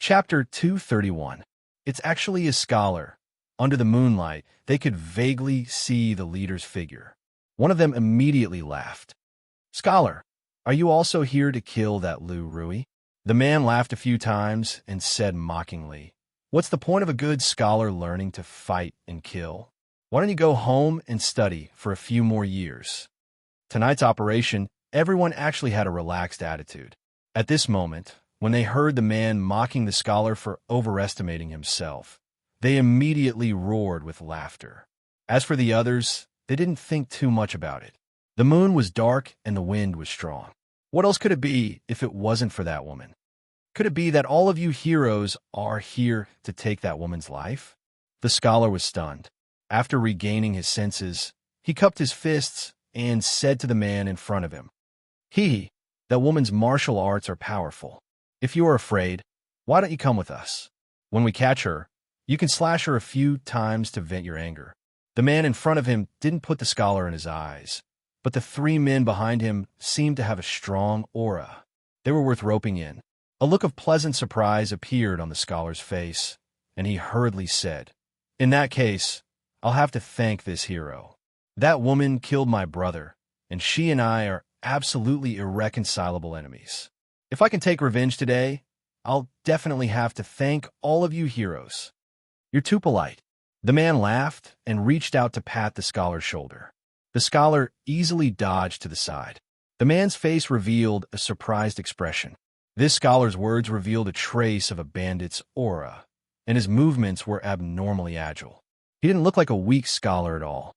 Chapter 231. It's actually a scholar. Under the moonlight, they could vaguely see the leader's figure. One of them immediately laughed. "Scholar, are you also here to kill that Lu Rui?" The man laughed a few times and said mockingly, "What's the point of a good scholar learning to fight and kill? Why don't you go home and study for a few more years?" Tonight's operation, everyone actually had a relaxed attitude. At this moment, when they heard the man mocking the scholar for overestimating himself, they immediately roared with laughter. As for the others, they didn't think too much about it. The moon was dark and the wind was strong. What else could it be if it wasn't for that woman? Could it be that all of you heroes are here to take that woman's life? The scholar was stunned. After regaining his senses, he cupped his fists and said to the man in front of him, That woman's martial arts are powerful. If you are afraid, why don't you come with us? When we catch her, you can slash her a few times to vent your anger." The man in front of him didn't put the scholar in his eyes, but the three men behind him seemed to have a strong aura. They were worth roping in. A look of pleasant surprise appeared on the scholar's face, and he hurriedly said, "In that case, I'll have to thank this hero. That woman killed my brother, and she and I are absolutely irreconcilable enemies. If I can take revenge today, I'll definitely have to thank all of you heroes. You're too polite." The man laughed and reached out to pat the scholar's shoulder. The scholar easily dodged to the side. The man's face revealed a surprised expression. This scholar's words revealed a trace of a bandit's aura, and his movements were abnormally agile. He didn't look like a weak scholar at all.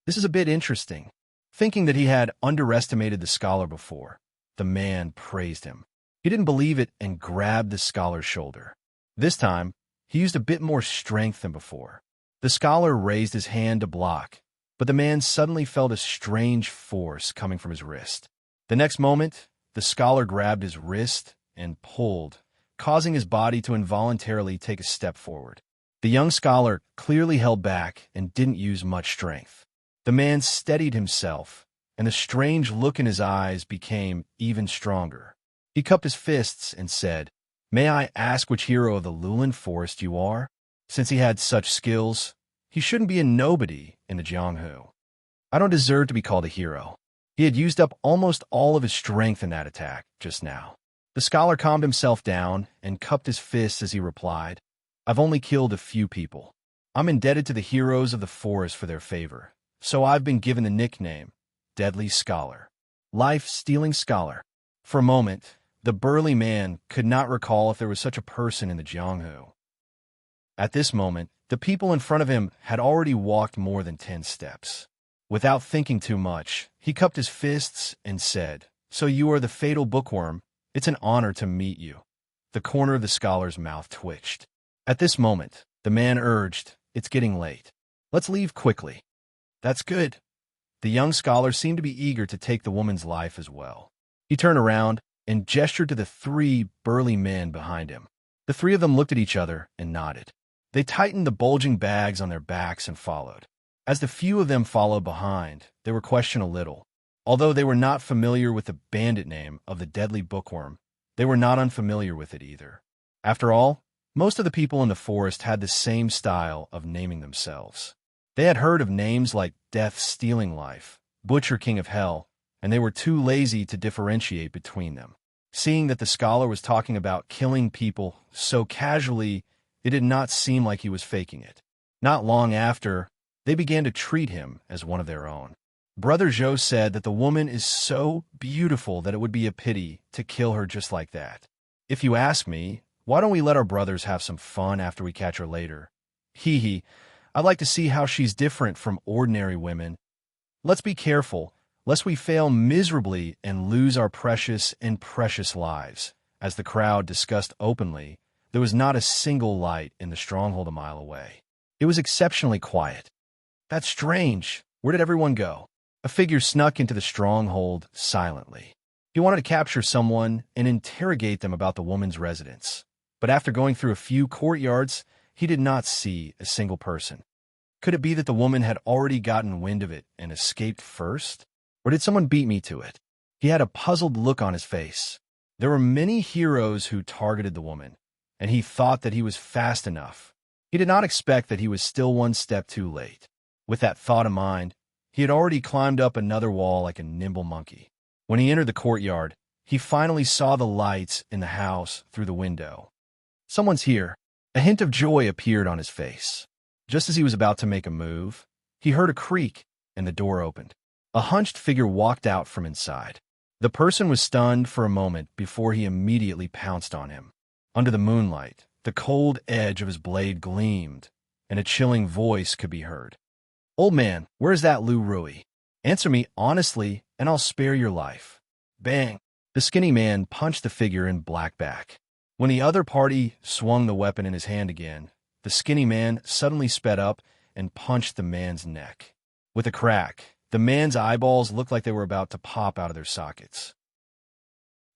This is a bit interesting. Thinking that he had underestimated the scholar before, the man praised him. He didn't believe it and grabbed the scholar's shoulder. This time, he used a bit more strength than before. The scholar raised his hand to block, but the man suddenly felt a strange force coming from his wrist. The next moment, the scholar grabbed his wrist and pulled, causing his body to involuntarily take a step forward. The young scholar clearly held back and didn't use much strength. The man steadied himself, and the strange look in his eyes became even stronger. He cupped his fists and said, "May I ask which hero of the Lulan Forest you are?" Since he had such skills, he shouldn't be a nobody in the Jianghu. "I don't deserve to be called a hero." He had used up almost all of his strength in that attack just now. The scholar calmed himself down and cupped his fists as he replied, "I've only killed a few people. I'm indebted to the heroes of the forest for their favor, so I've been given the nickname Deadly Scholar, Life-Stealing Scholar." For a moment, the burly man could not recall if there was such a person in the Jianghu. At this moment, the people in front of him had already walked more than 10 steps. Without thinking too much, he cupped his fists and said, "So you are the fatal bookworm. It's an honor to meet you." The corner of the scholar's mouth twitched. At this moment, the man urged, "It's getting late. Let's leave quickly." "That's good." The young scholar seemed to be eager to take the woman's life as well. He turned around and gestured to the three burly men behind him. The three of them looked at each other and nodded. They tightened the bulging bags on their backs and followed. As the few of them followed behind, they were questioned a little. Although they were not familiar with the bandit name of the deadly bookworm, they were not unfamiliar with it either. After all, most of the people in the forest had the same style of naming themselves. They had heard of names like Death Stealing Life, Butcher King of Hell, and they were too lazy to differentiate between them. Seeing that the scholar was talking about killing people so casually, it did not seem like he was faking it. Not long after, they began to treat him as one of their own. Brother Zhou said that the woman is so beautiful that it would be a pity to kill her just like that. If you ask me, why don't we let our brothers have some fun after we catch her later? Hee. I'd like to see how she's different from ordinary women. Let's be careful, lest we fail miserably and lose our precious lives. As the crowd discussed openly, there was not a single light in the stronghold a mile away. It was exceptionally quiet. "That's strange. Where did everyone go?" A figure snuck into the stronghold silently. He wanted to capture someone and interrogate them about the woman's residence. But after going through a few courtyards, he did not see a single person. Could it be that the woman had already gotten wind of it and escaped first? Or did someone beat me to it? He had a puzzled look on his face. There were many heroes who targeted the woman, and he thought that he was fast enough. He did not expect that he was still one step too late. With that thought in mind, he had already climbed up another wall like a nimble monkey. When he entered the courtyard, he finally saw the lights in the house through the window. Someone's here. A hint of joy appeared on his face. Just as he was about to make a move, he heard a creak and the door opened. A hunched figure walked out from inside. The person was stunned for a moment before he immediately pounced on him. Under the moonlight, the cold edge of his blade gleamed, and a chilling voice could be heard. "Old man, where's that Lu Rui? Answer me honestly, and I'll spare your life." Bang! The skinny man punched the figure in black back. When the other party swung the weapon in his hand again, the skinny man suddenly sped up and punched the man's neck. With a crack, the man's eyeballs looked like they were about to pop out of their sockets.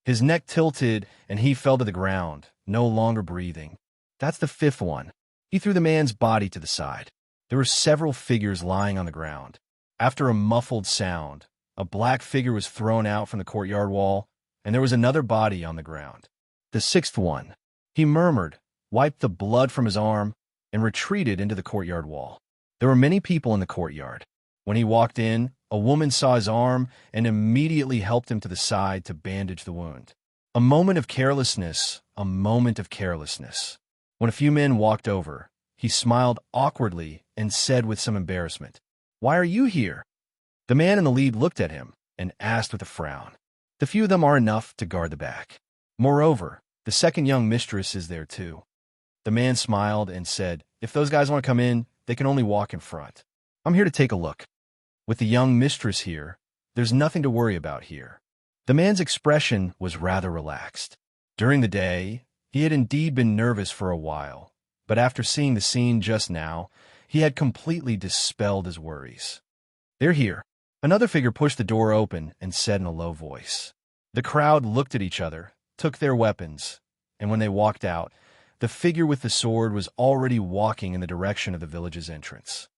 His neck tilted, and he fell to the ground, no longer breathing. That's the fifth one. He threw the man's body to the side. There were several figures lying on the ground. After a muffled sound, a black figure was thrown out from the courtyard wall, and there was another body on the ground. The sixth one. He murmured, wiped the blood from his arm, and retreated into the courtyard wall. There were many people in the courtyard. When he walked in, a woman saw his arm and immediately helped him to the side to bandage the wound. A moment of carelessness, a moment of carelessness. When a few men walked over, he smiled awkwardly and said with some embarrassment, "Why are you here?" The man in the lead looked at him and asked with a frown. "The few of them are enough to guard the back. Moreover, the second young mistress is there too." The man smiled and said, "If those guys want to come in, they can only walk in front. I'm here to take a look. With the young mistress here, there's nothing to worry about here." The man's expression was rather relaxed. During the day, he had indeed been nervous for a while, but after seeing the scene just now, he had completely dispelled his worries. "They're here." Another figure pushed the door open and said in a low voice. The crowd looked at each other, took their weapons, and when they walked out, the figure with the sword was already walking in the direction of the village's entrance.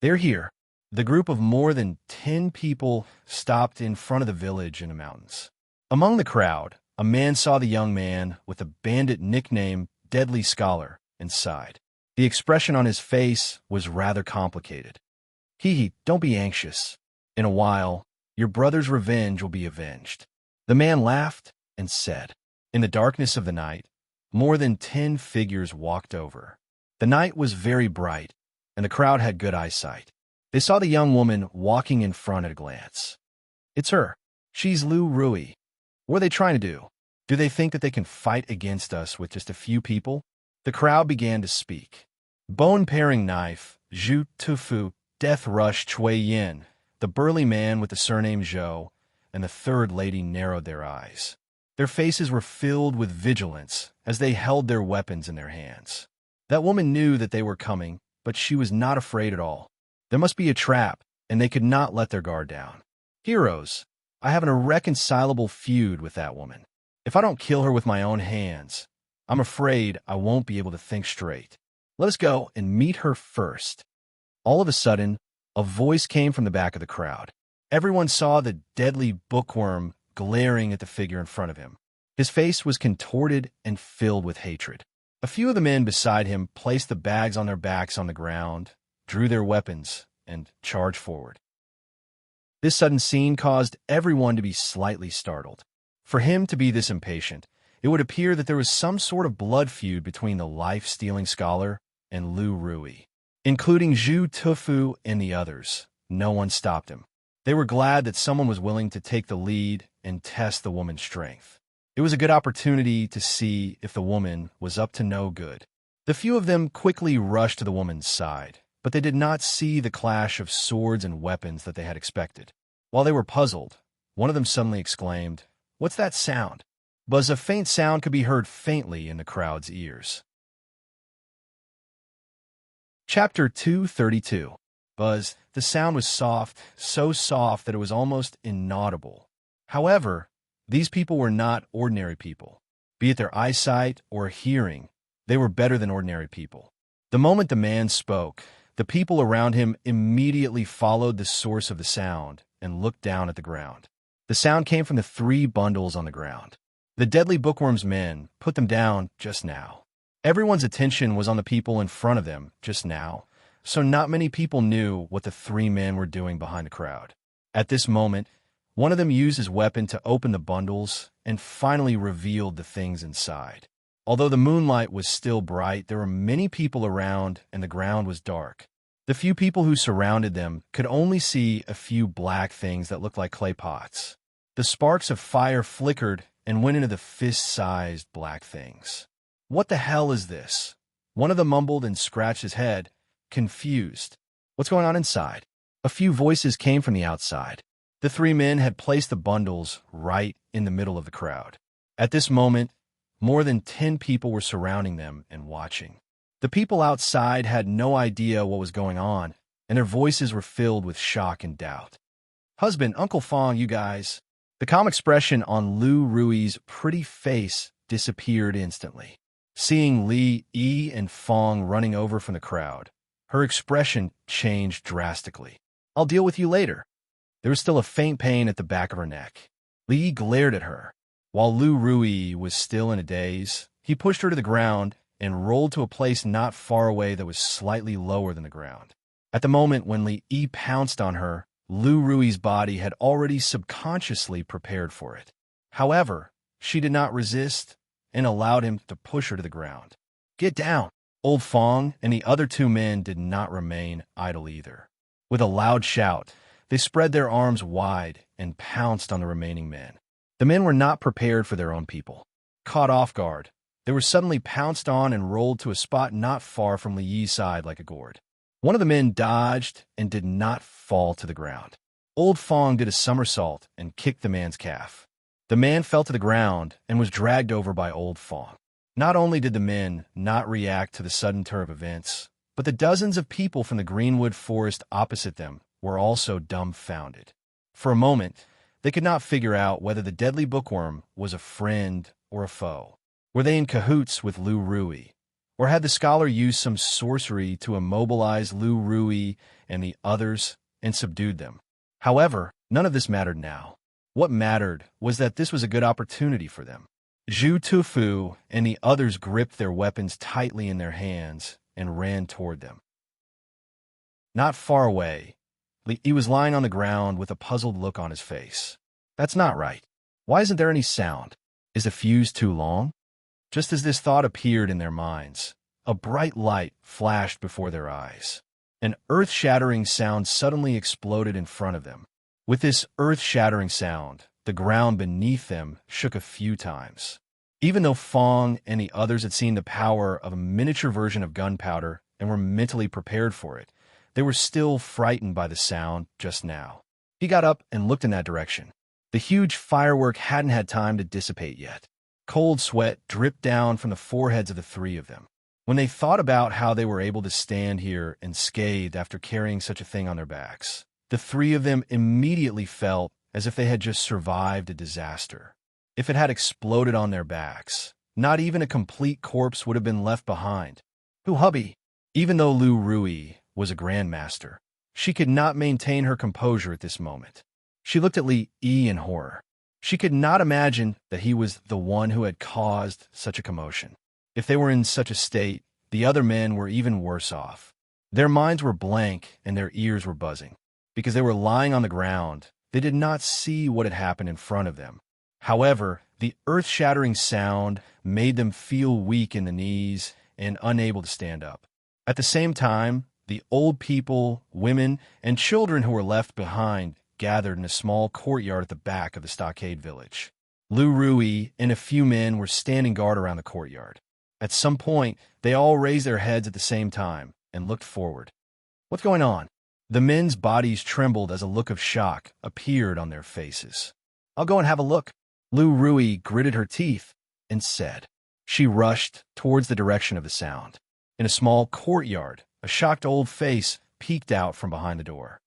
"They're here." The group of more than 10 people stopped in front of the village in the mountains. Among the crowd, a man saw the young man with the bandit nickname Deadly Scholar and sighed. The expression on his face was rather complicated. "Hee, don't be anxious. In a while, your brother's revenge will be avenged." The man laughed and said. In the darkness of the night, more than 10 figures walked over. The night was very bright, and the crowd had good eyesight. They saw the young woman walking in front at a glance. "It's her. She's Lu Rui. What are they trying to do? Do they think that they can fight against us with just a few people?" The crowd began to speak. Bone-paring Knife, Zhu Tufu, Death Rush Chui Yin, the burly man with the surname Zhou, and the third lady narrowed their eyes. Their faces were filled with vigilance as they held their weapons in their hands. That woman knew that they were coming, but she was not afraid at all. There must be a trap, and they could not let their guard down. "Heroes, I have an irreconcilable feud with that woman. If I don't kill her with my own hands, I'm afraid I won't be able to think straight. Let us go and meet her first." All of a sudden, a voice came from the back of the crowd. Everyone saw the deadly bookworm glaring at the figure in front of him. His face was contorted and filled with hatred. A few of the men beside him placed the bags on their backs on the ground, drew their weapons, and charged forward. This sudden scene caused everyone to be slightly startled. For him to be this impatient, it would appear that there was some sort of blood feud between the life-stealing scholar and Lu Rui. Including Zhu Tufu and the others, no one stopped him. They were glad that someone was willing to take the lead and test the woman's strength. It was a good opportunity to see if the woman was up to no good. The few of them quickly rushed to the woman's side, but they did not see the clash of swords and weapons that they had expected. While they were puzzled, one of them suddenly exclaimed, "What's that sound?" But a faint sound could be heard faintly in the crowd's ears. Chapter 232. Buzz, the sound was soft, so soft that it was almost inaudible. However, these people were not ordinary people. Be it their eyesight or hearing, they were better than ordinary people. The moment the man spoke, the people around him immediately followed the source of the sound and looked down at the ground. The sound came from the 3 bundles on the ground. The deadly bookworm's men put them down just now. Everyone's attention was on the people in front of them just now, so not many people knew what the three men were doing behind the crowd. At this moment, one of them used his weapon to open the bundles and finally revealed the things inside. Although the moonlight was still bright, there were many people around and the ground was dark. The few people who surrounded them could only see a few black things that looked like clay pots. The sparks of fire flickered and went into the fist-sized black things. "What the hell is this?" One of them mumbled and scratched his head, confused. "What's going on inside?" A few voices came from the outside. The three men had placed the bundles right in the middle of the crowd. At this moment, more than 10 people were surrounding them and watching. The people outside had no idea what was going on, and their voices were filled with shock and doubt. "Husband, Uncle Fong, you guys." The calm expression on Lu Rui's pretty face disappeared instantly. Seeing Li Yi and Fong running over from the crowd, her expression changed drastically. "I'll deal with you later." There was still a faint pain at the back of her neck. Li Yi glared at her. While Lu Rui was still in a daze, he pushed her to the ground and rolled to a place not far away that was slightly lower than the ground. At the moment when Li Yi pounced on her, Lu Rui's body had already subconsciously prepared for it. However, she did not resist and allowed him to push her to the ground. "Get down!" Old Fong and the other two men did not remain idle either. With a loud shout, they spread their arms wide and pounced on the remaining men. The men were not prepared for their own people. Caught off guard, they were suddenly pounced on and rolled to a spot not far from Li Yi's side like a gourd. One of the men dodged and did not fall to the ground. Old Fong did a somersault and kicked the man's calf. The man fell to the ground and was dragged over by Old Fong. Not only did the men not react to the sudden turn of events, but the dozens of people from the greenwood forest opposite them were also dumbfounded. For a moment, they could not figure out whether the deadly bookworm was a friend or a foe. Were they in cahoots with Lu Rui? Or had the scholar used some sorcery to immobilize Lu Rui and the others and subdued them? However, none of this mattered now. What mattered was that this was a good opportunity for them. Zhu Tufu and the others gripped their weapons tightly in their hands and ran toward them. Not far away, he was lying on the ground with a puzzled look on his face. "That's not right. Why isn't there any sound? Is the fuse too long?" Just as this thought appeared in their minds, a bright light flashed before their eyes. An earth-shattering sound suddenly exploded in front of them. With this earth-shattering sound, the ground beneath them shook a few times. Even though Fong and the others had seen the power of a miniature version of gunpowder and were mentally prepared for it, they were still frightened by the sound just now. He got up and looked in that direction. The huge firework hadn't had time to dissipate yet. Cold sweat dripped down from the foreheads of the three of them. When they thought about how they were able to stand here unscathed after carrying such a thing on their backs, the three of them immediately felt as if they had just survived a disaster. If it had exploded on their backs, not even a complete corpse would have been left behind. "Who, hubby?" Even though Lu Rui was a grandmaster, she could not maintain her composure at this moment. She looked at Li Yi in horror. She could not imagine that he was the one who had caused such a commotion. If they were in such a state, the other men were even worse off. Their minds were blank and their ears were buzzing. Because they were lying on the ground, they did not see what had happened in front of them. However, the earth-shattering sound made them feel weak in the knees and unable to stand up. At the same time, the old people, women, and children who were left behind gathered in a small courtyard at the back of the stockade village. Lu Rui and a few men were standing guard around the courtyard. At some point, they all raised their heads at the same time and looked forward. "What's going on?" The men's bodies trembled as a look of shock appeared on their faces. "I'll go and have a look." Lu Rui gritted her teeth and said. She rushed towards the direction of the sound. In a small courtyard, a shocked old face peeked out from behind the door.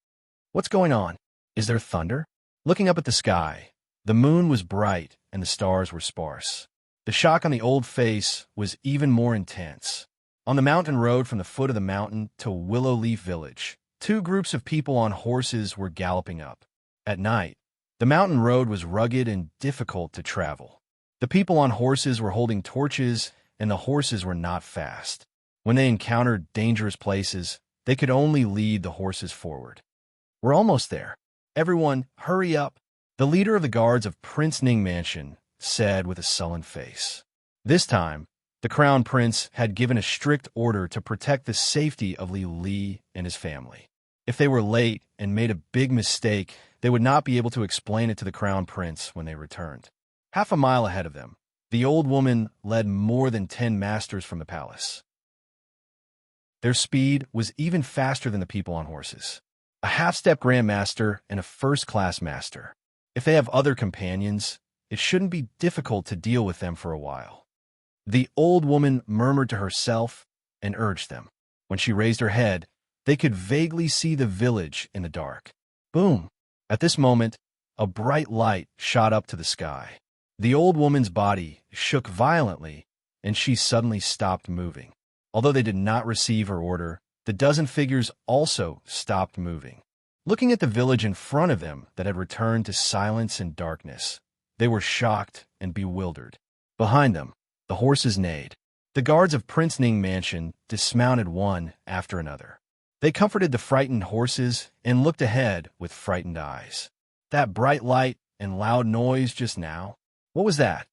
"What's going on? Is there thunder?" Looking up at the sky, the moon was bright and the stars were sparse. The shock on the old face was even more intense. On the mountain road from the foot of the mountain to Willow Leaf Village, two groups of people on horses were galloping up. At night, the mountain road was rugged and difficult to travel. The people on horses were holding torches and the horses were not fast. When they encountered dangerous places, they could only lead the horses forward. "We're almost there. Everyone, hurry up," the leader of the guards of Prince Ning Mansion said with a sullen face. This time, the crown prince had given a strict order to protect the safety of Li and his family. If they were late and made a big mistake, they would not be able to explain it to the crown prince when they returned. Half a mile ahead of them, the old woman led more than 10 masters from the palace. Their speed was even faster than the people on horses. A half-step grandmaster and a first-class master. If they have other companions, it shouldn't be difficult to deal with them for a while. The old woman murmured to herself and urged them. When she raised her head, they could vaguely see the village in the dark. Boom! At this moment, a bright light shot up to the sky. The old woman's body shook violently, and she suddenly stopped moving. Although they did not receive her order, the dozen figures also stopped moving. Looking at the village in front of them that had returned to silence and darkness, they were shocked and bewildered. Behind them, the horses neighed. The guards of Prince Ning Mansion dismounted one after another. They comforted the frightened horses and looked ahead with frightened eyes. That bright light and loud noise just now, what was that?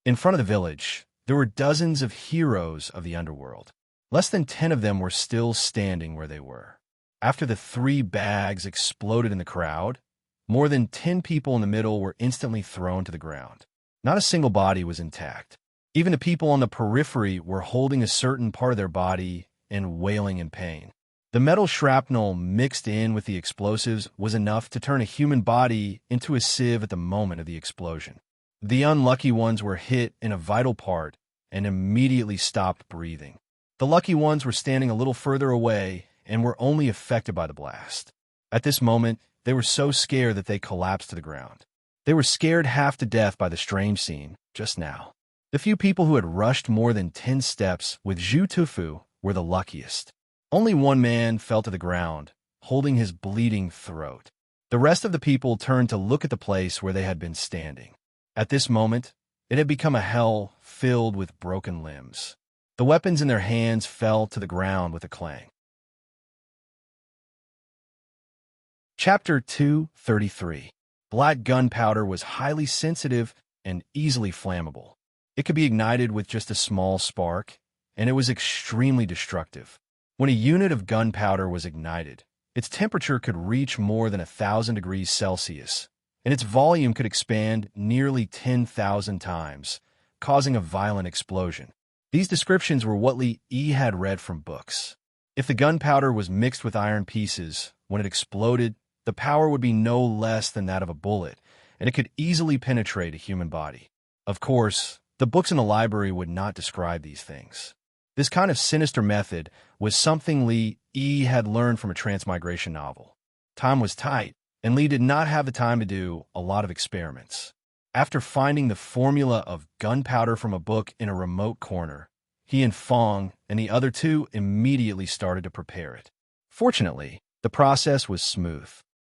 In front of the village, there were dozens of heroes of the underworld. Less than 10 of them were still standing where they were. After the 3 bags exploded in the crowd, more than 10 people in the middle were instantly thrown to the ground. Not a single body was intact. Even the people on the periphery were holding a certain part of their body and wailing in pain. The metal shrapnel mixed in with the explosives was enough to turn a human body into a sieve at the moment of the explosion. The unlucky ones were hit in a vital part and immediately stopped breathing. The lucky ones were standing a little further away and were only affected by the blast. At this moment, they were so scared that they collapsed to the ground. They were scared half to death by the strange scene just now. The few people who had rushed more than 10 steps with Zhu Tufu were the luckiest. Only one man fell to the ground, holding his bleeding throat. The rest of the people turned to look at the place where they had been standing. At this moment, it had become a hell filled with broken limbs. The weapons in their hands fell to the ground with a clang. Chapter 233. Black gunpowder was highly sensitive and easily flammable. It could be ignited with just a small spark, and it was extremely destructive. When a unit of gunpowder was ignited, its temperature could reach more than 1,000 degrees Celsius, and its volume could expand nearly 10,000 times, causing a violent explosion. These descriptions were what Li had read from books. If the gunpowder was mixed with iron pieces, when it exploded, the power would be no less than that of a bullet, and it could easily penetrate a human body. Of course, the books in the library would not describe these things. This kind of sinister method was something Li had learned from a transmigration novel. Time was tight, and Li did not have the time to do a lot of experiments. After finding the formula of gunpowder from a book in a remote corner, he and Fong and the other 2 immediately started to prepare it. Fortunately, the process was smooth.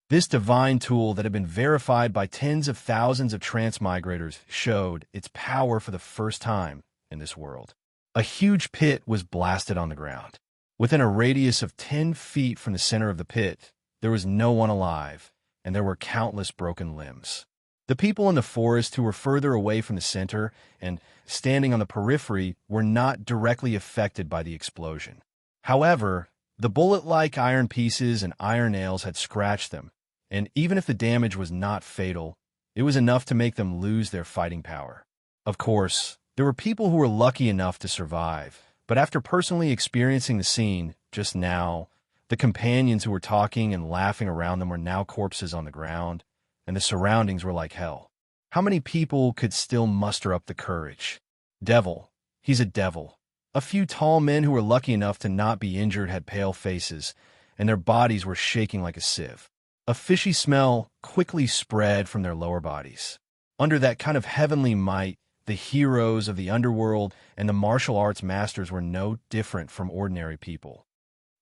This divine tool that had been verified by tens of thousands of transmigrators showed its power for the first time in this world. A huge pit was blasted on the ground. Within a radius of 10 feet from the center of the pit, there was no one alive, and there were countless broken limbs. The people in the forest who were further away from the center and standing on the periphery were not directly affected by the explosion. However, the bullet-like iron pieces and iron nails had scratched them, and even if the damage was not fatal, it was enough to make them lose their fighting power. Of course, there were people who were lucky enough to survive, but after personally experiencing the scene just now, the companions who were talking and laughing around them were now corpses on the ground, and the surroundings were like hell. How many people could still muster up the courage? Devil. He's a devil. A few tall men who were lucky enough to not be injured had pale faces, and their bodies were shaking like a sieve. A fishy smell quickly spread from their lower bodies. Under that kind of heavenly might, the heroes of the underworld and the martial arts masters were no different from ordinary people.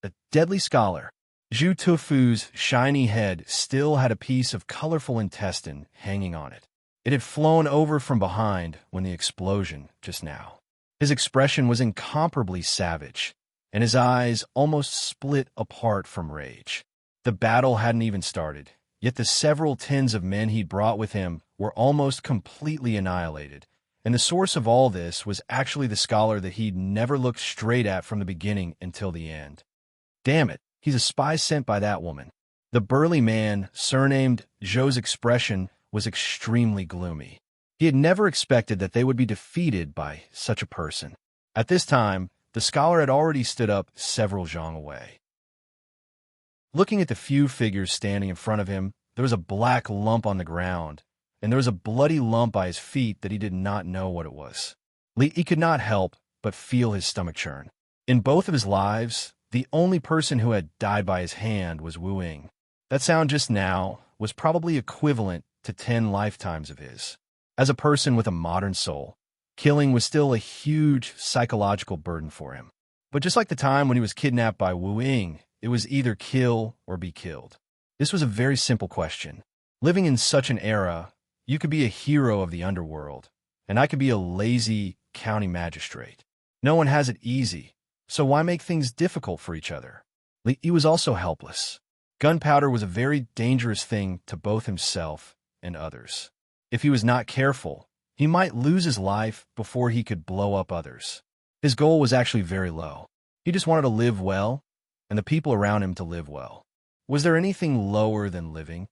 A deadly scholar. Zhu Tufu's shiny head still had a piece of colorful intestine hanging on it. It had flown over from behind when the explosion just now. His expression was incomparably savage, and his eyes almost split apart from rage. The battle hadn't even started, yet the several tens of men he'd brought with him were almost completely annihilated, and the source of all this was actually the scholar that he'd never looked straight at from the beginning until the end. Damn it, he's a spy sent by that woman. The burly man, surnamed Zhou's expression was extremely gloomy. He had never expected that they would be defeated by such a person. At this time, the scholar had already stood up several zhang away. Looking at the few figures standing in front of him, there was a black lump on the ground, and there was a bloody lump by his feet that he did not know what it was. He could not help but feel his stomach churn. In both of his lives, the only person who had died by his hand was Wu Ying. That sound just now was probably equivalent to 10 lifetimes of his. As a person with a modern soul, killing was still a huge psychological burden for him. But just like the time when he was kidnapped by Wu Ying, it was either kill or be killed. This was a very simple question. Living in such an era, you could be a hero of the underworld, and I could be a lazy county magistrate. No one has it easy, so why make things difficult for each other? He was also helpless. Gunpowder was a very dangerous thing to both himself and others. If he was not careful, he might lose his life before he could blow up others. His goal was actually very low. He just wanted to live well, and the people around him to live well. Was there anything lower than living?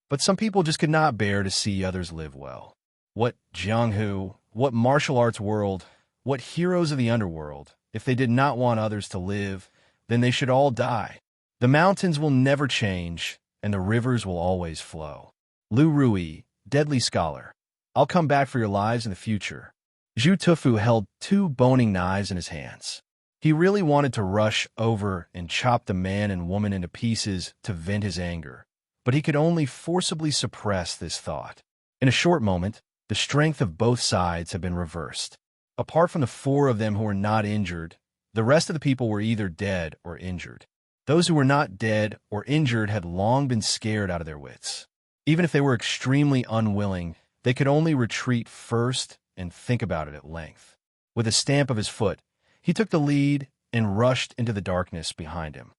But some people just could not bear to see others live well. What Jianghu, what martial arts world, what heroes of the underworld, if they did not want others to live, then they should all die. The mountains will never change, and the rivers will always flow. Lu Rui, deadly scholar. I'll come back for your lives in the future. Zhu Tufu held 2 boning knives in his hands. He really wanted to rush over and chop the man and woman into pieces to vent his anger, but he could only forcibly suppress this thought. In a short moment, the strength of both sides had been reversed. Apart from the 4 of them who were not injured, the rest of the people were either dead or injured. Those who were not dead or injured had long been scared out of their wits. Even if they were extremely unwilling, they could only retreat first and think about it at length. With a stamp of his foot, he took the lead and rushed into the darkness behind him.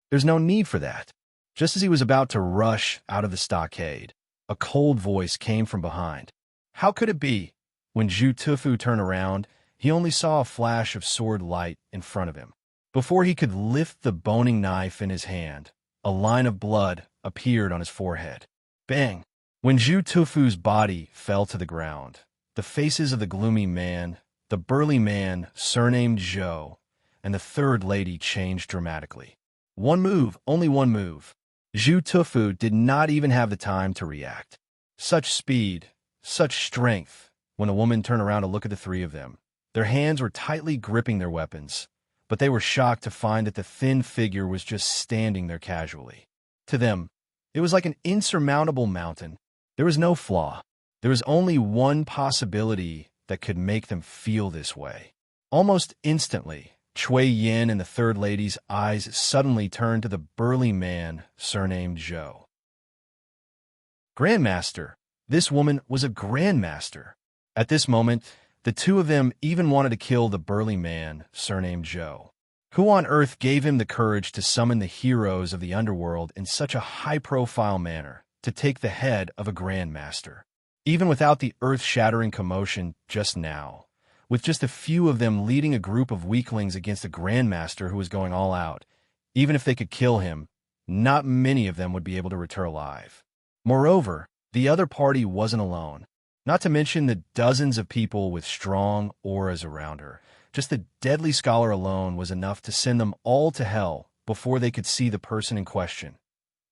There's no need for that. Just as he was about to rush out of the stockade, a cold voice came from behind. How could it be? When Zhu Tufu turned around, he only saw a flash of sword light in front of him. Before he could lift the boning knife in his hand, a line of blood appeared on his forehead. Bang! When Zhu Tufu's body fell to the ground, the faces of the gloomy man, the burly man surnamed Zhou, and the third lady changed dramatically. One move, only one move. Zhu Tufu did not even have the time to react. Such speed, such strength. When the woman turned around to look at the 3 of them, their hands were tightly gripping their weapons, but they were shocked to find that the thin figure was just standing there casually. To them, it was like an insurmountable mountain. There was no flaw. There was only one possibility that could make them feel this way. Almost instantly, Cui Yin and the third lady's eyes suddenly turned to the burly man surnamed Zhou. Grandmaster. This woman was a grandmaster. At this moment, the 2 of them even wanted to kill the burly man surnamed Zhou. Who on earth gave him the courage to summon the heroes of the underworld in such a high-profile manner to take the head of a grandmaster? Even without the earth-shattering commotion just now, with just a few of them leading a group of weaklings against a grandmaster who was going all out, even if they could kill him, not many of them would be able to return alive. Moreover, the other party wasn't alone. Not to mention the dozens of people with strong auras around her. Just the deadly scholar alone was enough to send them all to hell before they could see the person in question.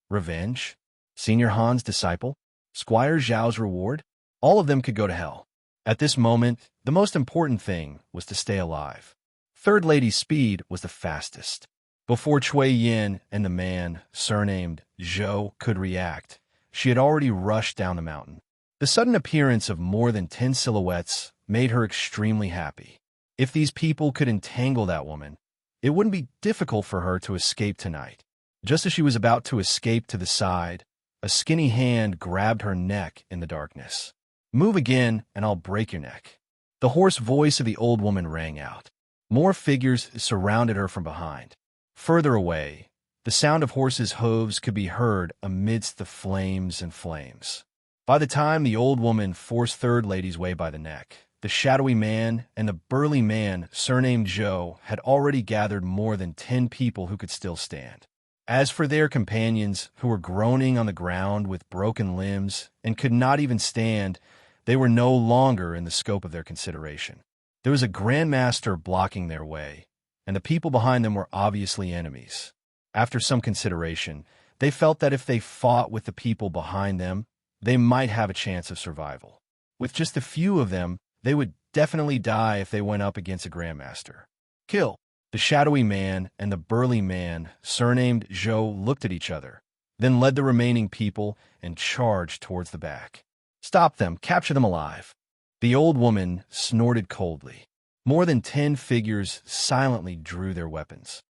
Revenge? Senior Han's disciple? Squire Zhao's reward? All of them could go to hell. At this moment, the most important thing was to stay alive. Third Lady's speed was the fastest. Before Cui Yin and the man, surnamed Zhou, could react, she had already rushed down the mountain. The sudden appearance of more than 10 silhouettes made her extremely happy. If these people could entangle that woman, it wouldn't be difficult for her to escape tonight. Just as she was about to escape to the side, a skinny hand grabbed her neck in the darkness. Move again, and I'll break your neck. The hoarse voice of the old woman rang out. More figures surrounded her from behind. Further away, the sound of horses' hooves could be heard amidst the flames and flames. By the time the old woman forced Third Lady's way by the neck, the shadowy man and the burly man, surnamed Joe, had already gathered more than 10 people who could still stand. As for their companions, who were groaning on the ground with broken limbs and could not even stand, they were no longer in the scope of their consideration. There was a grandmaster blocking their way, and the people behind them were obviously enemies. After some consideration, they felt that if they fought with the people behind them, they might have a chance of survival. With just a few of them, they would definitely die if they went up against a grandmaster. Kill! The shadowy man and the burly man, surnamed Joe, looked at each other, then led the remaining people and charged towards the back. Stop them! Capture them alive! The old woman snorted coldly. More than 10 figures silently drew their weapons.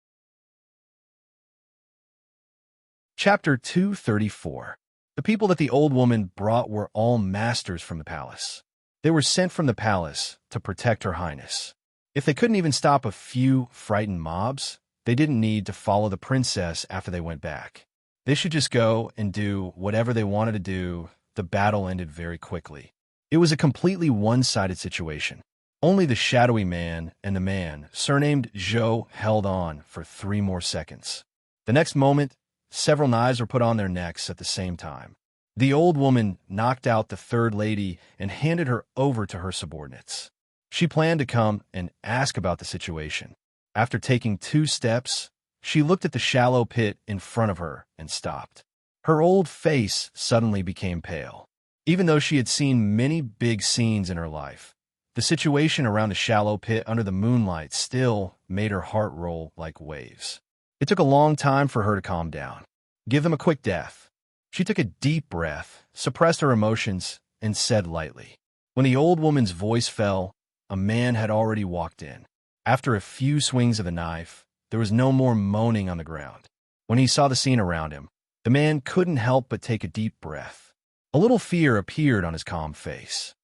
Chapter 234. The people that the old woman brought were all masters from the palace. They were sent from the palace to protect Her Highness. If they couldn't even stop a few frightened mobs, they didn't need to follow the princess after they went back. They should just go and do whatever they wanted to do. The battle ended very quickly. It was a completely one-sided situation. Only the shadowy man and the man, surnamed Joe, held on for 3 more seconds. The next moment, several knives were put on their necks at the same time. The old woman knocked out the Third Lady and handed her over to her subordinates. She planned to come and ask about the situation. After taking 2 steps, she looked at the shallow pit in front of her and stopped. Her old face suddenly became pale. Even though she had seen many big scenes in her life, the situation around the shallow pit under the moonlight still made her heart roll like waves. It took a long time for her to calm down. Give them a quick death. She took a deep breath, suppressed her emotions, and said lightly. When the old woman's voice fell, a man had already walked in. After a few swings of the knife, there was no more moaning on the ground. When he saw the scene around him, the man couldn't help but take a deep breath. A little fear appeared on his calm face.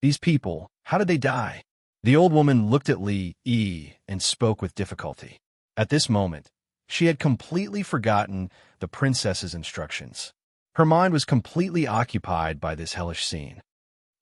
These people, how did they die? The old woman looked at Li Yi and spoke with difficulty. At this moment, she had completely forgotten the princess's instructions. Her mind was completely occupied by this hellish scene.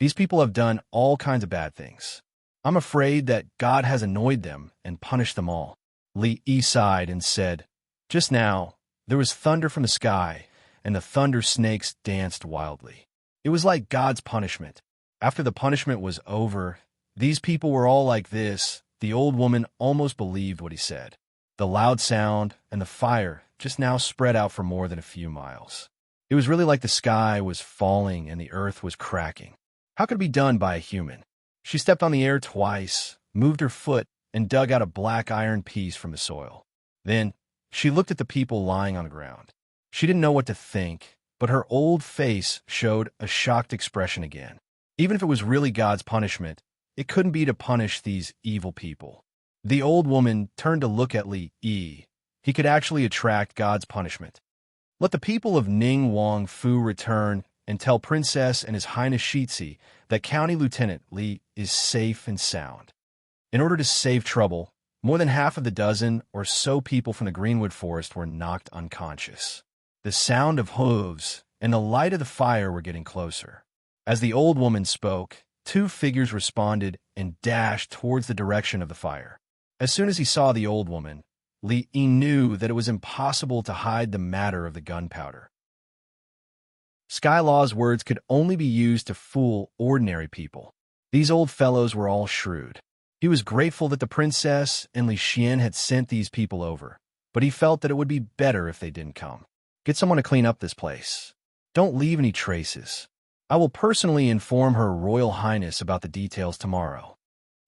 These people have done all kinds of bad things. I'm afraid that God has annoyed them and punished them all. Li Yi sighed and said, Just now, there was thunder from the sky, and the thunder snakes danced wildly. It was like God's punishment. After the punishment was over, these people were all like this. The old woman almost believed what he said. The loud sound and the fire just now spread out for more than a few miles. It was really like the sky was falling and the earth was cracking. How could it be done by a human? She stepped on the air twice, moved her foot, and dug out a black iron piece from the soil. Then, she looked at the people lying on the ground. She didn't know what to think, but her old face showed a shocked expression again. Even if it was really God's punishment, it couldn't be to punish these evil people. The old woman turned to look at Li Yi. He could actually attract God's punishment. Let the people of Ning Wang Fu return and tell Princess and His Highness Shitzi that County Lieutenant Li is safe and sound. In order to save trouble, more than half of the dozen or so people from the Greenwood Forest were knocked unconscious. The sound of hooves and the light of the fire were getting closer. As the old woman spoke, 2 figures responded and dashed towards the direction of the fire. As soon as he saw the old woman, Li Yi knew that it was impossible to hide the matter of the gunpowder. Skylaw's words could only be used to fool ordinary people. These old fellows were all shrewd. He was grateful that the princess and Li Xian had sent these people over, but he felt that it would be better if they didn't come. Get someone to clean up this place. Don't leave any traces. I will personally inform Her Royal Highness about the details tomorrow.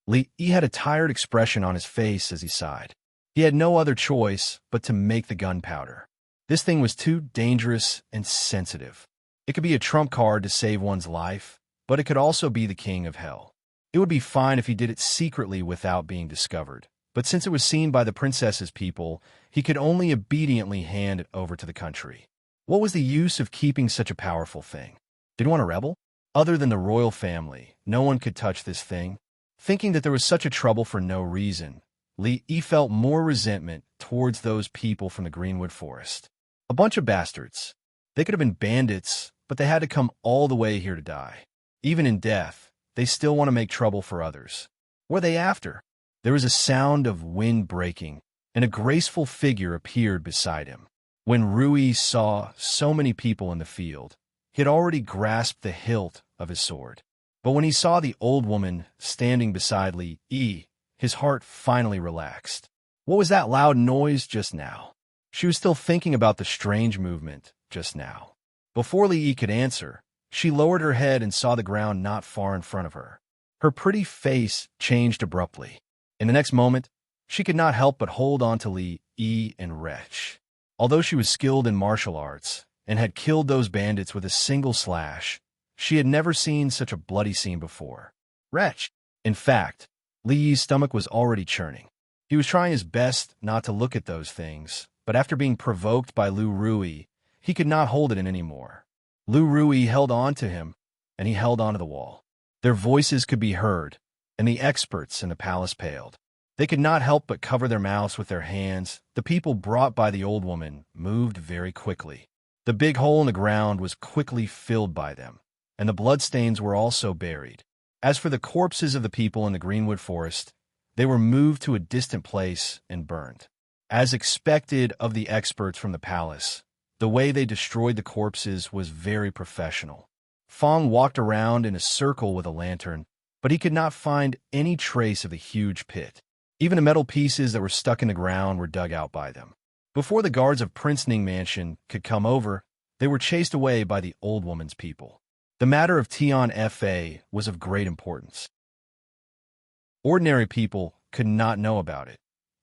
Li Yi had a tired expression on his face as he sighed. He had no other choice but to make the gunpowder. This thing was too dangerous and sensitive. It could be a trump card to save one's life, but it could also be the king of hell. It would be fine if he did it secretly without being discovered, but since it was seen by the princess's people, he could only obediently hand it over to the country. What was the use of keeping such a powerful thing? Did he want a rebel? Other than the royal family, no one could touch this thing. Thinking that there was such a trouble for no reason, Li felt more resentment towards those people from the Greenwood Forest. A bunch of bastards. They could have been bandits, but they had to come all the way here to die. Even in death, they still want to make trouble for others. What are they after? There was a sound of wind breaking, and a graceful figure appeared beside him. When Rui saw so many people in the field, he had already grasped the hilt of his sword. But when he saw the old woman standing beside Li, his heart finally relaxed. What was that loud noise just now? She was still thinking about the strange movement just now. Before Li could answer, she lowered her head and saw the ground not far in front of her. Her pretty face changed abruptly. In the next moment, she could not help but hold on to Li, enrich. Although she was skilled in martial arts and had killed those bandits with a single slash, she had never seen such a bloody scene before. Wretch! In fact, Li's stomach was already churning. He was trying his best not to look at those things, but after being provoked by Lu Rui, he could not hold it in anymore. Lu Rui held on to him, and he held onto the wall. Their voices could be heard, and the experts in the palace paled. They could not help but cover their mouths with their hands. The people brought by the old woman moved very quickly. The big hole in the ground was quickly filled by them, and the bloodstains were also buried. As for the corpses of the people in the Greenwood Forest, they were moved to a distant place and burned. As expected of the experts from the palace, the way they destroyed the corpses was very professional. Fong walked around in a circle with a lantern, but he could not find any trace of the huge pit. Even the metal pieces that were stuck in the ground were dug out by them. Before the guards of Prince Ning Mansion could come over, they were chased away by the old woman's people. The matter of Tian Fa was of great importance. Ordinary people could not know about it,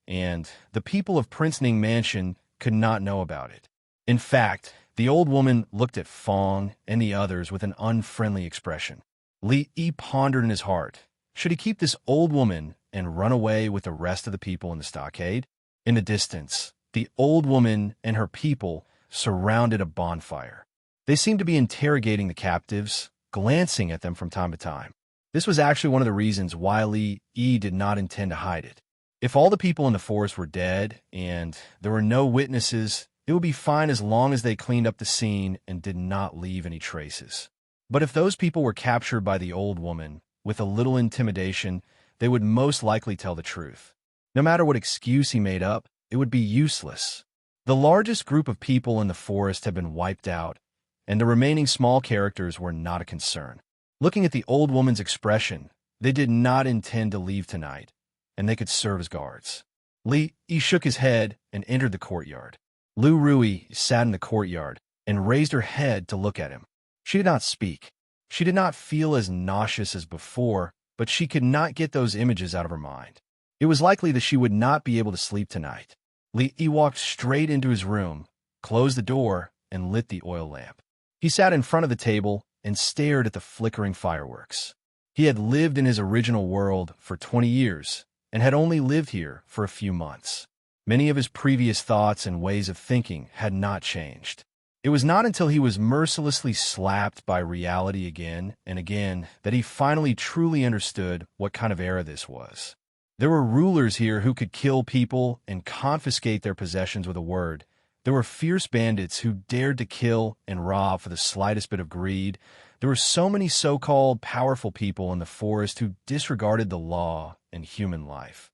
and the people of Prince Ning Mansion could not know about it. In fact, the old woman looked at Fong and the others with an unfriendly expression. Li pondered in his heart, should he keep this old woman and run away with the rest of the people in the stockade? In the distance, the old woman and her people surrounded a bonfire. They seemed to be interrogating the captives, glancing at them from time to time. This was actually one of the reasons why Li did not intend to hide it. If all the people in the forest were dead and there were no witnesses, it would be fine as long as they cleaned up the scene and did not leave any traces. But if those people were captured by the old woman, with a little intimidation, they would most likely tell the truth. No matter what excuse he made up, it would be useless. The largest group of people in the forest had been wiped out, and the remaining small characters were not a concern. Looking at the old woman's expression, they did not intend to leave tonight, and they could serve as guards. Li shook his head and entered the courtyard. Lu Rui sat in the courtyard and raised her head to look at him. She did not speak. She did not feel as nauseous as before, but she could not get those images out of her mind. It was likely that she would not be able to sleep tonight. Li walked straight into his room, closed the door, and lit the oil lamp. He sat in front of the table and stared at the flickering fireworks. He had lived in his original world for 20 years and had only lived here for a few months. Many of his previous thoughts and ways of thinking had not changed. It was not until he was mercilessly slapped by reality again and again that he finally truly understood what kind of era this was. There were rulers here who could kill people and confiscate their possessions with a word. There were fierce bandits who dared to kill and rob for the slightest bit of greed. There were so many so-called powerful people in the forest who disregarded the law and human life.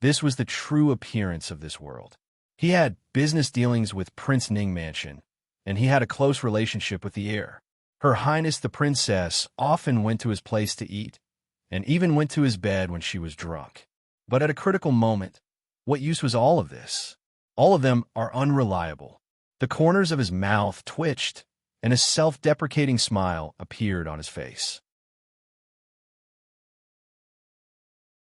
This was the true appearance of this world. He had business dealings with Prince Ning Mansion, and he had a close relationship with the heir. Her Highness the Princess often went to his place to eat, and even went to his bed when she was drunk. But at a critical moment, what use was all of this? All of them are unreliable. The corners of his mouth twitched, and a self-deprecating smile appeared on his face.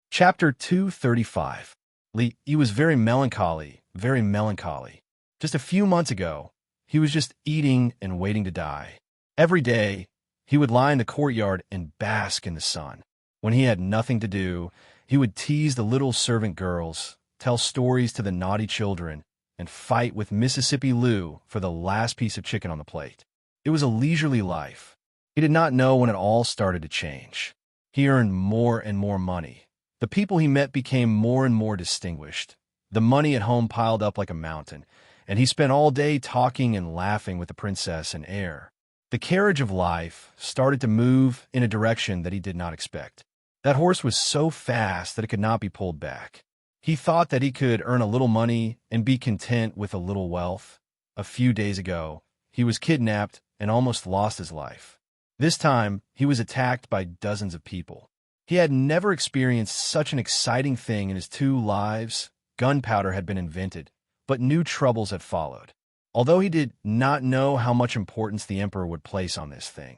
Chapter 235. Li was very melancholy, very melancholy. Just a few months ago, he was just eating and waiting to die. Every day, he would lie in the courtyard and bask in the sun. When he had nothing to do, he would tease the little servant girls, tell stories to the naughty children, and fight with Mississippi Lou for the last piece of chicken on the plate. It was a leisurely life. He did not know when it all started to change. He earned more and more money. The people he met became more and more distinguished. The money at home piled up like a mountain, and he spent all day talking and laughing with the princess and heir. The carriage of life started to move in a direction that he did not expect. That horse was so fast that it could not be pulled back. He thought that he could earn a little money and be content with a little wealth. A few days ago, he was kidnapped and almost lost his life. This time, he was attacked by dozens of people. He had never experienced such an exciting thing in his 2 lives. Gunpowder had been invented, but new troubles had followed. Although he did not know how much importance the emperor would place on this thing.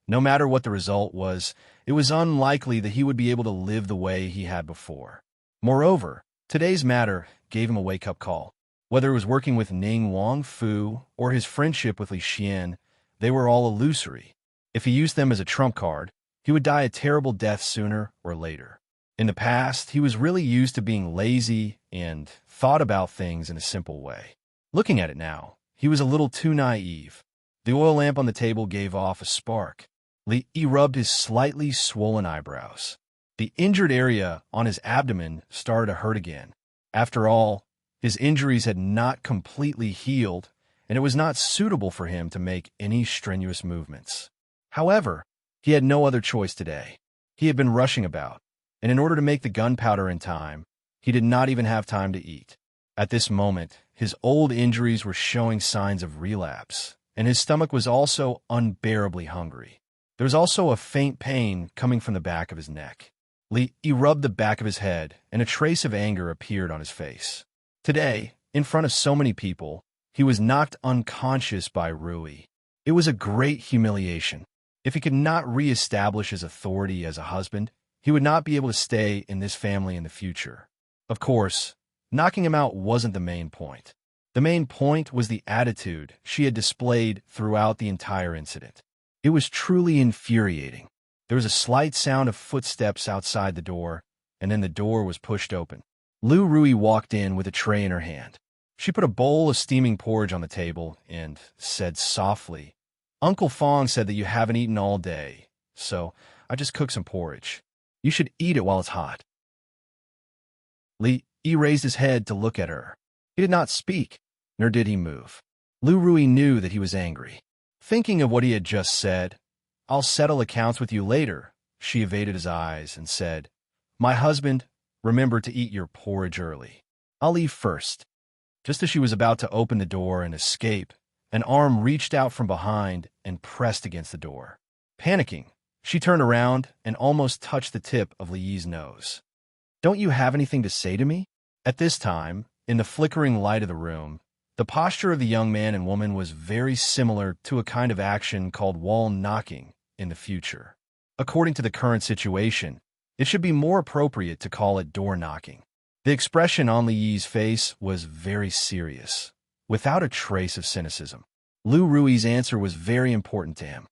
No matter what the result was, it was unlikely that he would be able to live the way he had before. Moreover, today's matter gave him a wake-up call. Whether it was working with Ning Wang Fu or his friendship with Li Xian, they were all illusory. If he used them as a trump card, he would die a terrible death sooner or later. In the past, he was really used to being lazy and thought about things in a simple way. Looking at it now, he was a little too naive. The oil lamp on the table gave off a spark. Li rubbed his slightly swollen eyebrows. The injured area on his abdomen started to hurt again. After all, his injuries had not completely healed, and it was not suitable for him to make any strenuous movements. However, he had no other choice today. He had been rushing about, and in order to make the gunpowder in time, he did not even have time to eat. At this moment, his old injuries were showing signs of relapse, and his stomach was also unbearably hungry. There was also a faint pain coming from the back of his neck. He rubbed the back of his head, and a trace of anger appeared on his face. Today, in front of so many people, he was knocked unconscious by Rui. It was a great humiliation. If he could not re-establish his authority as a husband, he would not be able to stay in this family in the future. Of course, knocking him out wasn't the main point. The main point was the attitude she had displayed throughout the entire incident. It was truly infuriating. There was a slight sound of footsteps outside the door, and then the door was pushed open. Lu Rui walked in with a tray in her hand. She put a bowl of steaming porridge on the table and said softly, "Uncle Fong said that you haven't eaten all day, so I just cooked some porridge. You should eat it while it's hot." Li raised his head to look at her. He did not speak, nor did he move. Lu Rui knew that he was angry. Thinking of what he had just said, "I'll settle accounts with you later," she evaded his eyes and said, "My husband, remember to eat your porridge early. I'll leave first." Just as she was about to open the door and escape, an arm reached out from behind and pressed against the door. Panicking, she turned around and almost touched the tip of Li's nose. "Don't you have anything to say to me?" At this time, in the flickering light of the room, the posture of the young man and woman was very similar to a kind of action called wall knocking in the future. According to the current situation, it should be more appropriate to call it door knocking. The expression on Li's face was very serious, without a trace of cynicism. Lu Rui's answer was very important to him.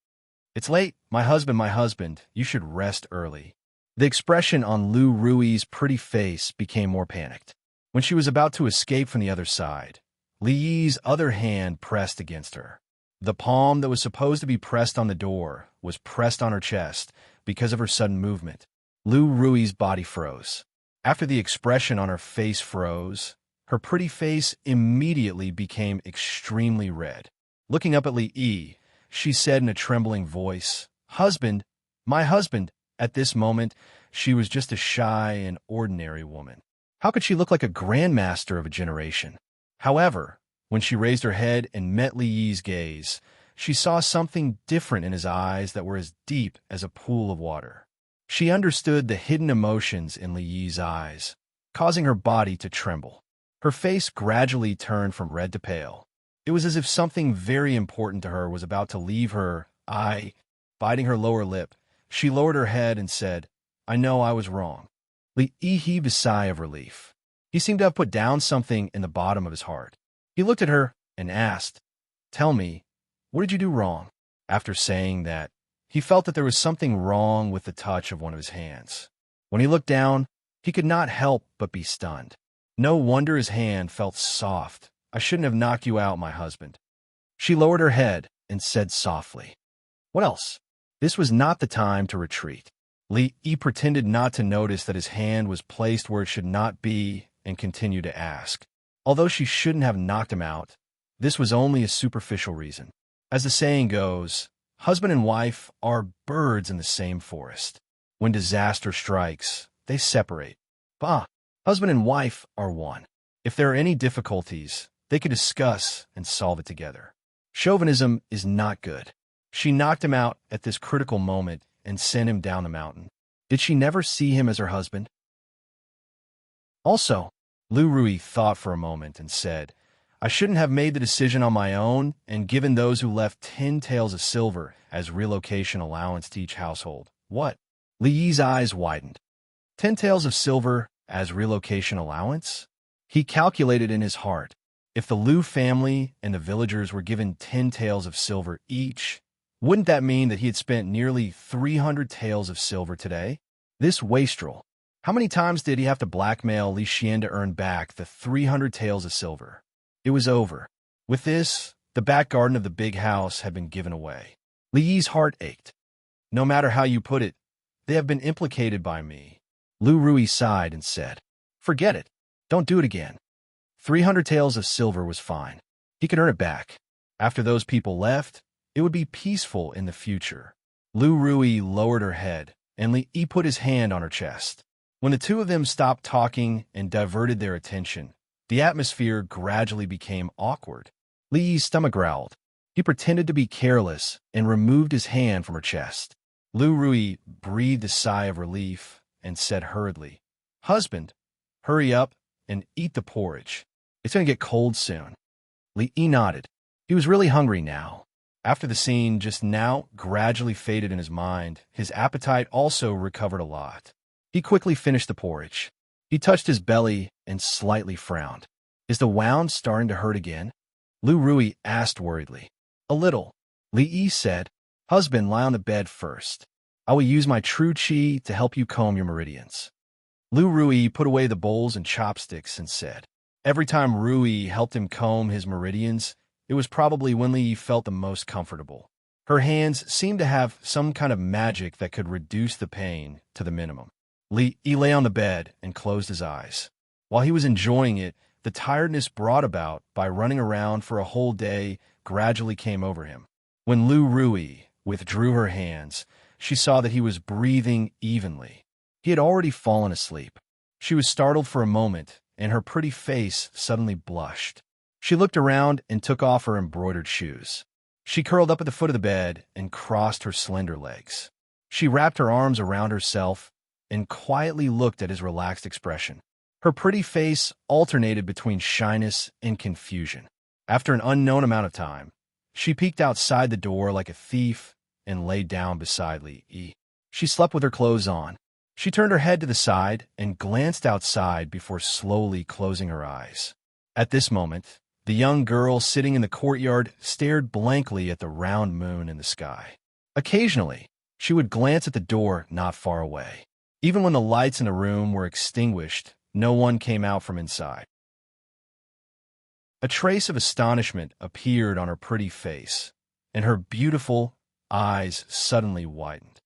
"It's late, my husband, you should rest early." The expression on Lu Rui's pretty face became more panicked. When she was about to escape from the other side, Li's other hand pressed against her. The palm that was supposed to be pressed on the door was pressed on her chest because of her sudden movement. Lu Rui's body froze. After the expression on her face froze, her pretty face immediately became extremely red. Looking up at Li, she said in a trembling voice, "Husband, my husband." At this moment, she was just a shy and ordinary woman. How could she look like a grandmaster of a generation? However, when she raised her head and met Li's gaze, she saw something different in his eyes that were as deep as a pool of water. She understood the hidden emotions in Li's eyes, causing her body to tremble. Her face gradually turned from red to pale. It was as if something very important to her was about to leave her. Biting her lower lip, she lowered her head and said, "I know I was wrong." Li heaved a sigh of relief. He seemed to have put down something in the bottom of his heart. He looked at her and asked, "Tell me, what did you do wrong?" After saying that, he felt that there was something wrong with the touch of one of his hands. When he looked down, he could not help but be stunned. No wonder his hand felt soft. "I shouldn't have knocked you out, my husband." She lowered her head and said softly, "What else?" This was not the time to retreat. Li Yi pretended not to notice that his hand was placed where it should not be and continued to ask. Although she shouldn't have knocked him out, this was only a superficial reason. As the saying goes, husband and wife are birds in the same forest. When disaster strikes, they separate. Bah! Husband and wife are one. If there are any difficulties, they can discuss and solve it together. Chauvinism is not good. She knocked him out at this critical moment and sent him down the mountain. Did she never see him as her husband? Also, Lu Rui thought for a moment and said, I shouldn't have made the decision on my own and given those who left 10 taels of silver as relocation allowance to each household. What? Li Yi's eyes widened. 10 taels of silver as relocation allowance? He calculated in his heart. If the Lu family and the villagers were given 10 taels of silver each, wouldn't that mean that he had spent nearly 300 taels of silver today? This wastrel. How many times did he have to blackmail Li Xian to earn back the 300 taels of silver? It was over. With this, the back garden of the big house had been given away. Li Yi's heart ached. No matter how you put it, they have been implicated by me. Lu Rui sighed and said, Forget it. Don't do it again. 300 taels of silver was fine. He could earn it back. After those people left, it would be peaceful in the future. Lu Rui lowered her head, and Li Yi put his hand on her chest. When the two of them stopped talking and diverted their attention, the atmosphere gradually became awkward. Li Yi's stomach growled. He pretended to be careless and removed his hand from her chest. Lu Rui breathed a sigh of relief and said hurriedly, Husband, hurry up and eat the porridge. It's going to get cold soon. Li Yi nodded. He was really hungry now. After the scene just now gradually faded in his mind, his appetite also recovered a lot. He quickly finished the porridge. He touched his belly and slightly frowned. Is the wound starting to hurt again? Lu Rui asked worriedly. A little. Li Yi said, Husband, lie on the bed first. I will use my true qi to help you comb your meridians. Lu Rui put away the bowls and chopsticks and said, Every time Rui helped him comb his meridians, it was probably when Li Yi felt the most comfortable. Her hands seemed to have some kind of magic that could reduce the pain to the minimum. Li Yi lay on the bed and closed his eyes. While he was enjoying it, the tiredness brought about by running around for a whole day gradually came over him. When Lu Rui withdrew her hands, she saw that he was breathing evenly. He had already fallen asleep. She was startled for a moment, and her pretty face suddenly blushed. She looked around and took off her embroidered shoes. She curled up at the foot of the bed and crossed her slender legs. She wrapped her arms around herself and quietly looked at his relaxed expression. Her pretty face alternated between shyness and confusion. After an unknown amount of time, she peeked outside the door like a thief and lay down beside Li Yi. She slept with her clothes on. She turned her head to the side and glanced outside before slowly closing her eyes. At this moment, the young girl sitting in the courtyard stared blankly at the round moon in the sky. Occasionally, she would glance at the door not far away. Even when the lights in the room were extinguished, no one came out from inside. A trace of astonishment appeared on her pretty face, and her beautiful eyes suddenly widened.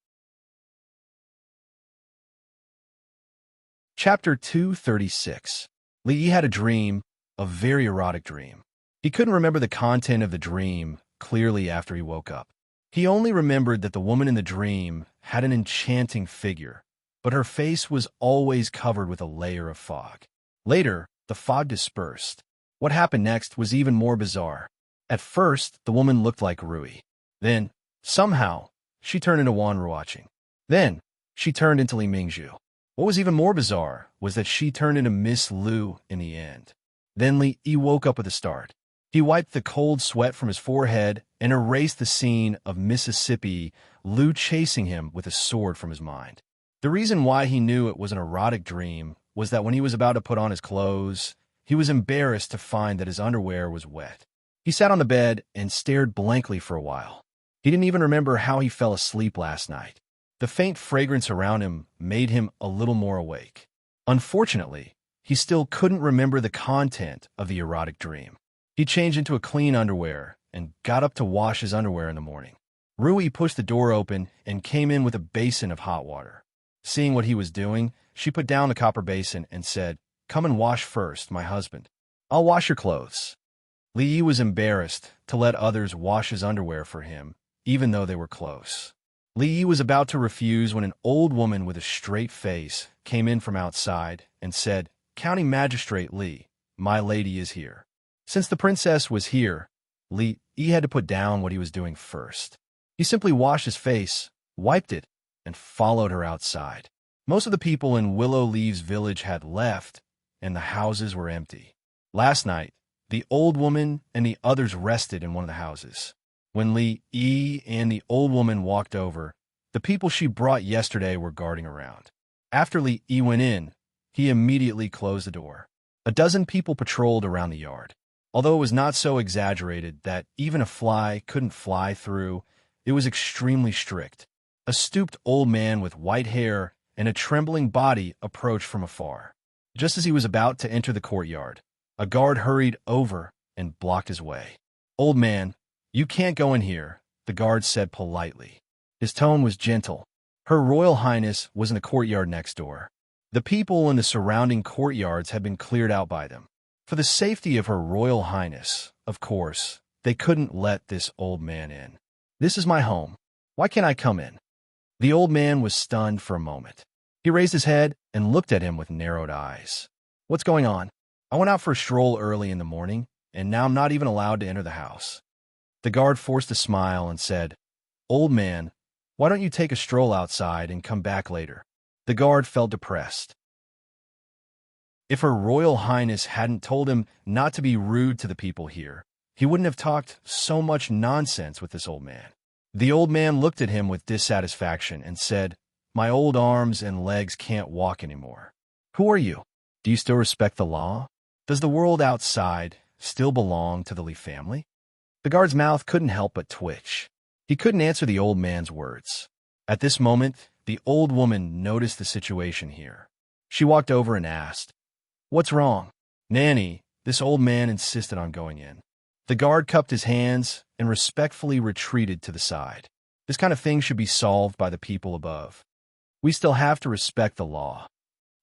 Chapter 236. Li Yi had a dream, a very erotic dream. He couldn't remember the content of the dream clearly after he woke up. He only remembered that the woman in the dream had an enchanting figure, but her face was always covered with a layer of fog. Later, the fog dispersed. What happened next was even more bizarre. At first, the woman looked like Rui. Then, somehow, she turned into Wan Ruoqing. Then, she turned into Li Mingzhu. What was even more bizarre was that she turned into Miss Lu in the end. Then Li Yi woke up with a start. He wiped the cold sweat from his forehead and erased the scene of Mississippi Lu chasing him with a sword from his mind. The reason why he knew it was an erotic dream was that when he was about to put on his clothes, he was embarrassed to find that his underwear was wet. He sat on the bed and stared blankly for a while. He didn't even remember how he fell asleep last night. The faint fragrance around him made him a little more awake. Unfortunately, he still couldn't remember the content of the erotic dream. He changed into a clean underwear and got up to wash his underwear in the morning. Rui pushed the door open and came in with a basin of hot water. Seeing what he was doing, she put down the copper basin and said, "Come and wash first, my husband. I'll wash your clothes." Li Yi was embarrassed to let others wash his underwear for him, even though they were close. Li Yi was about to refuse when an old woman with a straight face came in from outside and said, "County Magistrate Li, my lady is here." Since the princess was here, Li Yi had to put down what he was doing first. He simply washed his face, wiped it, and followed her outside. Most of the people in Willow Leaves Village had left, and the houses were empty. Last night, the old woman and the others rested in one of the houses. When Li Yi and the old woman walked over, the people she brought yesterday were guarding around. After Li Yi went in, he immediately closed the door. A dozen people patrolled around the yard. Although it was not so exaggerated that even a fly couldn't fly through, it was extremely strict. A stooped old man with white hair and a trembling body approached from afar. Just as he was about to enter the courtyard, a guard hurried over and blocked his way. "Old man, you can't go in here," the guard said politely. His tone was gentle. Her Royal Highness was in the courtyard next door. The people in the surrounding courtyards had been cleared out by them. For the safety of Her Royal Highness, of course, they couldn't let this old man in. "This is my home. Why can't I come in?" The old man was stunned for a moment. He raised his head and looked at him with narrowed eyes. "What's going on? I went out for a stroll early in the morning, and now I'm not even allowed to enter the house." The guard forced a smile and said, "Old man, why don't you take a stroll outside and come back later?" The guard felt depressed. If Her Royal Highness hadn't told him not to be rude to the people here, he wouldn't have talked so much nonsense with this old man. The old man looked at him with dissatisfaction and said, "My old arms and legs can't walk anymore." "Who are you? Do you still respect the law? Does the world outside still belong to the Li family?" The guard's mouth couldn't help but twitch. He couldn't answer the old man's words. At this moment, the old woman noticed the situation here. She walked over and asked, "What's wrong?" "Nanny," this old man insisted on going in. The guard cupped his hands and respectfully retreated to the side. This kind of thing should be solved by the people above. We still have to respect the law.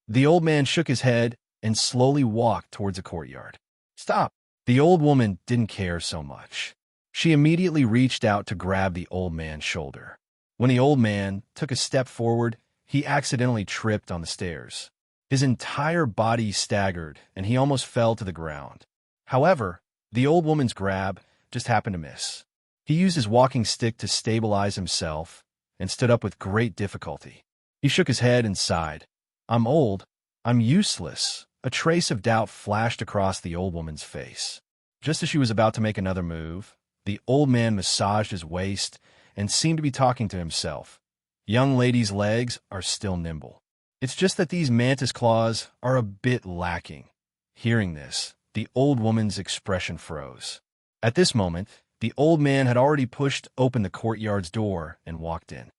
The old man shook his head and slowly walked towards the courtyard. "Stop!" The old woman didn't care so much. She immediately reached out to grab the old man's shoulder. When the old man took a step forward, he accidentally tripped on the stairs. His entire body staggered, and he almost fell to the ground. However, the old woman's grab just happened to miss. He used his walking stick to stabilize himself and stood up with great difficulty. He shook his head and sighed. "I'm old. I'm useless." A trace of doubt flashed across the old woman's face. Just as she was about to make another move, the old man massaged his waist and seemed to be talking to himself. "Young ladies' legs are still nimble. It's just that these mantis claws are a bit lacking." Hearing this, the old woman's expression froze. At this moment, the old man had already pushed open the courtyard's door and walked in.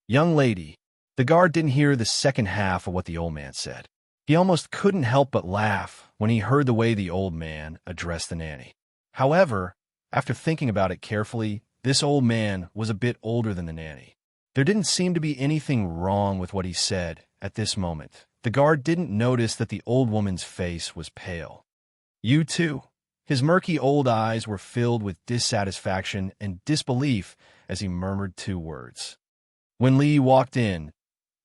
"Young lady." The guard didn't hear the second half of what the old man said. He almost couldn't help but laugh when he heard the way the old man addressed the nanny. However, after thinking about it carefully, this old man was a bit older than the nanny. There didn't seem to be anything wrong with what he said at this moment. The guard didn't notice that the old woman's face was pale. "You too." His murky old eyes were filled with dissatisfaction and disbelief as he murmured two words. When Li walked in,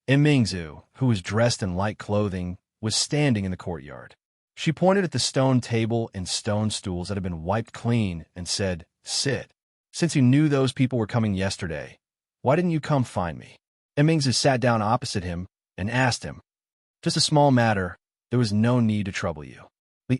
Imingzu, who was dressed in light clothing, was standing in the courtyard. She pointed at the stone table and stone stools that had been wiped clean and said, "Sit. Since you knew those people were coming yesterday, why didn't you come find me?" Imingzu sat down opposite him and asked him, "Just a small matter. There was no need to trouble you."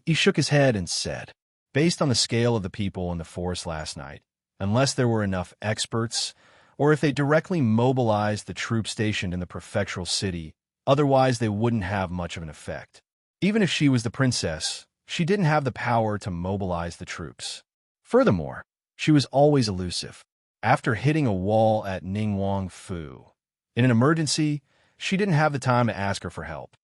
He shook his head and said, "Based on the scale of the people in the forest last night, unless there were enough experts, or if they directly mobilized the troops stationed in the prefectural city, otherwise they wouldn't have much of an effect. Even if she was the princess, she didn't have the power to mobilize the troops. Furthermore, she was always elusive. After hitting a wall at Ningguang Fu, in an emergency, she didn't have the time to ask her for help.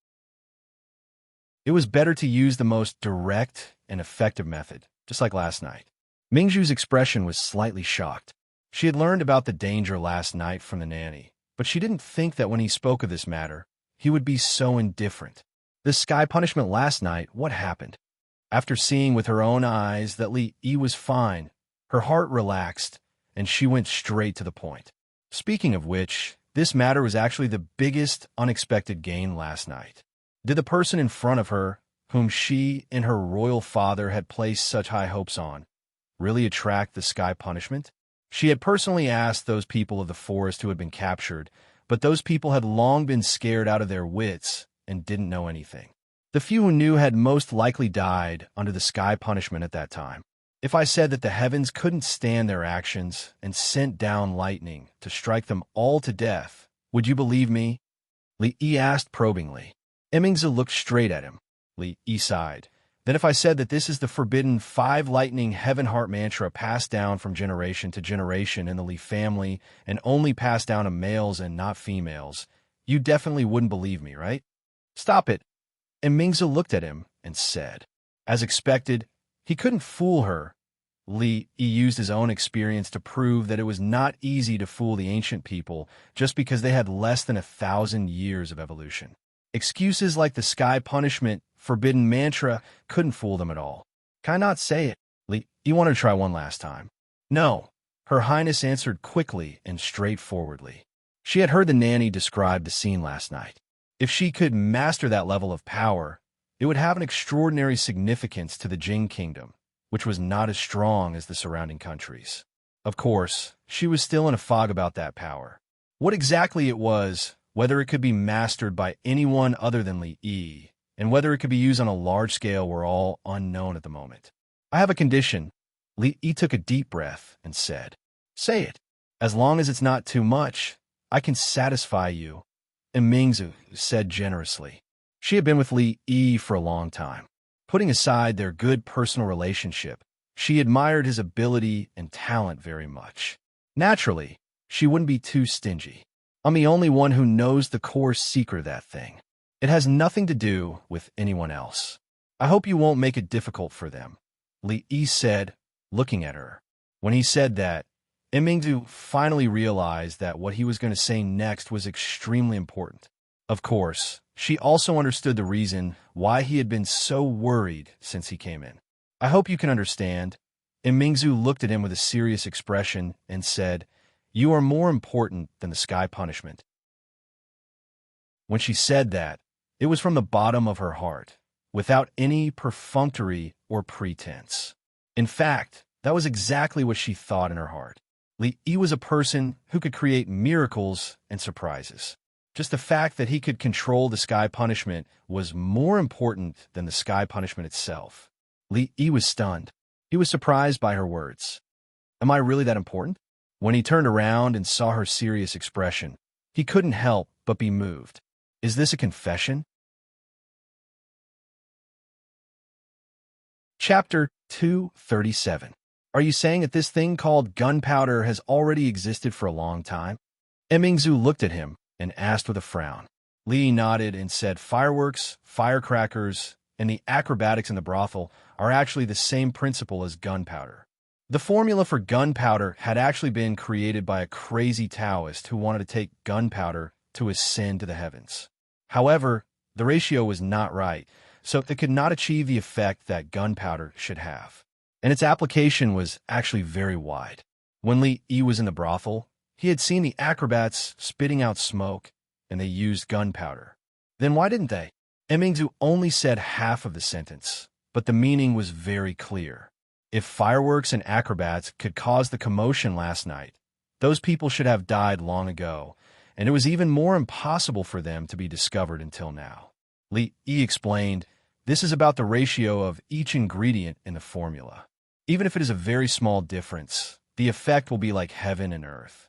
It was better to use the most direct and effective method, just like last night." Mingzhu's expression was slightly shocked. She had learned about the danger last night from the nanny, but she didn't think that when he spoke of this matter, he would be so indifferent. The sky punishment last night, what happened? After seeing with her own eyes that Li Yi was fine, her heart relaxed, and she went straight to the point. Speaking of which, this matter was actually the biggest unexpected gain last night. Did the person in front of her, whom she and her royal father had placed such high hopes on, really attract the sky punishment? She had personally asked those people of the forest who had been captured, but those people had long been scared out of their wits and didn't know anything. The few who knew had most likely died under the sky punishment at that time. If I said that the heavens couldn't stand their actions and sent down lightning to strike them all to death, would you believe me? Li Yi asked probingly. Emingzi looked straight at him. Li Yi sighed. Then if I said that this is the forbidden 5 lightning heaven heart mantra passed down from generation to generation in the Li family and only passed down to males and not females, you definitely wouldn't believe me, right? Stop it. And Mingzi looked at him and said. As expected, he couldn't fool her. Li Yi used his own experience to prove that it was not easy to fool the ancient people just because they had less than 1,000 years of evolution. Excuses like the sky punishment, forbidden mantra, couldn't fool them at all. Can I not say it? Li, you want to try one last time? No, Her Highness answered quickly and straightforwardly. She had heard the nanny describe the scene last night. If she could master that level of power, it would have an extraordinary significance to the Jing kingdom, which was not as strong as the surrounding countries. Of course, she was still in a fog about that power. What exactly it was, whether it could be mastered by anyone other than Li Yi, and whether it could be used on a large scale were all unknown at the moment. I have a condition. Li Yi took a deep breath and said, Say it. As long as it's not too much, I can satisfy you. And Mingzi said generously. She had been with Li Yi for a long time. Putting aside their good personal relationship, she admired his ability and talent very much. Naturally, she wouldn't be too stingy. I'm the only one who knows the core secret of that thing. It has nothing to do with anyone else. I hope you won't make it difficult for them, Li Yi said, looking at her. When he said that, Mingzi finally realized that what he was going to say next was extremely important. Of course, she also understood the reason why he had been so worried since he came in. I hope you can understand. Mingzi looked at him with a serious expression and said, You are more important than the sky punishment. When she said that, it was from the bottom of her heart, without any perfunctory or pretense. In fact, that was exactly what she thought in her heart. Li Yi was a person who could create miracles and surprises. Just the fact that he could control the sky punishment was more important than the sky punishment itself. Li Yi was stunned. He was surprised by her words. Am I really that important? When he turned around and saw her serious expression, he couldn't help but be moved. Is this a confession? Chapter 237. Are you saying that this thing called gunpowder has already existed for a long time? Mingzi looked at him and asked with a frown. Li nodded and said fireworks, firecrackers, and the acrobatics in the brothel are actually the same principle as gunpowder. The formula for gunpowder had actually been created by a crazy Taoist who wanted to take gunpowder to ascend to the heavens. However, the ratio was not right, so it could not achieve the effect that gunpowder should have. And its application was actually very wide. When Li Yi was in the brothel, he had seen the acrobats spitting out smoke, and they used gunpowder. Then why didn't they? Mingzi only said half of the sentence, but the meaning was very clear. If fireworks and acrobats could cause the commotion last night, those people should have died long ago, and it was even more impossible for them to be discovered until now. Li Yi explained, This is about the ratio of each ingredient in the formula. Even if it is a very small difference, the effect will be like heaven and earth.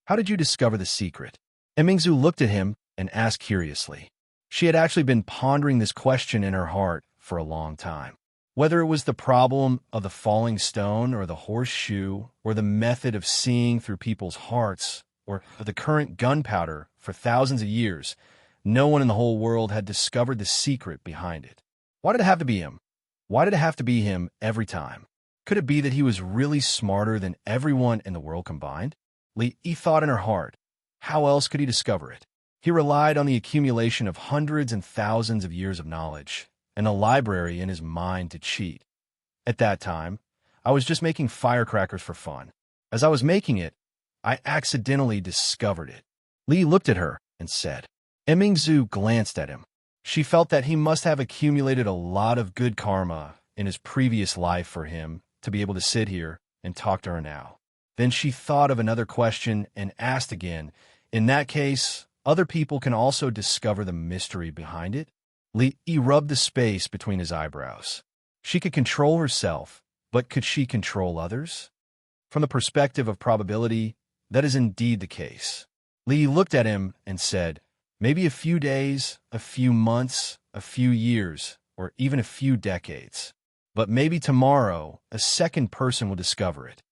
How did you discover the secret? Mingzi looked at him and asked curiously. She had actually been pondering this question in her heart for a long time. Whether it was the problem of the falling stone or the horseshoe or the method of seeing through people's hearts or the current gunpowder for thousands of years, no one in the whole world had discovered the secret behind it. Why did it have to be him? Why did it have to be him every time? Could it be that he was really smarter than everyone in the world combined? Li Yi thought in her heart. How else could he discover it? He relied on the accumulation of hundreds and thousands of years of knowledge and a library in his mind to cheat. At that time, I was just making firecrackers for fun. As I was making it, I accidentally discovered it. Li looked at her and said. Emingzu glanced at him. She felt that he must have accumulated a lot of good karma in his previous life for him to be able to sit here and talk to her now. Then she thought of another question and asked again, in that case, other people can also discover the mystery behind it? Li rubbed the space between his eyebrows. She could control herself, but could she control others? From the perspective of probability, that is indeed the case. Li looked at him and said, maybe a few days, a few months, a few years, or even a few decades. But maybe tomorrow, a second person will discover it.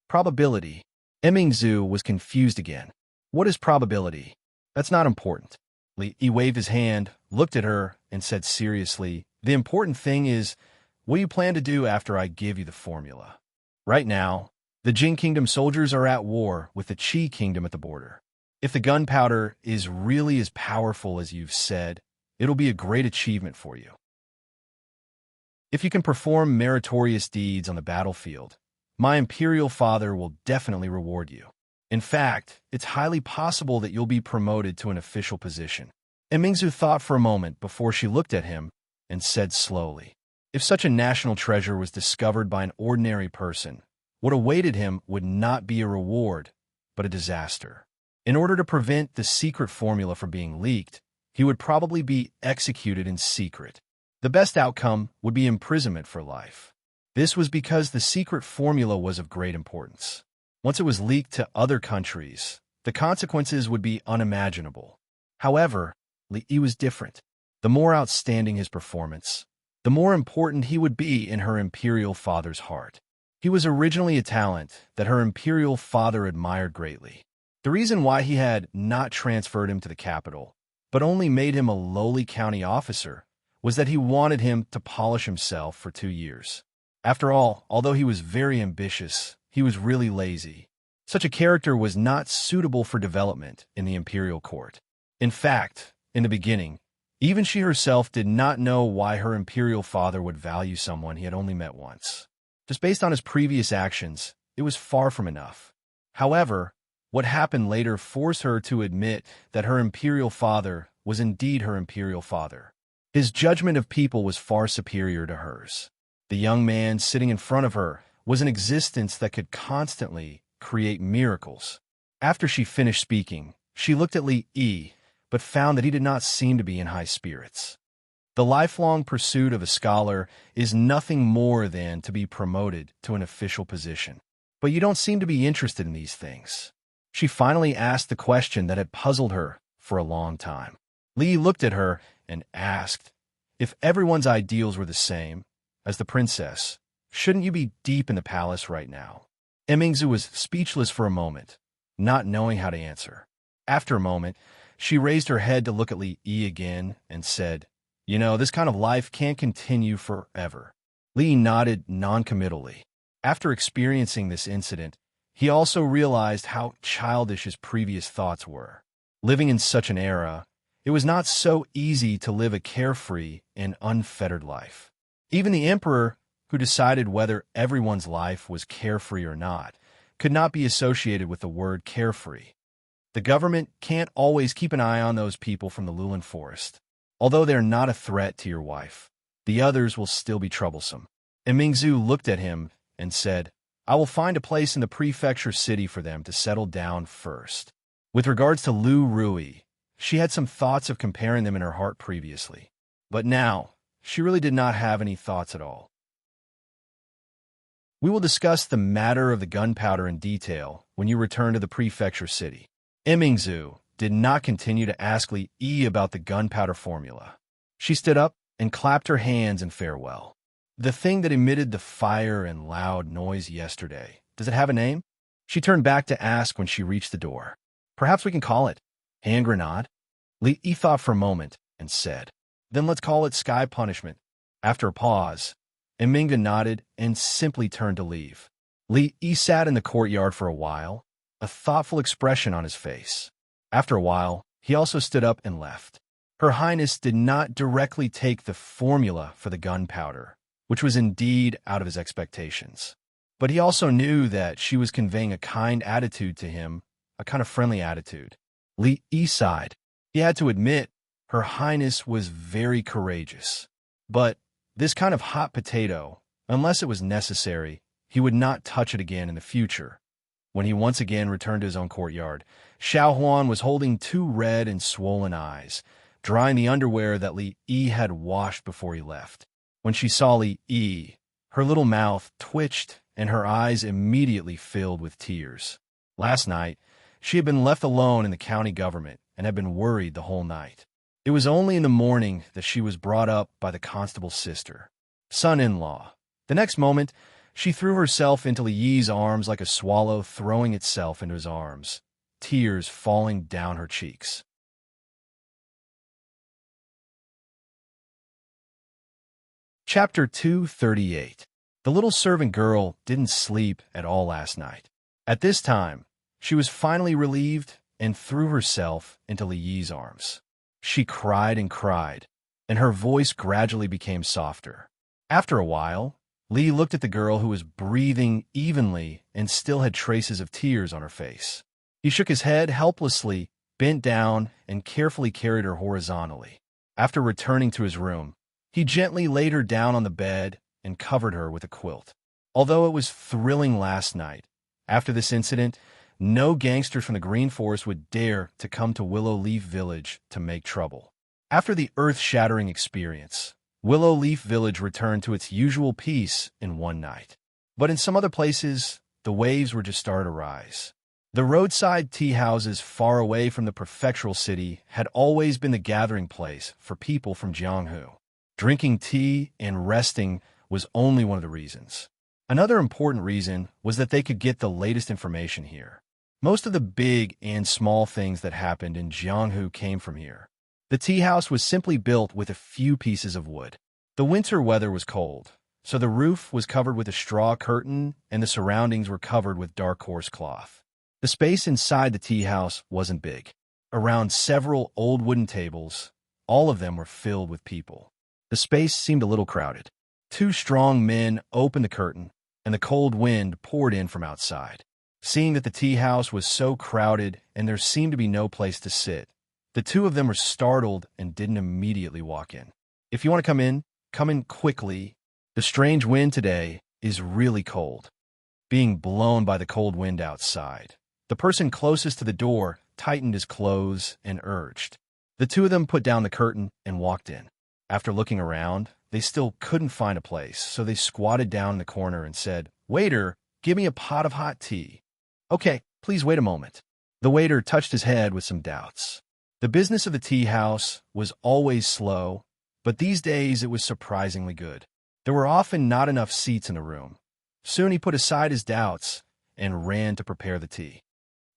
Probability. Emingzu was confused again. What is probability? That's not important. Li waved his hand, looked at her, and said seriously, the important thing is, what do you plan to do after I give you the formula? Right now, the Jin Kingdom soldiers are at war with the Qi Kingdom at the border. If the gunpowder is really as powerful as you've said, it'll be a great achievement for you. If you can perform meritorious deeds on the battlefield, my imperial father will definitely reward you. In fact, it's highly possible that you'll be promoted to an official position. Emingzu thought for a moment before she looked at him and said slowly, if such a national treasure was discovered by an ordinary person, what awaited him would not be a reward, but a disaster. In order to prevent the secret formula from being leaked, he would probably be executed in secret. The best outcome would be imprisonment for life. This was because the secret formula was of great importance. Once it was leaked to other countries, the consequences would be unimaginable. However, Li was different. The more outstanding his performance, the more important he would be in her imperial father's heart. He was originally a talent that her imperial father admired greatly. The reason why he had not transferred him to the capital, but only made him a lowly county officer, was that he wanted him to polish himself for 2 years. After all, although he was very ambitious, he was really lazy. Such a character was not suitable for development in the imperial court. In fact, in the beginning, even she herself did not know why her imperial father would value someone he had only met once. Just based on his previous actions, it was far from enough. However, what happened later forced her to admit that her imperial father was indeed her imperial father. His judgment of people was far superior to hers. The young man sitting in front of her was an existence that could constantly create miracles. After she finished speaking, she looked at Li, but found that he did not seem to be in high spirits. The lifelong pursuit of a scholar is nothing more than to be promoted to an official position. But you don't seem to be interested in these things. She finally asked the question that had puzzled her for a long time. Li looked at her and asked, if everyone's ideals were the same, as the princess, shouldn't you be deep in the palace right now? Emingzu was speechless for a moment, not knowing how to answer. After a moment, she raised her head to look at Li again and said, you know, this kind of life can't continue forever. Li nodded noncommittally. After experiencing this incident, he also realized how childish his previous thoughts were. Living in such an era, it was not so easy to live a carefree and unfettered life. Even the emperor, who decided whether everyone's life was carefree or not, could not be associated with the word carefree. The government can't always keep an eye on those people from the Lulan forest. Although they're not a threat to your wife, the others will still be troublesome. Emingzu looked at him and said, I will find a place in the prefecture city for them to settle down first. With regards to Lu Rui, she had some thoughts of comparing them in her heart previously. But now, she really did not have any thoughts at all. We will discuss the matter of the gunpowder in detail when you return to the prefecture city. Emingzu did not continue to ask Li about the gunpowder formula. She stood up and clapped her hands in farewell. The thing that emitted the fire and loud noise yesterday, does it have a name? She turned back to ask when she reached the door. Perhaps we can call it hand grenade? Li thought for a moment and said, then let's call it sky punishment. After a pause, Emingzu nodded and simply turned to leave. Li sat in the courtyard for a while, a thoughtful expression on his face. After a while, he also stood up and left. Her Highness did not directly take the formula for the gunpowder, which was indeed out of his expectations. But he also knew that she was conveying a kind attitude to him, a kind of friendly attitude. Li Yi sighed. He had to admit, Her Highness was very courageous. But this kind of hot potato, unless it was necessary, he would not touch it again in the future. When he once again returned to his own courtyard, Xiao Huan was holding two red and swollen eyes, drying the underwear that Li Yi had washed before he left. When she saw Li Yi, her little mouth twitched and her eyes immediately filled with tears. Last night, she had been left alone in the county government and had been worried the whole night. It was only in the morning that she was brought up by the constable's sister, son-in-law. The next moment, she threw herself into Li Yi's arms like a swallow throwing itself into his arms, tears falling down her cheeks. Chapter 238. The little servant girl didn't sleep at all last night. At this time, she was finally relieved and threw herself into Li Yi's arms. She cried, and her voice gradually became softer. After a while, Li looked at the girl who was breathing evenly and still had traces of tears on her face. He shook his head helplessly, bent down, and carefully carried her horizontally. After returning to his room, he gently laid her down on the bed and covered her with a quilt. Although it was thrilling last night, after this incident, no gangster from the Green Forest would dare to come to Willow Leaf Village to make trouble. After the earth-shattering experience, Willow Leaf Village returned to its usual peace in one night. But in some other places, the waves were just starting to rise. The roadside tea houses far away from the prefectural city had always been the gathering place for people from Jianghu. Drinking tea and resting was only one of the reasons. Another important reason was that they could get the latest information here. Most of the big and small things that happened in Jianghu came from here. The tea house was simply built with a few pieces of wood. The winter weather was cold, so the roof was covered with a straw curtain and the surroundings were covered with dark coarse cloth. The space inside the tea house wasn't big. Around several old wooden tables, all of them were filled with people. The space seemed a little crowded. Two strong men opened the curtain, and the cold wind poured in from outside. Seeing that the tea house was so crowded and there seemed to be no place to sit, the two of them were startled and didn't immediately walk in. If you want to come in quickly. The strange wind today is really cold. Being blown by the cold wind outside, the person closest to the door tightened his clothes and urged. The two of them put down the curtain and walked in. After looking around, they still couldn't find a place, so they squatted down in the corner and said, "Waiter, give me a pot of hot tea." "Okay, please wait a moment." The waiter touched his head with some doubts. The business of the tea house was always slow, but these days it was surprisingly good. There were often not enough seats in the room. Soon he put aside his doubts and ran to prepare the tea.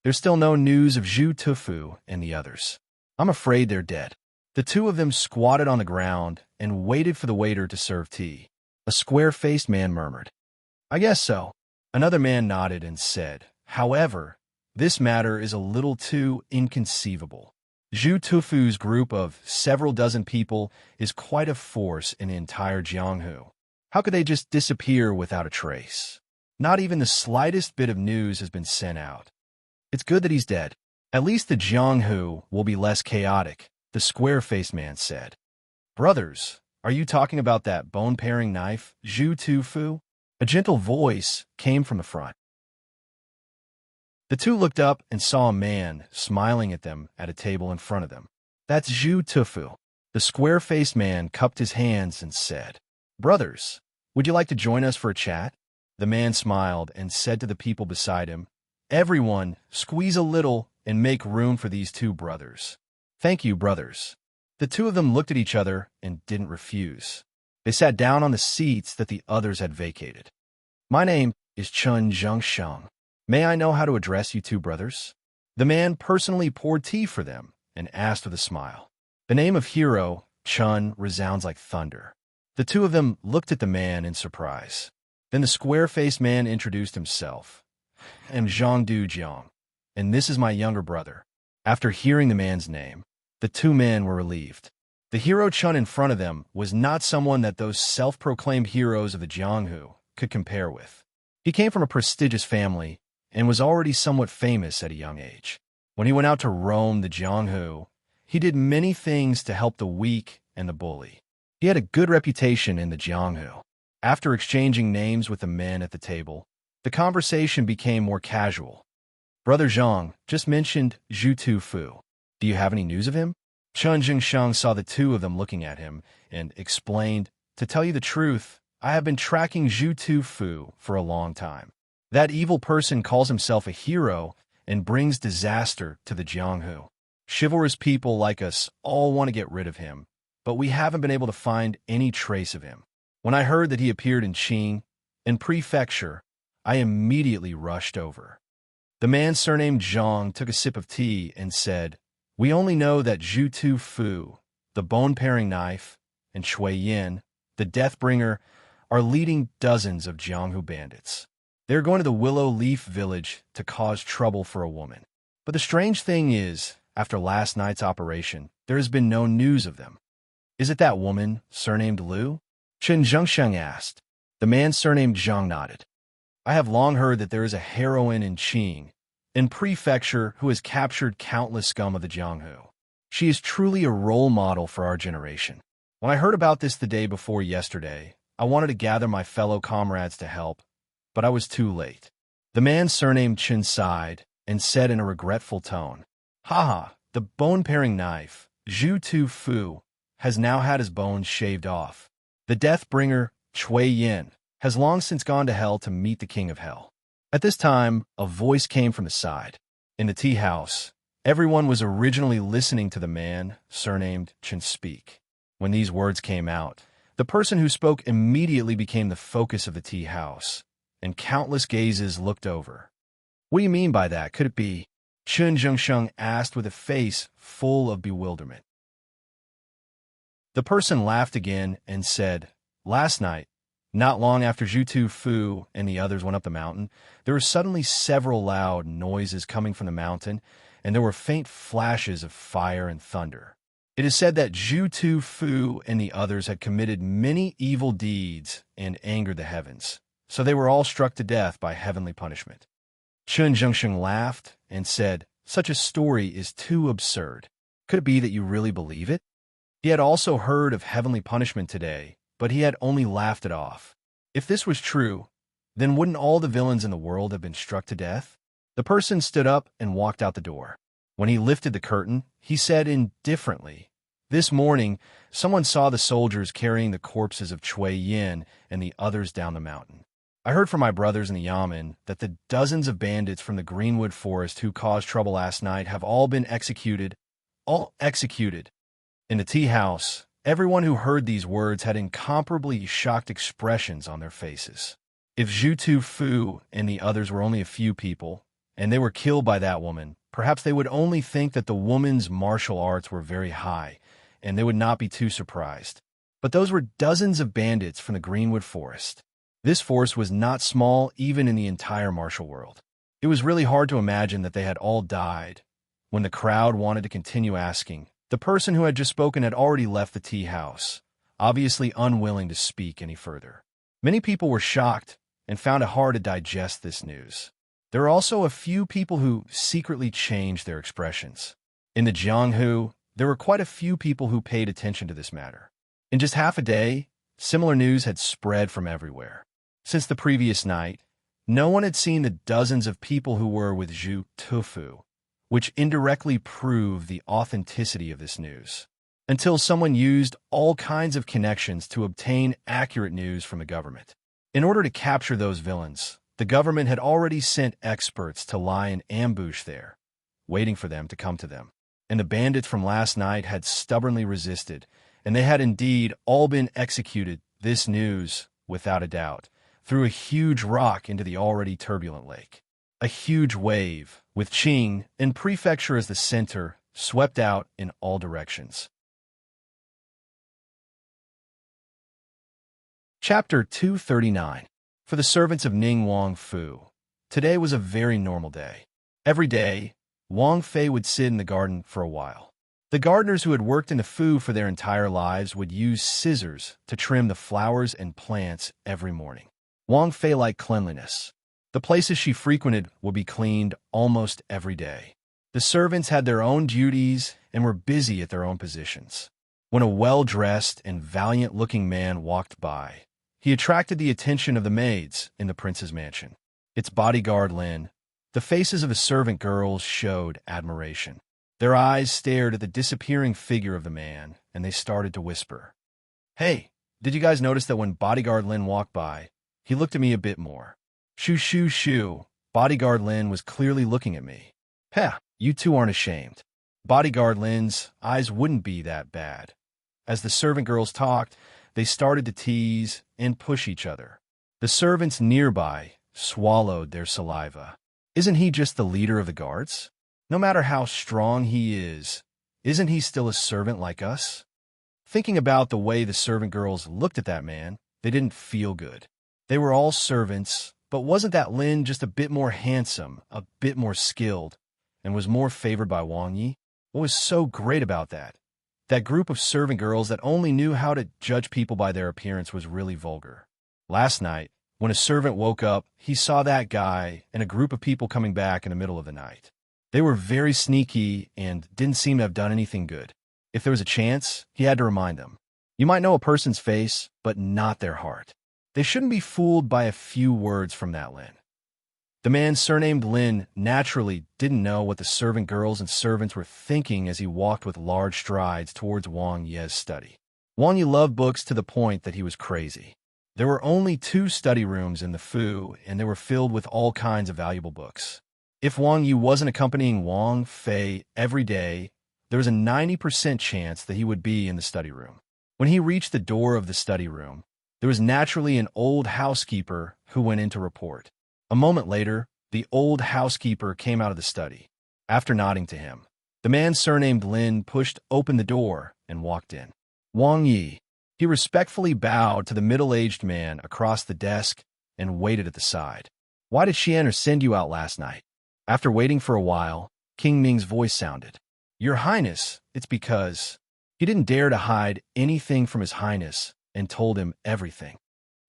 "There's still no news of Zhu Tufu and the others. I'm afraid they're dead." The two of them squatted on the ground and waited for the waiter to serve tea. A square-faced man murmured, "I guess so." Another man nodded and said, "However, this matter is a little too inconceivable. Zhu Tufu's group of several dozen people is quite a force in the entire Jianghu. How could they just disappear without a trace? Not even the slightest bit of news has been sent out. It's good that he's dead. At least the Jianghu will be less chaotic," the square-faced man said. "Brothers, are you talking about that bone-paring knife, Zhu Tufu?" A gentle voice came from the front. The two looked up and saw a man smiling at them at a table in front of them. "That's Zhu Tufu." The square-faced man cupped his hands and said, "Brothers, would you like to join us for a chat?" The man smiled and said to the people beside him, "Everyone, squeeze a little and make room for these two brothers." "Thank you, brothers." The two of them looked at each other and didn't refuse. They sat down on the seats that the others had vacated. "My name is Chun Zhengsheng. May I know how to address you two brothers?" The man personally poured tea for them and asked with a smile. The name of hero, Chun, resounds like thunder. The two of them looked at the man in surprise. Then the square-faced man introduced himself. "I'm Zhang Du Jiang, and this is my younger brother." After hearing the man's name, the two men were relieved. The hero Chun in front of them was not someone that those self-proclaimed heroes of the Jianghu could compare with. He came from a prestigious family and was already somewhat famous at a young age. When he went out to roam the Jianghu, he did many things to help the weak and the bully. He had a good reputation in the Jianghu. After exchanging names with the men at the table, the conversation became more casual. Brother Zhang just mentioned Zhu Tufu. Do you have any news of him? Chun Jingsheng saw the two of them looking at him and explained, to tell you the truth, I have been tracking Zhu Tufu for a long time. That evil person calls himself a hero and brings disaster to the Jianghu. Chivalrous people like us all want to get rid of him, but we haven't been able to find any trace of him. When I heard that he appeared in Qing, in prefecture, I immediately rushed over. The man surnamed Zhang took a sip of tea and said, we only know that Zhu Tufu, the bone-paring knife, and Chui Yin, the Deathbringer, are leading dozens of Jianghu bandits. They're going to the Willow Leaf village to cause trouble for a woman. But the strange thing is, after last night's operation, there has been no news of them. Is it that woman, surnamed Liu? Chen Zhengsheng asked. The man surnamed Zhang nodded. I have long heard that there is a heroine in Qing, in prefecture, who has captured countless scum of the Jianghu. She is truly a role model for our generation. When I heard about this the day before yesterday, I wanted to gather my fellow comrades to help, but I was too late. The man surnamed Chen sighed and said in a regretful tone, Haha, the bone-paring knife, Zhu Tufu, has now had his bones shaved off. The Deathbringer, Chui Yin, has long since gone to hell to meet the king of hell. At this time, a voice came from the side. In the tea house, everyone was originally listening to the man, surnamed Chen, speak. When these words came out, the person who spoke immediately became the focus of the tea house, and countless gazes looked over. What do you mean by that? Could it be? Chun Zhengsheng asked with a face full of bewilderment. The person laughed again and said, Last night, not long after Zhu Tufu and the others went up the mountain, there were suddenly several loud noises coming from the mountain, and there were faint flashes of fire and thunder. It is said that Zhu Tufu and the others had committed many evil deeds and angered the heavens, so they were all struck to death by heavenly punishment. Chun Zhengsheng laughed and said, Such a story is too absurd. Could it be that you really believe it? He had also heard of heavenly punishment today, but he had only laughed it off. If this was true, then wouldn't all the villains in the world have been struck to death? The person stood up and walked out the door. When he lifted the curtain, he said indifferently, This morning, someone saw the soldiers carrying the corpses of Chui Yin and the others down the mountain. I heard from my brothers in the Yamen that the dozens of bandits from the Greenwood Forest who caused trouble last night have all been executed. All executed. In the tea house, everyone who heard these words had incomparably shocked expressions on their faces. If Zhu Tufu and the others were only a few people, and they were killed by that woman, perhaps they would only think that the woman's martial arts were very high, and they would not be too surprised. But those were dozens of bandits from the Greenwood Forest. This force was not small even in the entire martial world. It was really hard to imagine that they had all died. When the crowd wanted to continue asking, the person who had just spoken had already left the tea house, obviously unwilling to speak any further. Many people were shocked and found it hard to digest this news. There were also a few people who secretly changed their expressions. In the Jianghu, there were quite a few people who paid attention to this matter. In just half a day, similar news had spread from everywhere. Since the previous night, no one had seen the dozens of people who were with Zhu Tufu, which indirectly proved the authenticity of this news, until someone used all kinds of connections to obtain accurate news from the government. In order to capture those villains, the government had already sent experts to lie in ambush there, waiting for them to come to them. And the bandits from last night had stubbornly resisted, and they had indeed all been executed. This news, without a doubt, threw a huge rock into the already turbulent lake. A huge wave, with Qing and prefecture as the center, swept out in all directions. Chapter 239. For the servants of Ning Wang Fu. Today was a very normal day. Every day, Wang Fei would sit in the garden for a while. The gardeners who had worked in the Fu for their entire lives would use scissors to trim the flowers and plants every morning. Wang Fei liked cleanliness. The places she frequented would be cleaned almost every day. The servants had their own duties and were busy at their own positions. When a well-dressed and valiant-looking man walked by, he attracted the attention of the maids in the prince's mansion. Its bodyguard Lin, the faces of the servant girls showed admiration. Their eyes stared at the disappearing figure of the man, and they started to whisper. "Hey, did you guys notice that when bodyguard Lin walked by, he looked at me a bit more?" "Shoo, shoo, shoo." Bodyguard Lin was clearly looking at me. "Heh, you two aren't ashamed." Bodyguard Lin's eyes wouldn't be that bad. As the servant girls talked, they started to tease and push each other. The servants nearby swallowed their saliva. Isn't he just the leader of the guards? No matter how strong he is, isn't he still a servant like us? Thinking about the way the servant girls looked at that man, they didn't feel good. They were all servants, but wasn't that Lin just a bit more handsome, a bit more skilled, and was more favored by Wang Yi? What was so great about that? That group of servant girls that only knew how to judge people by their appearance was really vulgar. Last night, when a servant woke up, he saw that guy and a group of people coming back in the middle of the night. They were very sneaky and didn't seem to have done anything good. If there was a chance, he had to remind them. You might know a person's face, but not their heart. They shouldn't be fooled by a few words from that Lin. The man surnamed Lin naturally didn't know what the servant girls and servants were thinking as he walked with large strides towards Wang Ye's study. Wang Yi loved books to the point that he was crazy. There were only 2 study rooms in the Fu, and they were filled with all kinds of valuable books. If Wang Yi wasn't accompanying Wang Fei every day, there was a 90% chance that he would be in the study room. When he reached the door of the study room, there was naturally an old housekeeper who went in to report. A moment later, the old housekeeper came out of the study. After nodding to him, the man surnamed Lin pushed open the door and walked in. Wang Yi. He respectfully bowed to the middle-aged man across the desk and waited at the side. "Why did Xian send you out last night?" After waiting for a while, King Ming's voice sounded. "Your Highness, it's because..." He didn't dare to hide anything from His Highness and told him everything.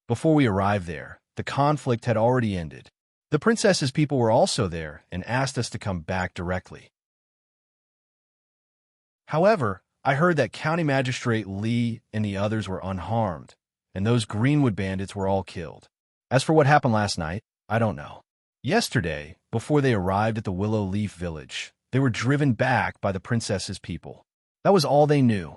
Before we arrived there, the conflict had already ended. The princess's people were also there and asked us to come back directly. However, I heard that County Magistrate Li and the others were unharmed, and those Greenwood bandits were all killed. As for what happened last night, I don't know. Yesterday, before they arrived at the Willow Leaf Village, they were driven back by the princess's people. That was all they knew.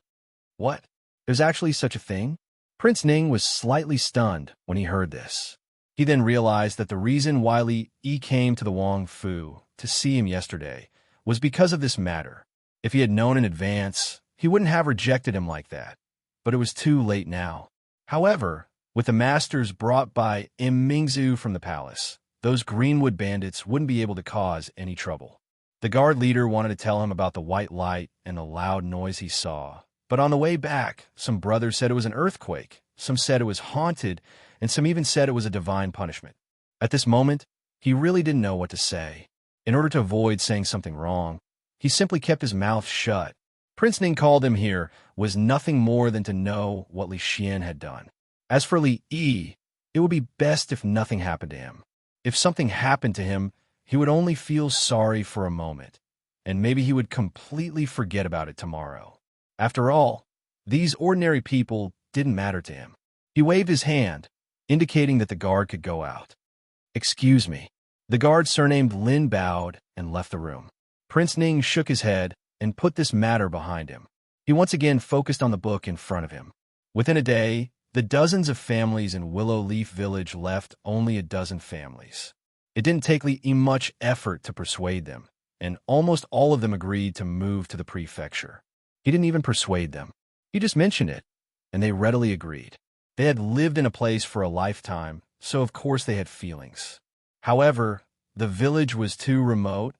What? There's actually such a thing? Prince Ning was slightly stunned when he heard this. He then realized that the reason why Li Yi came to the Wang Fu to see him yesterday was because of this matter. If he had known in advance, he wouldn't have rejected him like that. But it was too late now. However, with the masters brought by Mingzu from the palace, those Greenwood bandits wouldn't be able to cause any trouble. The guard leader wanted to tell him about the white light and the loud noise he saw. But on the way back, some brothers said it was an earthquake, some said it was haunted, and some even said it was a divine punishment. At this moment, he really didn't know what to say. In order to avoid saying something wrong, he simply kept his mouth shut. Prince Ning called him here was nothing more than to know what Li Xian had done. As for Li Yi, it would be best if nothing happened to him. If something happened to him, he would only feel sorry for a moment, and maybe he would completely forget about it tomorrow. After all, these ordinary people didn't matter to him. He waved his hand, indicating that the guard could go out. "Excuse me." The guard surnamed Lin bowed and left the room. Prince Ning shook his head and put this matter behind him. He once again focused on the book in front of him. Within a day, the dozens of families in Willow Leaf Village left only a dozen families. It didn't take Li Yi much effort to persuade them, and almost all of them agreed to move to the prefecture. He didn't even persuade them. He just mentioned it, and they readily agreed. They had lived in a place for a lifetime, so of course they had feelings. However, the village was too remote,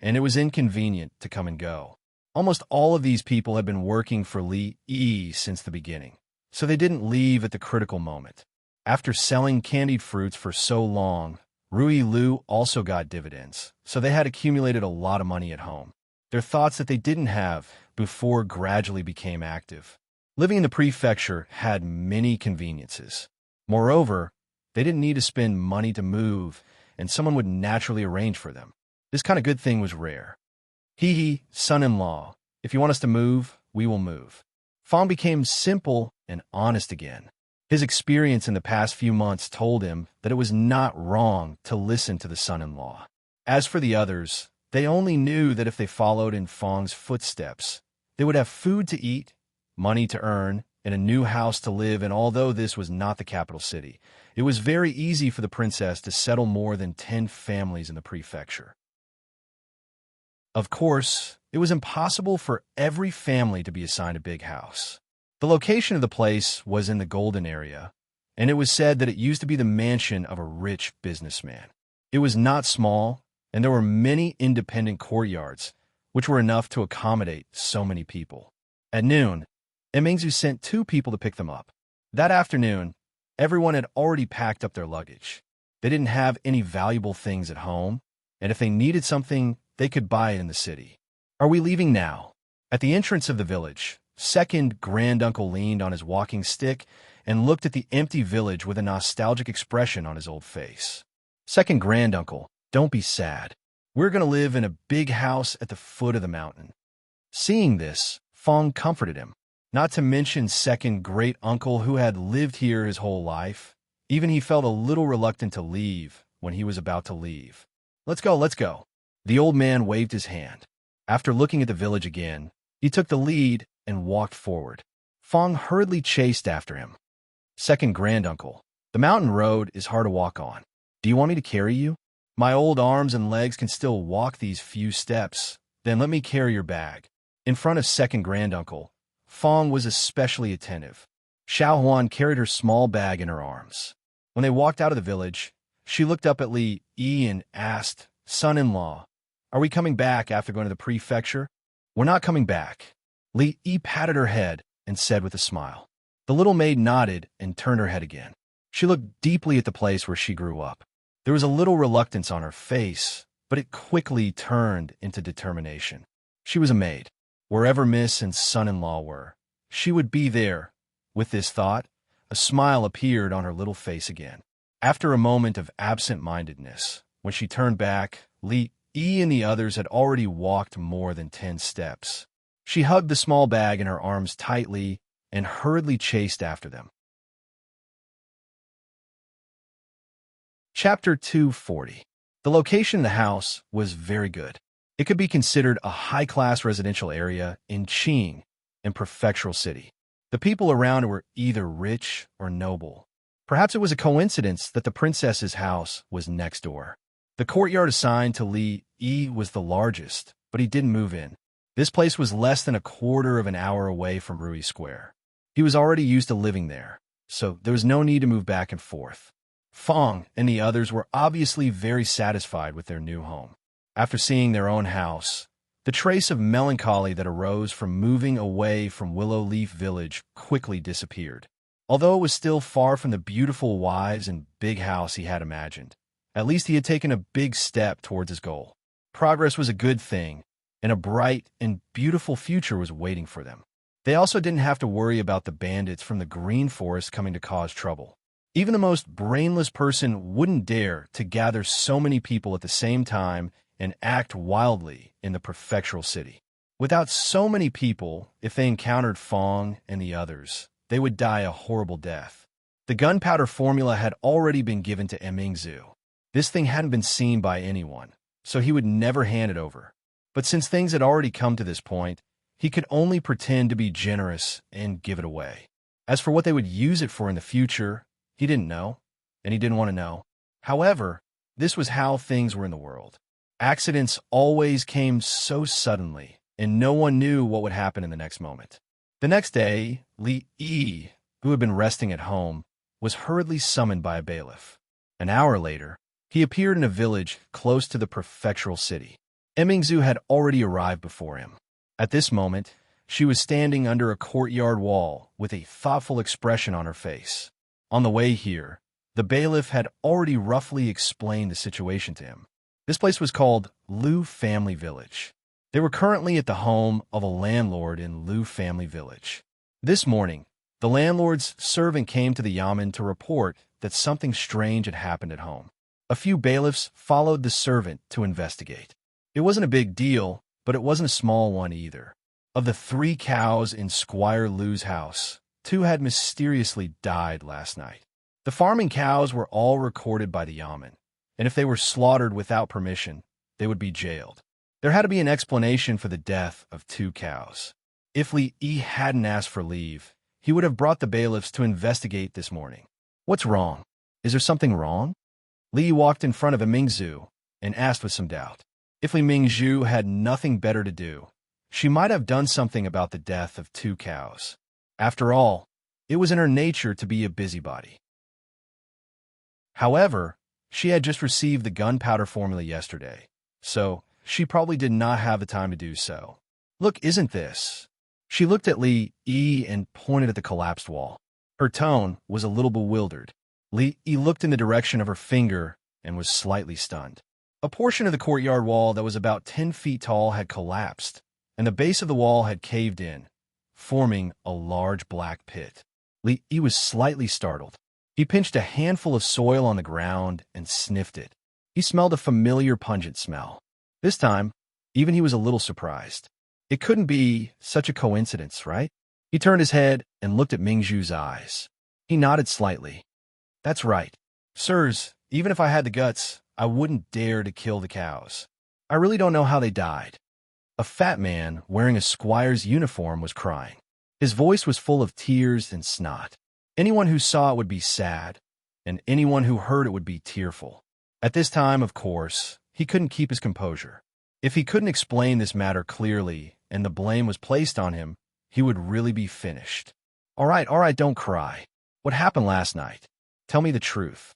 and it was inconvenient to come and go. Almost all of these people had been working for Li Yi since the beginning, so they didn't leave at the critical moment. After selling candied fruits for so long, Rui Lu also got dividends, so they had accumulated a lot of money at home. Their thoughts that they didn't have before gradually became active. Living in the prefecture had many conveniences. Moreover, they didn't need to spend money to move, and someone would naturally arrange for them. This kind of good thing was rare. Hee, son-in-law, if you want us to move, we will move. Fong became simple and honest again. His experience in the past few months told him that it was not wrong to listen to the son-in-law. As for the others, they only knew that if they followed in Fong's footsteps, they would have food to eat, money to earn, and a new house to live in. Although this was not the capital city, it was very easy for the princess to settle more than 10 families in the prefecture. Of course, it was impossible for every family to be assigned a big house. The location of the place was in the Golden area, and it was said that it used to be the mansion of a rich businessman. It was not small, and there were many independent courtyards, which were enough to accommodate so many people. At noon, Emingzu sent 2 people to pick them up. That afternoon, everyone had already packed up their luggage. They didn't have any valuable things at home, and if they needed something, they could buy it in the city. Are we leaving now? At the entrance of the village, second granduncle leaned on his walking stick and looked at the empty village with a nostalgic expression on his old face. Second granduncle, don't be sad. We're going to live in a big house at the foot of the mountain. Seeing this, Fong comforted him. Not to mention second great uncle who had lived here his whole life. Even he felt a little reluctant to leave when he was about to leave. Let's go, let's go. The old man waved his hand. After looking at the village again, he took the lead and walked forward. Fong hurriedly chased after him. Second granduncle, the mountain road is hard to walk on. Do you want me to carry you? My old arms and legs can still walk these few steps. Then let me carry your bag. In front of second granduncle, Fong was especially attentive. Xiao Huan carried her small bag in her arms. When they walked out of the village, she looked up at Li Yi and asked, "Son-in-law, are we coming back after going to the prefecture?" "We're not coming back." Li Yi patted her head and said with a smile. The little maid nodded and turned her head again. She looked deeply at the place where she grew up. There was a little reluctance on her face, but it quickly turned into determination. She was a maid. Wherever Miss and son-in-law were, she would be there. With this thought, a smile appeared on her little face again. After a moment of absent-mindedness, when she turned back, Li Yi and the others had already walked more than 10 steps. She hugged the small bag in her arms tightly and hurriedly chased after them. Chapter 240. The location of the house was very good. It could be considered a high-class residential area in Qing, a prefectural city. The people around were either rich or noble. Perhaps it was a coincidence that the princess's house was next door. The courtyard assigned to Li Yi was the largest, but he didn't move in. This place was less than a quarter of an hour away from Rui Square. He was already used to living there, so there was no need to move back and forth. Fong and the others were obviously very satisfied with their new home. After seeing their own house, the trace of melancholy that arose from moving away from Willow Leaf Village quickly disappeared. Although it was still far from the beautiful wives and big house he had imagined, at least he had taken a big step towards his goal. Progress was a good thing, and a bright and beautiful future was waiting for them. They also didn't have to worry about the bandits from the Green Forest coming to cause trouble. Even the most brainless person wouldn't dare to gather so many people at the same time and act wildly in the prefectural city. Without so many people, if they encountered Fong and the others, they would die a horrible death. The gunpowder formula had already been given to Emingzu. This thing hadn't been seen by anyone, so he would never hand it over. But since things had already come to this point, he could only pretend to be generous and give it away. As for what they would use it for in the future, he didn't know, and he didn't want to know. However, this was how things were in the world. Accidents always came so suddenly, and no one knew what would happen in the next moment. The next day, Li Yi, who had been resting at home, was hurriedly summoned by a bailiff. An hour later, he appeared in a village close to the prefectural city. Emingzu had already arrived before him. At this moment, she was standing under a courtyard wall with a thoughtful expression on her face. On the way here, The bailiff had already roughly explained the situation to him. This place was called Liu Family Village. They were currently at the home of a landlord in Liu Family Village. This morning, the landlord's servant came to the yamen to report that something strange had happened at home. A few bailiffs followed the servant to investigate. It wasn't a big deal, but it wasn't a small one either. Of the 3 cows in Squire Liu's house, 2 had mysteriously died last night. The farming cows were all recorded by the yamen, and if they were slaughtered without permission, they would be jailed. There had to be an explanation for the death of 2 cows. If Li Yi hadn't asked for leave, he would have brought the bailiffs to investigate this morning. What's wrong? Is there something wrong? Li walked in front of Mingzhu and asked with some doubt. If Li Mingzhu had nothing better to do, she might have done something about the death of 2 cows. After all, it was in her nature to be a busybody. However, she had just received the gunpowder formula yesterday, so she probably did not have the time to do so. Look, isn't this? She looked at Li Yi and pointed at the collapsed wall. Her tone was a little bewildered. Li Yi looked in the direction of her finger and was slightly stunned. A portion of the courtyard wall that was about 10 feet tall had collapsed, and the base of the wall had caved in, forming a large black pit. Li Yi was slightly startled. He pinched a handful of soil on the ground and sniffed it. He smelled a familiar pungent smell. This time, even he was a little surprised. It couldn't be such a coincidence, right? He turned his head and looked at Mingzhu's eyes. He nodded slightly. That's right. Sirs, even if I had the guts, I wouldn't dare to kill the cows. I really don't know how they died. A fat man wearing a squire's uniform was crying. His voice was full of tears and snot. Anyone who saw it would be sad, and anyone who heard it would be tearful. At this time, of course, he couldn't keep his composure. If he couldn't explain this matter clearly and the blame was placed on him, he would really be finished. All right, don't cry. What happened last night? Tell me the truth.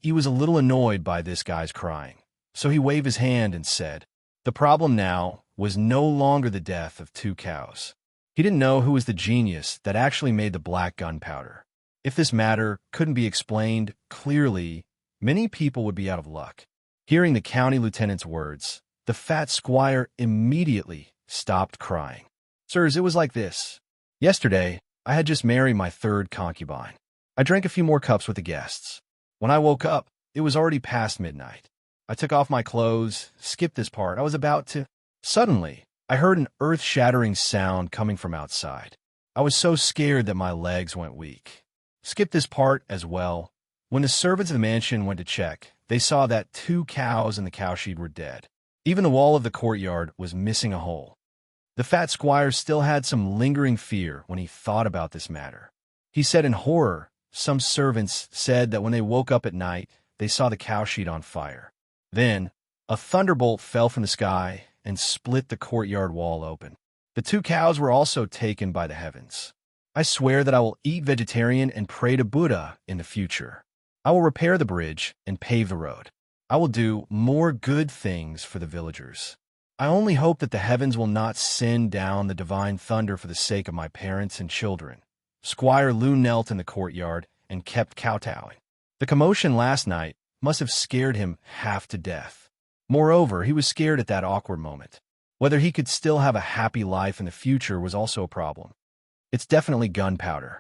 He was a little annoyed by this guy's crying, so he waved his hand and said, the problem now was no longer the death of 2 cows. He didn't know who was the genius that actually made the black gunpowder. If this matter couldn't be explained clearly, many people would be out of luck. Hearing the county lieutenant's words, the fat squire immediately stopped crying. Sirs, it was like this. Yesterday, I had just married my 3rd concubine. I drank a few more cups with the guests. When I woke up, it was already past midnight. I took off my clothes, skipped this part. I was about to... Suddenly, I heard an earth-shattering sound coming from outside. I was so scared that my legs went weak. Skip this part as well. When the servants of the mansion went to check, they saw that 2 cows in the cowshed were dead. Even the wall of the courtyard was missing a hole. The fat squire still had some lingering fear when he thought about this matter. He said in horror, some servants said that when they woke up at night, they saw the cowshed on fire. Then, a thunderbolt fell from the sky and split the courtyard wall open. The 2 cows were also taken by the heavens. I swear that I will eat vegetarian and pray to Buddha in the future. I will repair the bridge and pave the road. I will do more good things for the villagers. I only hope that the heavens will not send down the divine thunder for the sake of my parents and children. Squire Liu knelt in the courtyard and kept kowtowing. The commotion last night must have scared him half to death. Moreover, he was scared at that awkward moment. Whether he could still have a happy life in the future was also a problem. It's definitely gunpowder.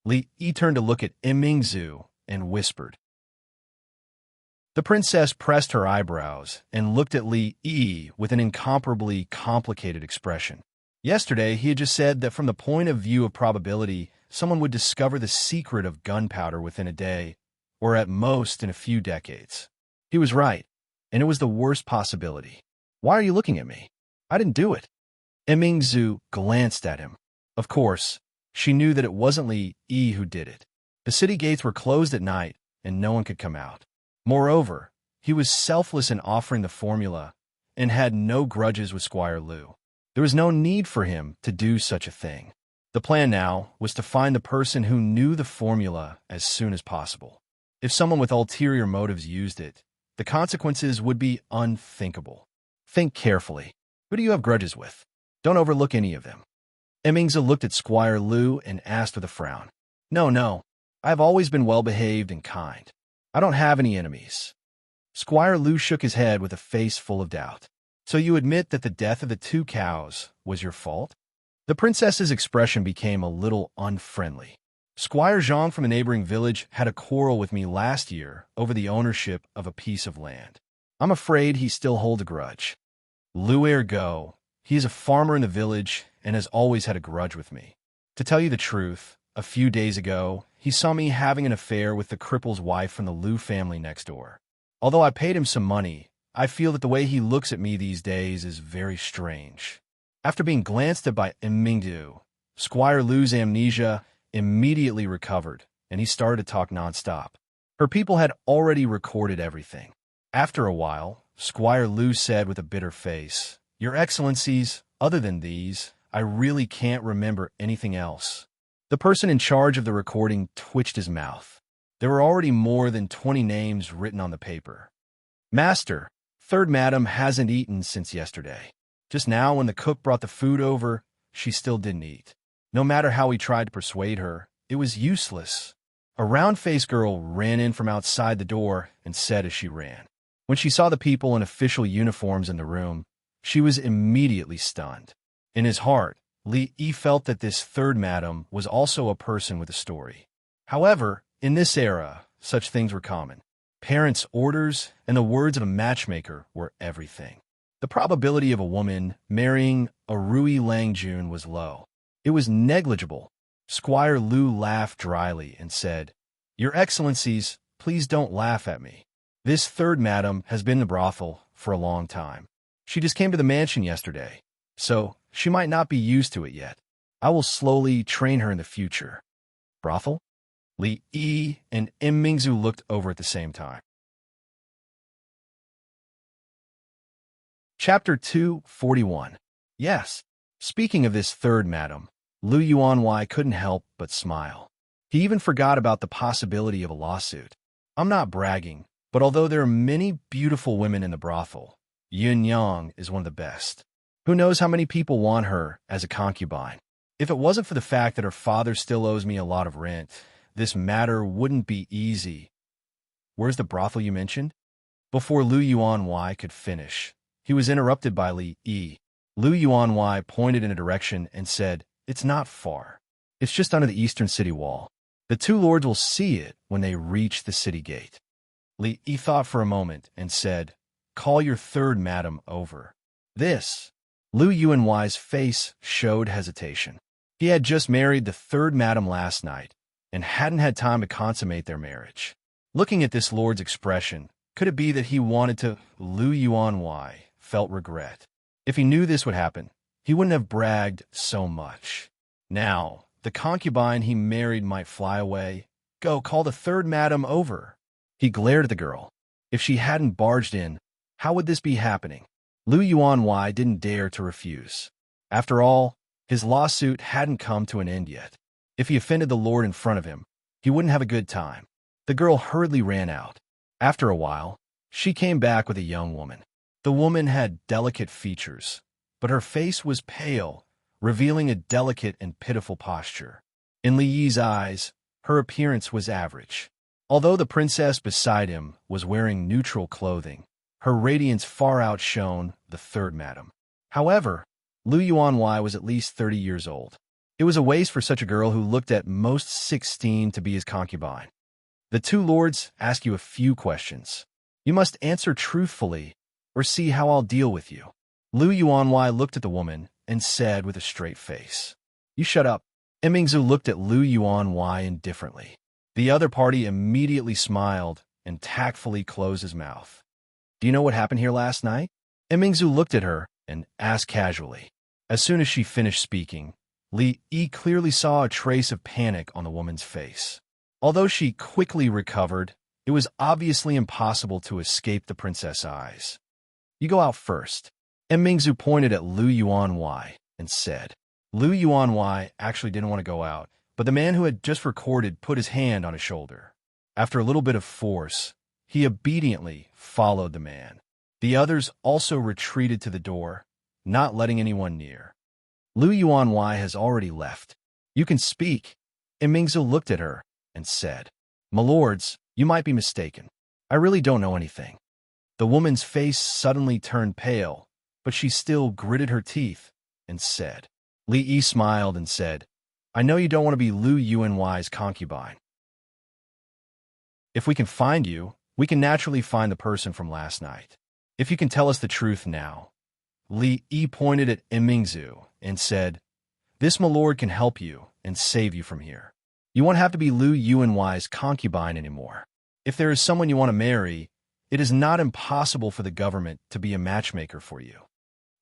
Li Yi turned to look at Mingzhu and whispered. The princess pressed her eyebrows and looked at Li Yi with an incomparably complicated expression. Yesterday, he had just said that from the point of view of probability, someone would discover the secret of gunpowder within a day, or at most in a few decades. He was right, and it was the worst possibility. Why are you looking at me? I didn't do it. Mingzhu glanced at him. Of course, she knew that it wasn't Li Yi who did it. The city gates were closed at night, and no one could come out. Moreover, he was selfless in offering the formula and had no grudges with Squire Liu. There was no need for him to do such a thing. The plan now was to find the person who knew the formula as soon as possible. If someone with ulterior motives used it, the consequences would be unthinkable. Think carefully. Who do you have grudges with? Don't overlook any of them. Mingzhu looked at Squire Liu and asked with a frown. No, I have always been well-behaved and kind. I don't have any enemies. Squire Lu shook his head with a face full of doubt. So you admit that the death of the 2 cows was your fault? The princess's expression became a little unfriendly. Squire Zhang from a neighboring village had a quarrel with me last year over the ownership of a piece of land. I'm afraid he still holds a grudge. Lu Ergo, he is a farmer in the village and has always had a grudge with me. To tell you the truth, a few days ago, he saw me having an affair with the cripple's wife from the Lu family next door. Although I paid him some money, I feel that the way he looks at me these days is very strange. After being glanced at by Mingdu, Squire Lu's amnesia immediately recovered, and he started to talk nonstop. Her people had already recorded everything. After a while, Squire Lu said with a bitter face, "Your Excellencies, other than these, I really can't remember anything else." The person in charge of the recording twitched his mouth. There were already more than 20 names written on the paper. Master, third madam hasn't eaten since yesterday. Just now when the cook brought the food over, she still didn't eat. No matter how he tried to persuade her, it was useless. A round-faced girl ran in from outside the door and said as she ran. When she saw the people in official uniforms in the room, she was immediately stunned. In his heart, Li Yi felt that this third madam was also a person with a story. However, in this era, such things were common. Parents' orders and the words of a matchmaker were everything. The probability of a woman marrying a Rui Langjun was low. It was negligible. Squire Lu laughed dryly and said, "Your Excellencies, please don't laugh at me. This third madam has been in the brothel for a long time. She just came to the mansion yesterday, so she might not be used to it yet. I will slowly train her in the future." Brothel? Li Yi and Mingzu looked over at the same time. Chapter 241. Yes. Speaking of this third madam, Lu Yuanwei couldn't help but smile. He even forgot about the possibility of a lawsuit. I'm not bragging, but although there are many beautiful women in the brothel, Yun Yang is one of the best. Who knows how many people want her as a concubine? If it wasn't for the fact that her father still owes me a lot of rent, this matter wouldn't be easy. Where's the brothel you mentioned? Before Lu Yuanwei could finish, he was interrupted by Li Yi. Lu Yuanwei pointed in a direction and said, "It's not far. It's just under the eastern city wall. The 2 lords will see it when they reach the city gate." Li Yi thought for a moment and said, "Call your third madam over." This. Lu Yuanwei's face showed hesitation. He had just married the third madam last night and hadn't had time to consummate their marriage. Looking at this lord's expression, could it be that he wanted to? Lu Yuanwei felt regret. If he knew this would happen, he wouldn't have bragged so much. Now, the concubine he married might fly away. Go, call the third madam over. He glared at the girl. If she hadn't barged in, how would this be happening? Lu Yuanwei didn't dare to refuse. After all, his lawsuit hadn't come to an end yet. If he offended the lord in front of him, he wouldn't have a good time. The girl hurriedly ran out. After a while, she came back with a young woman. The woman had delicate features, but her face was pale, revealing a delicate and pitiful posture. In Li Yi's eyes, her appearance was average. Although the princess beside him was wearing neutral clothing, her radiance far outshone the third madam. However, Lu Yuanwei was at least 30 years old. It was a waste for such a girl who looked at most 16 to be his concubine. The 2 lords ask you a few questions. You must answer truthfully, or see how I'll deal with you. Lu Yuanwei looked at the woman and said with a straight face, "You shut up." Mingzu looked at Lu Yuanwei indifferently. The other party immediately smiled and tactfully closed his mouth. "Do you know what happened here last night?" Mingzu looked at her and asked casually. As soon as she finished speaking, Li Yi clearly saw a trace of panic on the woman's face. Although she quickly recovered, it was obviously impossible to escape the princess' eyes. "You go out first." Mingzu pointed at Lu Yuanwei and said. Lu Yuanwei actually didn't want to go out, but the man who had just recorded put his hand on his shoulder. After a little bit of force, he obediently followed the man. The others also retreated to the door, not letting anyone near. Lu Yuanwei has already left. You can speak. Mingzu looked at her and said, "My lords, you might be mistaken. I really don't know anything." The woman's face suddenly turned pale, but she still gritted her teeth and said. Li Yi smiled and said, "I know you don't want to be Lu Yuan's concubine. If we can find you, we can naturally find the person from last night. If you can tell us the truth now." Li Yi pointed at Imingzu and said, "This my lord can help you and save you from here. You won't have to be Lu Yuan's concubine anymore. If there is someone you want to marry, it is not impossible for the government to be a matchmaker for you."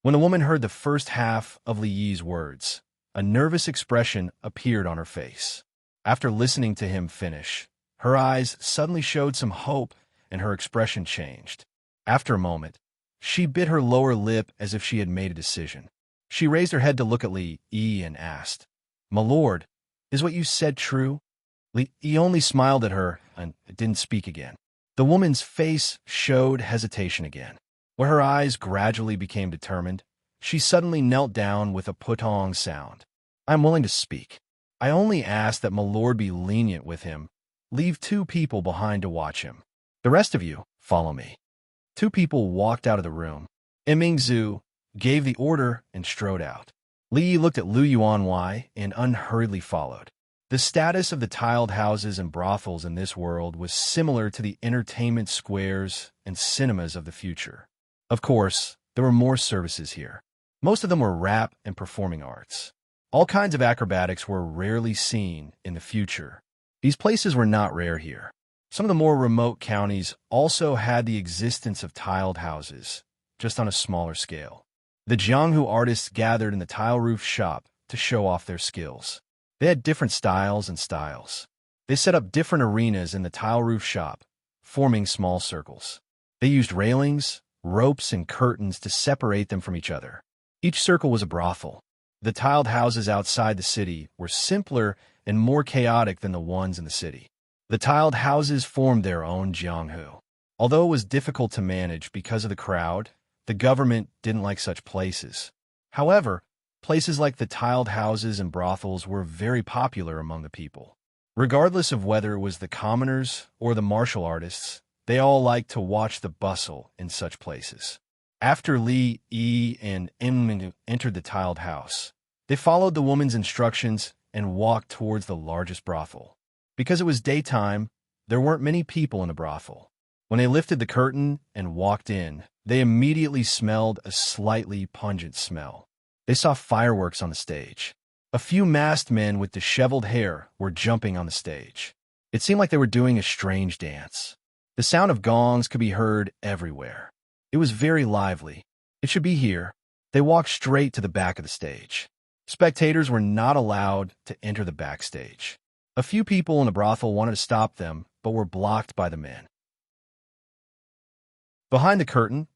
When the woman heard the first half of Li Yi's words, a nervous expression appeared on her face. After listening to him finish, her eyes suddenly showed some hope and her expression changed. After a moment, she bit her lower lip as if she had made a decision. She raised her head to look at Li Yi and asked, "My lord, is what you said true?" Li Yi only smiled at her and didn't speak again. The woman's face showed hesitation again. Where her eyes gradually became determined, she suddenly knelt down with a putong sound. "I am willing to speak. I only ask that my lord be lenient with him. Leave 2 people behind to watch him. The rest of you, follow me." 2 people walked out of the room. Imingzu gave the order and strode out. Li Yi looked at Lu Yuan and unhurriedly followed. The status of the tiled houses and brothels in this world was similar to the entertainment squares and cinemas of the future. Of course, there were more services here. Most of them were rap and performing arts. All kinds of acrobatics were rarely seen in the future. These places were not rare here. Some of the more remote counties also had the existence of tiled houses, just on a smaller scale. The Jianghu artists gathered in the tile roof shop to show off their skills. They had different styles and styles. They set up different arenas in the tile roof shop, forming small circles. They used railings, ropes, and curtains to separate them from each other. Each circle was a brothel. The tiled houses outside the city were simpler and more chaotic than the ones in the city. The tiled houses formed their own Jianghu. Although it was difficult to manage because of the crowd, the government didn't like such places. However, places like the tiled houses and brothels were very popular among the people. Regardless of whether it was the commoners or the martial artists, they all liked to watch the bustle in such places. After Li Yi and Ming entered the tiled house, they followed the woman's instructions and walked towards the largest brothel. Because it was daytime, there weren't many people in the brothel. When they lifted the curtain and walked in, they immediately smelled a slightly pungent smell. They saw fireworks on the stage. A few masked men with disheveled hair were jumping on the stage. It seemed like they were doing a strange dance. The sound of gongs could be heard everywhere. It was very lively. It should be here. They walked straight to the back of the stage. Spectators were not allowed to enter the backstage. A few people in the brothel wanted to stop them, but were blocked by the men. Behind the curtain,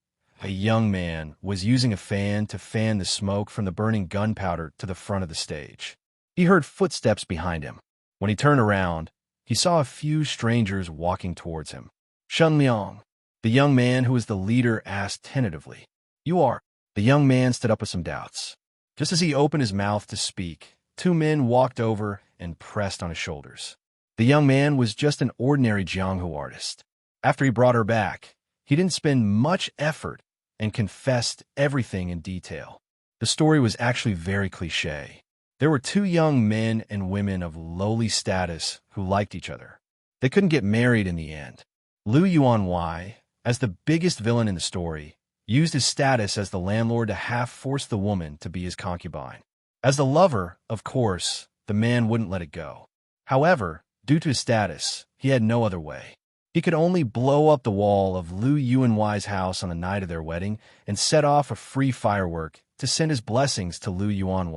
a young man was using a fan to fan the smoke from the burning gunpowder to the front of the stage. He heard footsteps behind him. When he turned around, he saw a few strangers walking towards him. "Shen Liang," the young man who was the leader asked tentatively. "You are?" The young man stood up with some doubts. Just as he opened his mouth to speak, 2 men walked over and pressed on his shoulders. The young man was just an ordinary Jianghu artist. After he brought her back, he didn't spend much effort and confessed everything in detail. The story was actually very cliché. There were 2 young men and women of lowly status who liked each other. They couldn't get married in the end. Lu Yuan, as the biggest villain in the story, used his status as the landlord to half-force the woman to be his concubine. As the lover, of course, the man wouldn't let it go. However, due to his status, he had no other way. He could only blow up the wall of Lu Yuan's house on the night of their wedding and set off a free firework to send his blessings to Lu Yuan.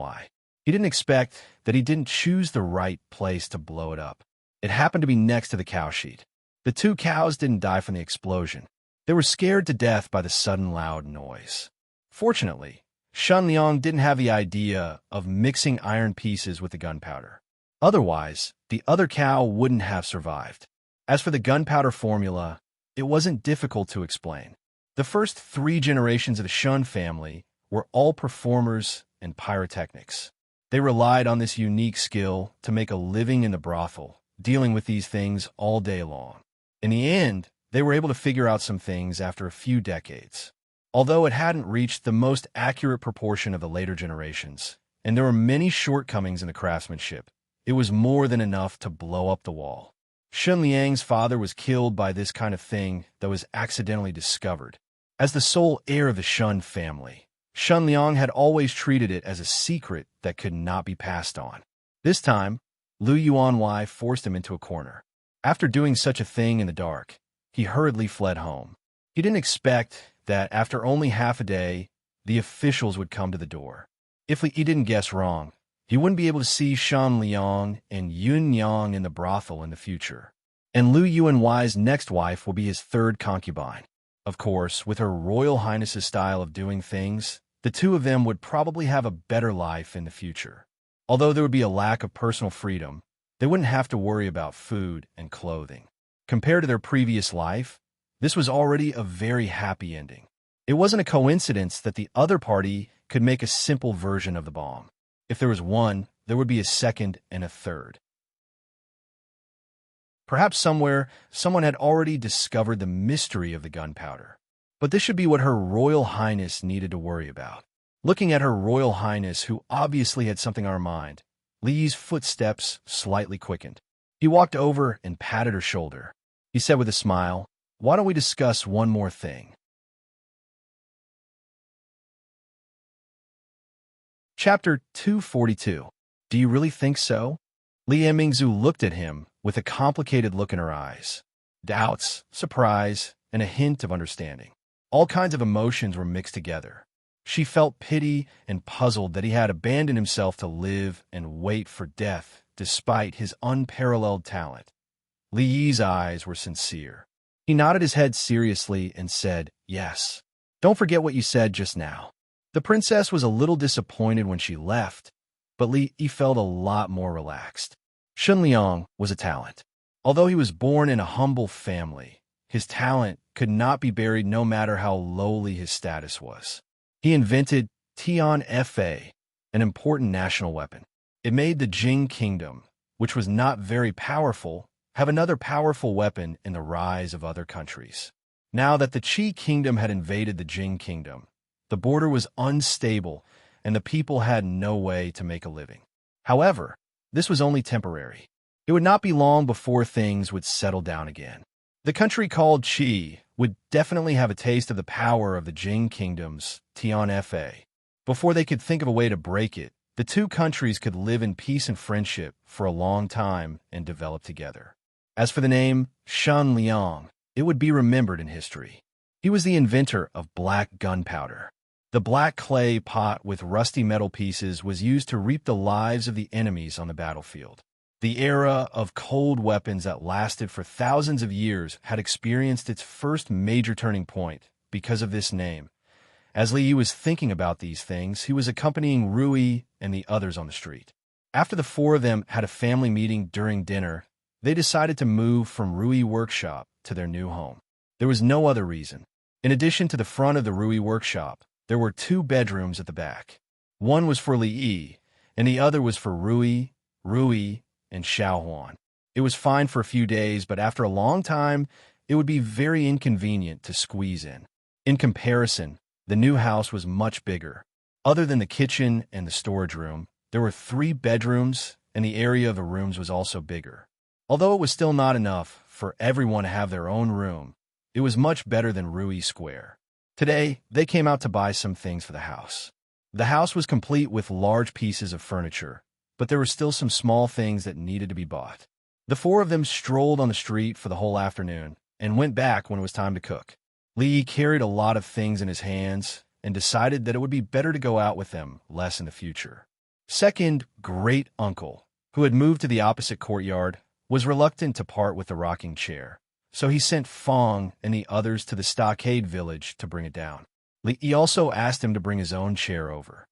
He didn't expect that he didn't choose the right place to blow it up. It happened to be next to the cow sheet. The 2 cows didn't die from the explosion. They were scared to death by the sudden loud noise. Fortunately, Shen Liang didn't have the idea of mixing iron pieces with the gunpowder. Otherwise, the other cow wouldn't have survived. As for the gunpowder formula, it wasn't difficult to explain. The first 3 generations of the Shun family were all performers and pyrotechnics. They relied on this unique skill to make a living in the brothel dealing with these things all day long. In the end, they were able to figure out some things after a few decades. Although it hadn't reached the most accurate proportion of the later generations, and there were many shortcomings in the craftsmanship, it was more than enough to blow up the wall. Shun Liang's father was killed by this kind of thing that was accidentally discovered. As the sole heir of the Shun family, Shun Liang had always treated it as a secret that could not be passed on. This time, Lu Yuanwei forced him into a corner. After doing such a thing in the dark, he hurriedly fled home. He didn't expect that after only half a day, the officials would come to the door. If he didn't guess wrong, he wouldn't be able to see Shan Liang and Yun Yang in the brothel in the future. And Lu Yuanwei's next wife will be his third concubine. Of course, with Her Royal Highness's style of doing things, the two of them would probably have a better life in the future. Although there would be a lack of personal freedom, they wouldn't have to worry about food and clothing. Compared to their previous life, this was already a very happy ending. It wasn't a coincidence that the other party could make a simple version of the bomb. If there was one, there would be a second and a third. Perhaps somewhere, someone had already discovered the mystery of the gunpowder. But this should be what Her Royal Highness needed to worry about. Looking at Her Royal Highness, who obviously had something on her mind, Li's footsteps slightly quickened. He walked over and patted her shoulder. He said with a smile, "Why don't we discuss one more thing?" Chapter 242. Do you really think so? Li Mingzu looked at him with a complicated look in her eyes. Doubts, surprise, and a hint of understanding. All kinds of emotions were mixed together. She felt pity and puzzled that he had abandoned himself to live and wait for death despite his unparalleled talent. Li Yi's eyes were sincere. He nodded his head seriously and said, "Yes. Don't forget what you said just now." The princess was a little disappointed when she left, but Li Yi felt a lot more relaxed. Shun Liang was a talent. Although he was born in a humble family, his talent could not be buried no matter how lowly his status was. He invented Tian Fa, an important national weapon. It made the Jing kingdom, which was not very powerful, have another powerful weapon in the rise of other countries. Now that the Qi kingdom had invaded the Jing kingdom, the border was unstable and the people had no way to make a living. However, this was only temporary. It would not be long before things would settle down again. The country called Qi would definitely have a taste of the power of the Jing kingdom's Tian Fa. Before they could think of a way to break it, the two countries could live in peace and friendship for a long time and develop together. As for the name Shun Liang, it would be remembered in history. He was the inventor of black gunpowder. The black clay pot with rusty metal pieces was used to reap the lives of the enemies on the battlefield. The era of cold weapons that lasted for thousands of years had experienced its first major turning point because of this name. As Li Yi was thinking about these things, he was accompanying Rui and the others on the street. After the four of them had a family meeting during dinner, they decided to move from Rui workshop to their new home. There was no other reason. In addition to the front of the Rui workshop, there were two bedrooms at the back. One was for Li Yi, and the other was for Rui, and Xiao Huan. It was fine for a few days, but after a long time, it would be very inconvenient to squeeze in. In comparison, the new house was much bigger. Other than the kitchen and the storage room, there were 3 bedrooms, and the area of the rooms was also bigger. Although it was still not enough for everyone to have their own room, it was much better than Rui Square. Today, they came out to buy some things for the house. The house was complete with large pieces of furniture, but there were still some small things that needed to be bought. The 4 of them strolled on the street for the whole afternoon and went back when it was time to cook. Li carried a lot of things in his hands and decided that it would be better to go out with them less in the future. Second great uncle, who had moved to the opposite courtyard, was reluctant to part with the rocking chair, so he sent Fong and the others to the stockade village to bring it down. Li also asked him to bring his own chair over.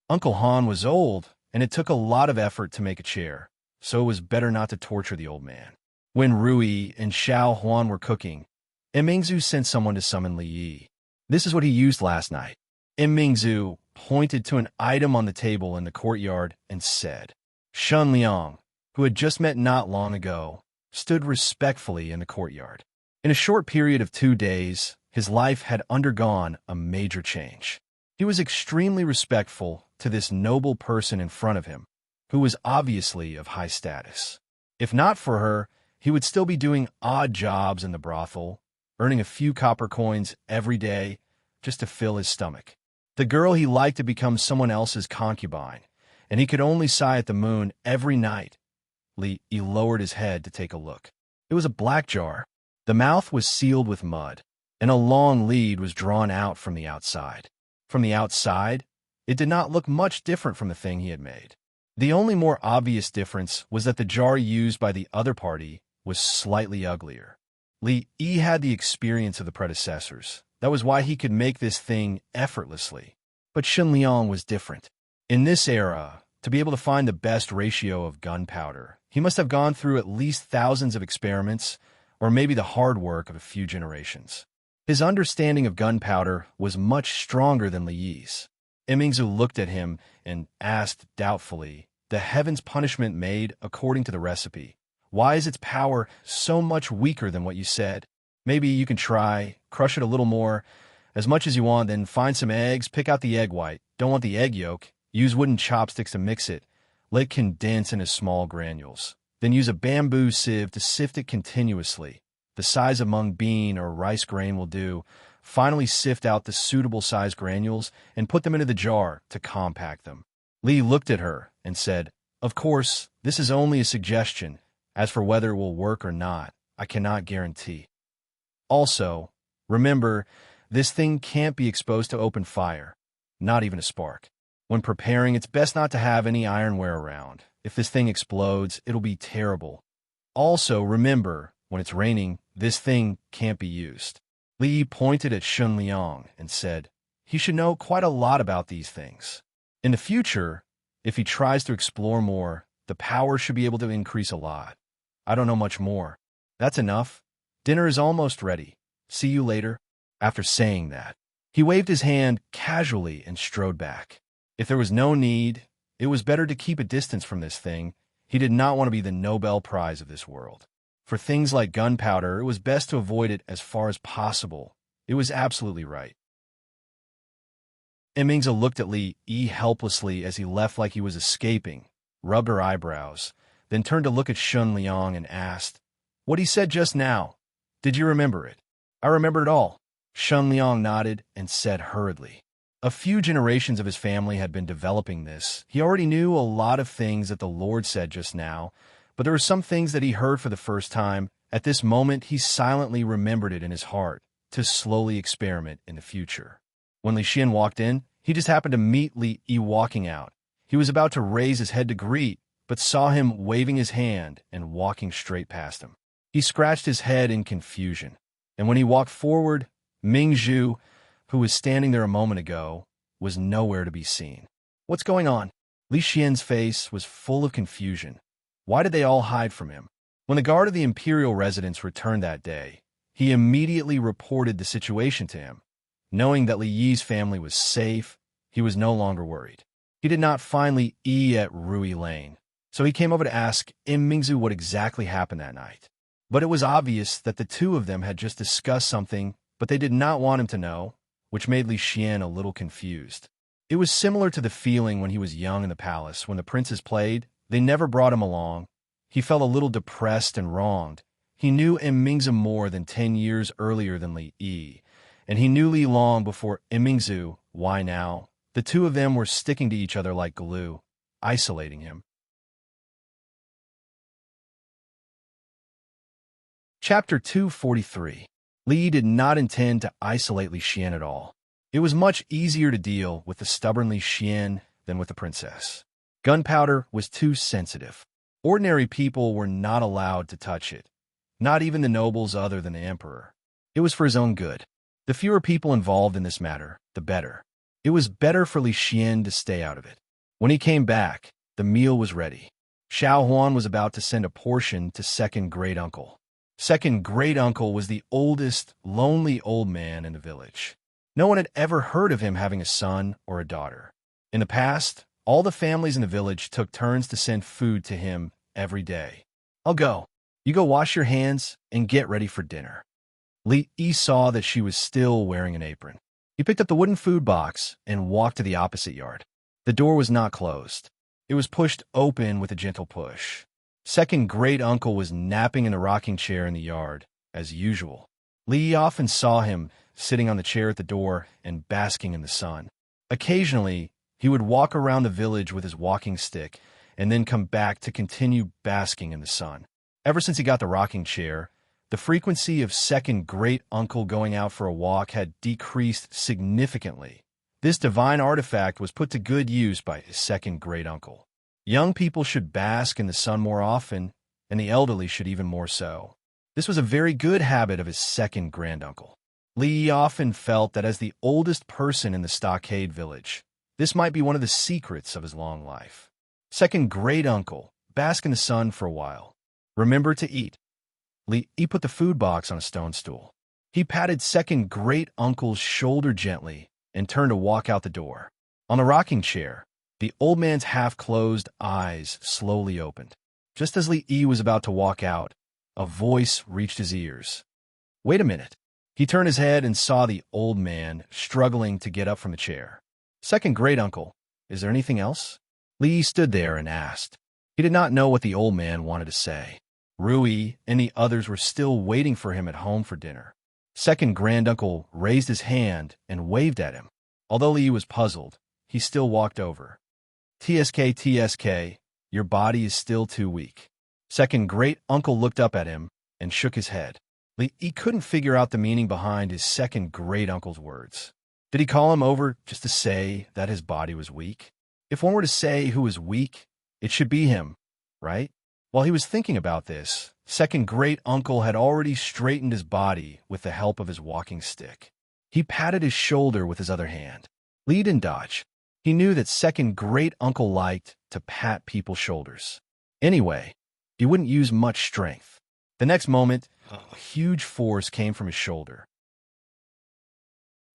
Uncle Han was old, and it took a lot of effort to make a chair, so it was better not to torture the old man. When Rui and Xiao Huan were cooking, Mingzu sent someone to summon Li Yi. This is what he used last night. Mingzu pointed to an item on the table in the courtyard and said, "Shun Liang, who had just met not long ago, stood respectfully in the courtyard. In a short period of 2 days, his life had undergone a major change. He was extremely respectful to this noble person in front of him, who was obviously of high status. If not for her, he would still be doing odd jobs in the brothel, earning a few copper coins every day just to fill his stomach. The girl he liked to become someone else's concubine, and he could only sigh at the moon every night. He lowered his head to take a look. It was a black jar. The mouth was sealed with mud, and a long lead was drawn out from the outside. From the outside, it did not look much different from the thing he had made. The only more obvious difference was that the jar used by the other party was slightly uglier. Li Yi had the experience of the predecessors. That was why he could make this thing effortlessly. But Shen Liang was different. In this era, to be able to find the best ratio of gunpowder, he must have gone through at least thousands of experiments, or maybe the hard work of a few generations. His understanding of gunpowder was much stronger than Li Yi's. Imingzu looked at him and asked doubtfully, "The heaven's punishment made according to the recipe. Why is its power so much weaker than what you said? Maybe you can try, crush it a little more, as much as you want, then find some eggs, pick out the egg white. Don't want the egg yolk. Use wooden chopsticks to mix it. Let it condense into small granules. Then use a bamboo sieve to sift it continuously. The size of mung bean or rice grain will do. Finally sift out the suitable size granules and put them into the jar to compact them." Li looked at her and said, "Of course, this is only a suggestion. As for whether it will work or not, I cannot guarantee. Also, remember, this thing can't be exposed to open fire, not even a spark. When preparing, it's best not to have any ironware around. If this thing explodes, it'll be terrible. Also, remember, when it's raining, this thing can't be used." Li pointed at Shen Liang and said, "He should know quite a lot about these things. In the future, if he tries to explore more, the power should be able to increase a lot. I don't know much more. That's enough. Dinner is almost ready. See you later." After saying that, he waved his hand casually and strode back. If there was no need, it was better to keep a distance from this thing. He did not want to be the Nobel Prize of this world. For things like gunpowder, it was best to avoid it as far as possible. It was absolutely right. Imingzi looked at Li Yi helplessly as he left like he was escaping, rubbed her eyebrows, then turned to look at Shen Liang and asked, "What he said just now, did you remember it?" "I remember it all." Shen Liang nodded and said hurriedly. A few generations of his family had been developing this. He already knew a lot of things that the Lord said just now, but there were some things that he heard for the first time. At this moment, he silently remembered it in his heart to slowly experiment in the future. When Li Xian walked in, he just happened to meet Li Yi walking out. He was about to raise his head to greet, but saw him waving his hand and walking straight past him. He scratched his head in confusion, and when he walked forward, Mingzhu, who was standing there a moment ago, was nowhere to be seen. "What's going on?" Li Xian's face was full of confusion. Why did they all hide from him? When the guard of the imperial residence returned that day, he immediately reported the situation to him. Knowing that Li Yi's family was safe, he was no longer worried. He did not find Li Yi at Rui Lane, so he came over to ask Mingzhu what exactly happened that night. But it was obvious that the two of them had just discussed something, but they did not want him to know, which made Li Xian a little confused. It was similar to the feeling when he was young in the palace. When the princes played, they never brought him along. He felt a little depressed and wronged. He knew Mingzhu more than 10 years earlier than Li Yi, and he knew Li long before Mingzhu. Why now? The two of them were sticking to each other like glue, isolating him. Chapter 243. Li did not intend to isolate Li Xian at all. It was much easier to deal with the stubborn Li Xian than with the princess. Gunpowder was too sensitive. Ordinary people were not allowed to touch it, not even the nobles other than the emperor. It was for his own good. The fewer people involved in this matter, the better. It was better for Li Xian to stay out of it. When he came back, the meal was ready. Xiao Huan was about to send a portion to second great uncle. Second great uncle was the oldest, lonely old man in the village. No one had ever heard of him having a son or a daughter. In the past, all the families in the village took turns to send food to him every day. I'll go. You go wash your hands and get ready for dinner. Li saw that she was still wearing an apron. He picked up the wooden food box and walked to the opposite yard. The door was not closed. It was pushed open with a gentle push. Second great uncle was napping in the rocking chair in the yard, as usual. Li often saw him sitting on the chair at the door and basking in the sun. Occasionally, he would walk around the village with his walking stick and then come back to continue basking in the sun. Ever since he got the rocking chair, the frequency of second great uncle going out for a walk had decreased significantly. This divine artifact was put to good use by his second great uncle. Young people should bask in the sun more often, and the elderly should even more so. This was a very good habit of his second granduncle. Li often felt that as the oldest person in the stockade village, this might be one of the secrets of his long life. Second great uncle, bask in the sun for a while. Remember to eat. Li put the food box on a stone stool. He patted second great uncle's shoulder gently and turned to walk out the door. On the rocking chair, the old man's half-closed eyes slowly opened. Just as Li was about to walk out, a voice reached his ears. Wait a minute. He turned his head and saw the old man struggling to get up from the chair. Second great uncle, is there anything else? Li stood there and asked. He did not know what the old man wanted to say. Rui and the others were still waiting for him at home for dinner. Second granduncle raised his hand and waved at him. Although Li was puzzled, he still walked over. TSK, your body is still too weak. Second great uncle looked up at him and shook his head. He couldn't figure out the meaning behind his second great uncle's words. Did he call him over just to say that his body was weak? If one were to say who was weak, it should be him, right? While he was thinking about this, second great uncle had already straightened his body with the help of his walking stick. He patted his shoulder with his other hand. Li didn't dodge. He knew that second great uncle liked to pat people's shoulders. Anyway, he wouldn't use much strength. The next moment, a huge force came from his shoulder.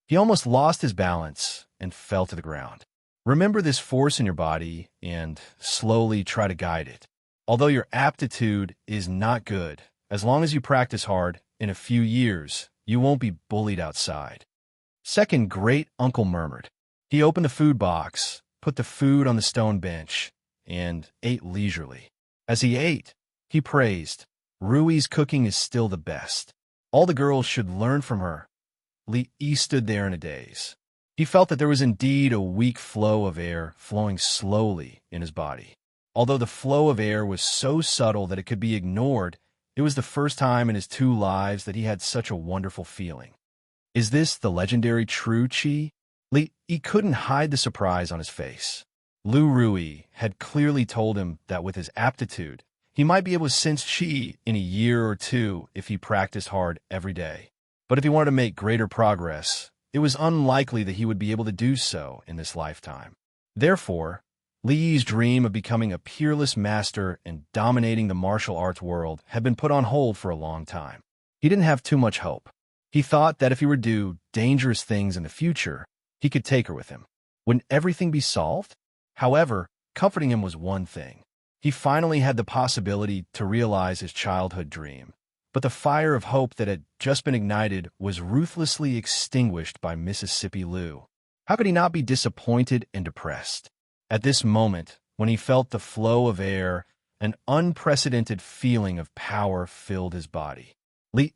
He almost lost his balance and fell to the ground. Remember this force in your body and slowly try to guide it. Although your aptitude is not good, as long as you practice hard, in a few years, you won't be bullied outside. Second great uncle murmured. He opened the food box, put the food on the stone bench, and ate leisurely. As he ate, he praised, Rui's cooking is still the best. All the girls should learn from her. Li stood there in a daze. He felt that there was indeed a weak flow of air flowing slowly in his body. Although the flow of air was so subtle that it could be ignored, it was the first time in his 2 lives that he had such a wonderful feeling. Is this the legendary true Qi? Li couldn't hide the surprise on his face. Lu Rui had clearly told him that with his aptitude, he might be able to sense Qi in a year or 2 if he practiced hard every day. But if he wanted to make greater progress, it was unlikely that he would be able to do so in this lifetime. Therefore, Li's dream of becoming a peerless master and dominating the martial arts world had been put on hold for a long time. He didn't have too much hope. He thought that if he were to do dangerous things in the future, he could take her with him. Wouldn't everything be solved? However, comforting him was one thing. He finally had the possibility to realize his childhood dream. But the fire of hope that had just been ignited was ruthlessly extinguished by Mississippi Lu. How could he not be disappointed and depressed? At this moment, when he felt the flow of air, an unprecedented feeling of power filled his body.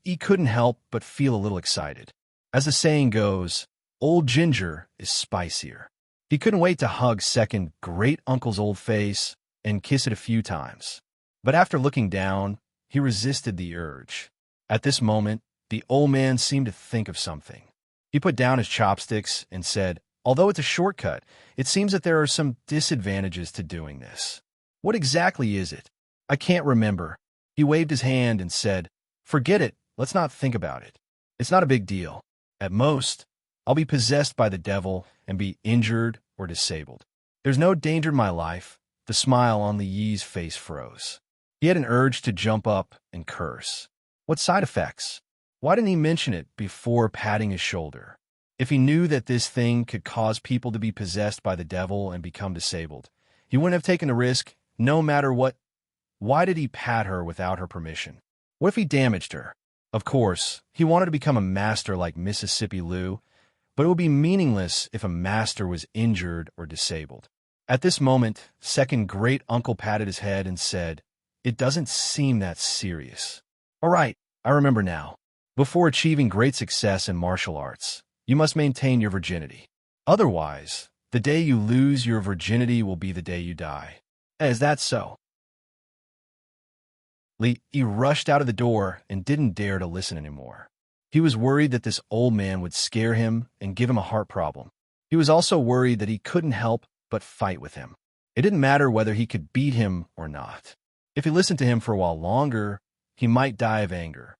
He couldn't help but feel a little excited. As the saying goes, old ginger is spicier. He couldn't wait to hug second great uncle's old face and kiss it a few times. But after looking down, he resisted the urge. At this moment, the old man seemed to think of something. He put down his chopsticks and said, although it's a shortcut, it seems that there are some disadvantages to doing this. What exactly is it? I can't remember. He waved his hand and said, forget it, let's not think about it. It's not a big deal. At most, I'll be possessed by the devil and be injured or disabled. There's no danger in my life. The smile on Li Yi's face froze. He had an urge to jump up and curse. What side effects? Why didn't he mention it before patting his shoulder? If he knew that this thing could cause people to be possessed by the devil and become disabled, he wouldn't have taken the risk, no matter what. why did he pat her without her permission? What if he damaged her? Of course, he wanted to become a master like Mississippi Lou, but it would be meaningless if a master was injured or disabled. At this moment, second great uncle patted his head and said, "It doesn't seem that serious." "All right, I remember now. Before achieving great success in martial arts, you must maintain your virginity. Otherwise, the day you lose your virginity will be the day you die." "Is that so?" He rushed out of the door and didn't dare to listen anymore. He was worried that this old man would scare him and give him a heart problem. He was also worried that he couldn't help but fight with him. It didn't matter whether he could beat him or not. If he listened to him for a while longer, he might die of anger.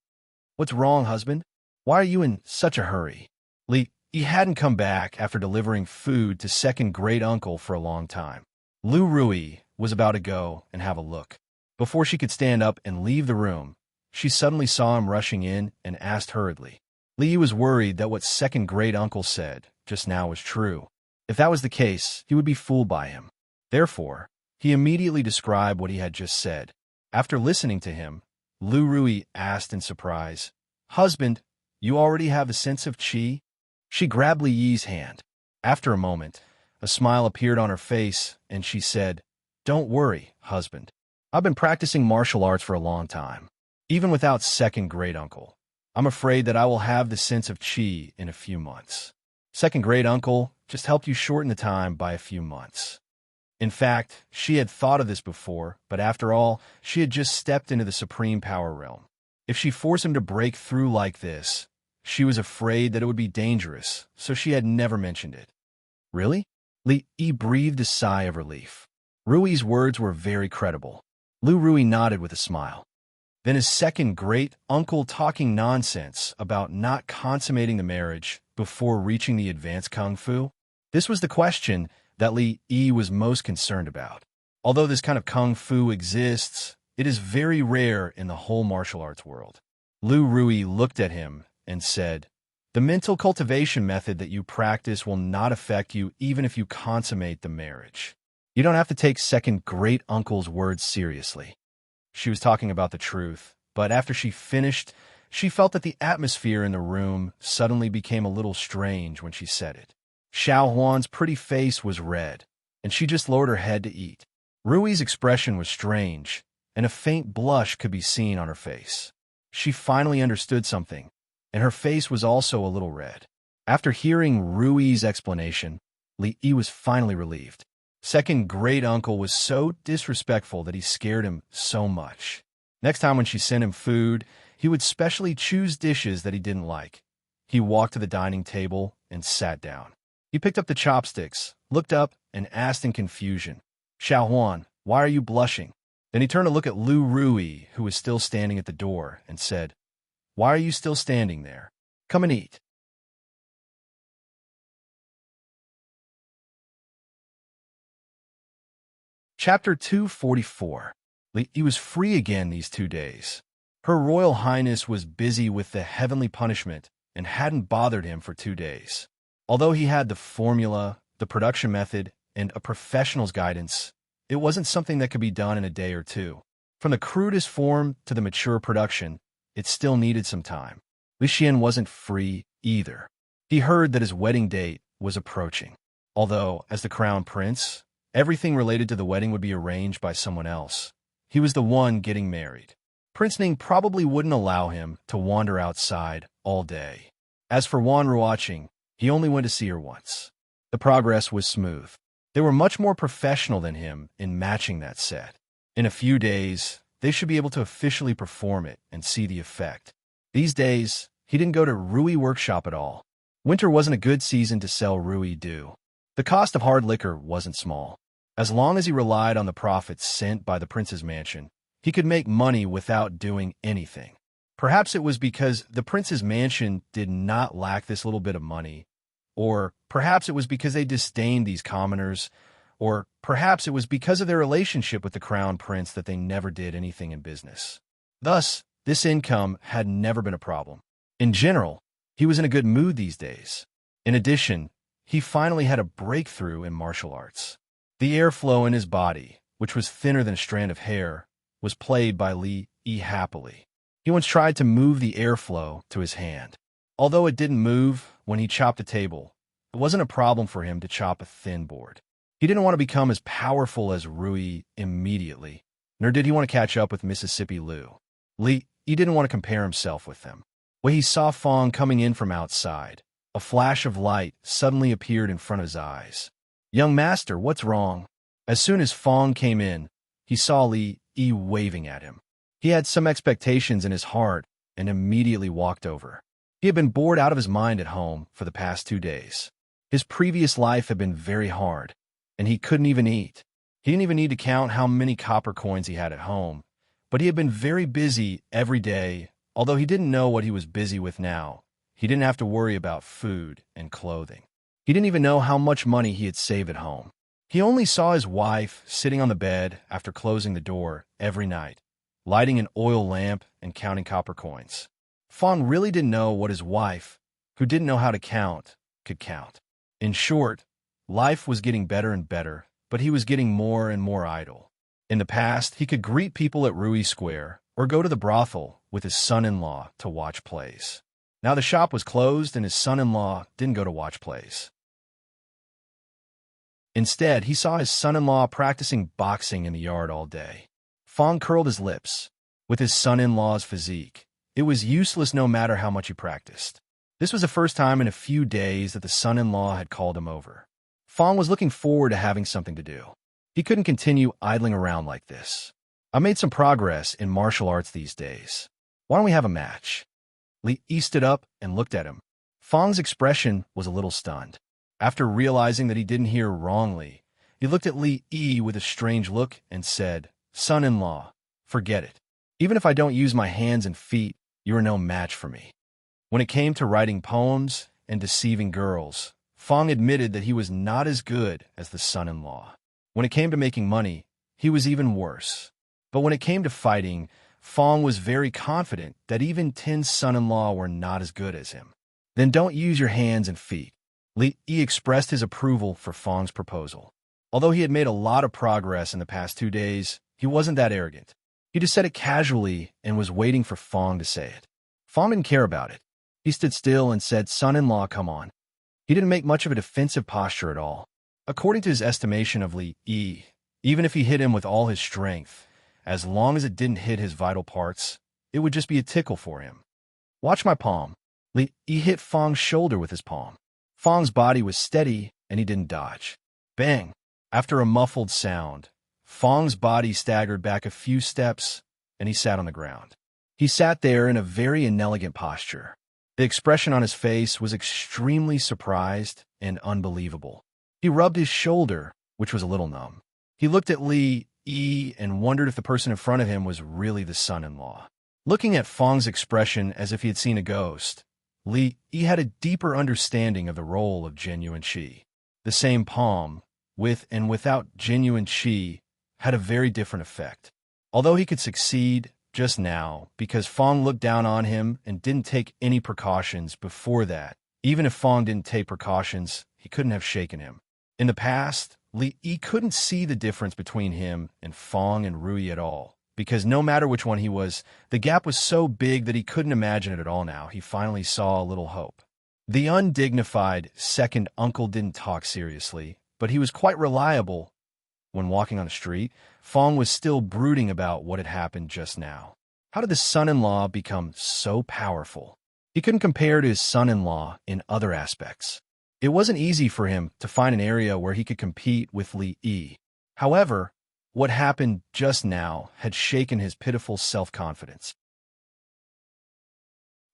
"What's wrong, husband? Why are you in such a hurry?" He hadn't come back after delivering food to second great uncle for a long time. Lu Rui was about to go and have a look. Before she could stand up and leave the room, she suddenly saw him rushing in and asked hurriedly. Li was worried that what second great uncle said just now was true. If that was the case, he would be fooled by him. Therefore, he immediately described what he had just said. After listening to him, Lu Rui asked in surprise, "Husband, you already have a sense of qi?" She grabbed Li Yi's hand. After a moment, a smile appeared on her face, and she said, "Don't worry, husband. I've been practicing martial arts for a long time. Even without second great uncle, I'm afraid that I will have the sense of qi in a few months. Second great uncle just helped you shorten the time by a few months." In fact, she had thought of this before, but after all, she had just stepped into the supreme power realm. If she forced him to break through like this, she was afraid that it would be dangerous, so she had never mentioned it. "Really?" Li Yi breathed a sigh of relief. Rui's words were very credible. Lu Rui nodded with a smile. Then his second great uncle talking nonsense about not consummating the marriage before reaching the advanced kung fu? This was the question that Li Yi was most concerned about. Although this kind of kung fu exists, it is very rare in the whole martial arts world. Lu Rui looked at him and said, "The mental cultivation method that you practice will not affect you even if you consummate the marriage. You don't have to take second great uncle's words seriously." She was talking about the truth, but after she finished, she felt that the atmosphere in the room suddenly became a little strange when she said it. Xiao Huan's pretty face was red, and she just lowered her head to eat. Rui's expression was strange, and a faint blush could be seen on her face. She finally understood something, and her face was also a little red. After hearing Rui's explanation, Li Yi was finally relieved. Second great uncle was so disrespectful that he scared him so much. Next time when she sent him food, he would specially choose dishes that he didn't like. He walked to the dining table and sat down. He picked up the chopsticks, looked up, and asked in confusion, "Xiao Huan, why are you blushing?" Then he turned to look at Lu Rui, who was still standing at the door, and said, "Why are you still standing there? Come and eat." Chapter 244. He was free again these 2 days. Her Royal Highness was busy with the heavenly punishment and hadn't bothered him for 2 days. Although he had the formula, the production method, and a professional's guidance, it wasn't something that could be done in a day or two. From the crudest form to the mature production, it still needed some time. Li Xian wasn't free either. He heard that his wedding date was approaching. Although, as the crown prince, everything related to the wedding would be arranged by someone else. He was the one getting married. Prince Ning probably wouldn't allow him to wander outside all day. As for Wan Ruoqing, he only went to see her once. The progress was smooth. They were much more professional than him in matching that set. In a few days, they should be able to officially perform it and see the effect. These days, he didn't go to Rui Workshop at all. Winter wasn't a good season to sell Rui dew. The cost of hard liquor wasn't small. As long as he relied on the profits sent by the prince's mansion, he could make money without doing anything. Perhaps it was because the prince's mansion did not lack this little bit of money, or perhaps it was because they disdained these commoners, or perhaps it was because of their relationship with the crown prince that they never did anything in business. Thus, this income had never been a problem. In general, he was in a good mood these days. In addition, he finally had a breakthrough in martial arts. The airflow in his body, which was thinner than a strand of hair, was played by Li Yi happily. He once tried to move the airflow to his hand. Although it didn't move when he chopped a table, it wasn't a problem for him to chop a thin board. He didn't want to become as powerful as Rui immediately, nor did he want to catch up with Mississippi Liu. Li Yi didn't want to compare himself with them. When he saw Fong coming in from outside, a flash of light suddenly appeared in front of his eyes. "Young master, what's wrong?" As soon as Fong came in, he saw Li Yi waving at him. He had some expectations in his heart and immediately walked over. He had been bored out of his mind at home for the past 2 days. His previous life had been very hard, and he couldn't even eat. He didn't even need to count how many copper coins he had at home, but he had been very busy every day. Although he didn't know what he was busy with now, he didn't have to worry about food and clothing. He didn't even know how much money he had saved at home. He only saw his wife sitting on the bed after closing the door every night, lighting an oil lamp and counting copper coins. Fong really didn't know what his wife, who didn't know how to count, could count. In short, life was getting better and better, but he was getting more and more idle. In the past, he could greet people at Rui Square or go to the brothel with his son-in-law to watch plays. Now the shop was closed and his son-in-law didn't go to watch plays. Instead, he saw his son-in-law practicing boxing in the yard all day. Fong curled his lips. With his son-in-law's physique, it was useless no matter how much he practiced. This was the first time in a few days that the son-in-law had called him over. Fong was looking forward to having something to do. He couldn't continue idling around like this. "I made some progress in martial arts these days. Why don't we have a match?" Li Yi stood up and looked at him. Fong's expression was a little stunned. After realizing that he didn't hear wrongly, he looked at Li Yi with a strange look and said, "Son-in-law, forget it. Even if I don't use my hands and feet, you are no match for me." When it came to writing poems and deceiving girls, Fong admitted that he was not as good as the son-in-law. When it came to making money, he was even worse. But when it came to fighting, Fong was very confident that even Tin's son-in-law were not as good as him. "Then don't use your hands and feet." Li Yi expressed his approval for Fong's proposal. Although he had made a lot of progress in the past 2 days, he wasn't that arrogant. He just said it casually and was waiting for Fong to say it. Fong didn't care about it. He stood still and said, "Son-in-law, come on." He didn't make much of a defensive posture at all. According to his estimation of Li Yi, even if he hit him with all his strength, as long as it didn't hit his vital parts, it would just be a tickle for him. "Watch my palm." Li Yi hit Fong's shoulder with his palm. Fong's body was steady, and he didn't dodge. Bang! After a muffled sound, Fong's body staggered back a few steps, and he sat on the ground. He sat there in a very inelegant posture. The expression on his face was extremely surprised and unbelievable. He rubbed his shoulder, which was a little numb. He looked at Li Yi and wondered if the person in front of him was really the son-in-law. Looking at Fong's expression as if he had seen a ghost, Li Yi had a deeper understanding of the role of genuine qi. The same palm, with and without genuine qi, had a very different effect. Although he could succeed just now because Fong looked down on him and didn't take any precautions before that, even if Fong didn't take precautions, he couldn't have shaken him. In the past, Li Yi couldn't see the difference between him and Fong and Rui at all, because no matter which one he was, the gap was so big that he couldn't imagine it at all now. He finally saw a little hope. The undignified second uncle didn't talk seriously, but he was quite reliable. When walking on the street, Fong was still brooding about what had happened just now. How did the son-in-law become so powerful? He couldn't compare to his son-in-law in other aspects. It wasn't easy for him to find an area where he could compete with Li Yi. However, what happened just now had shaken his pitiful self-confidence.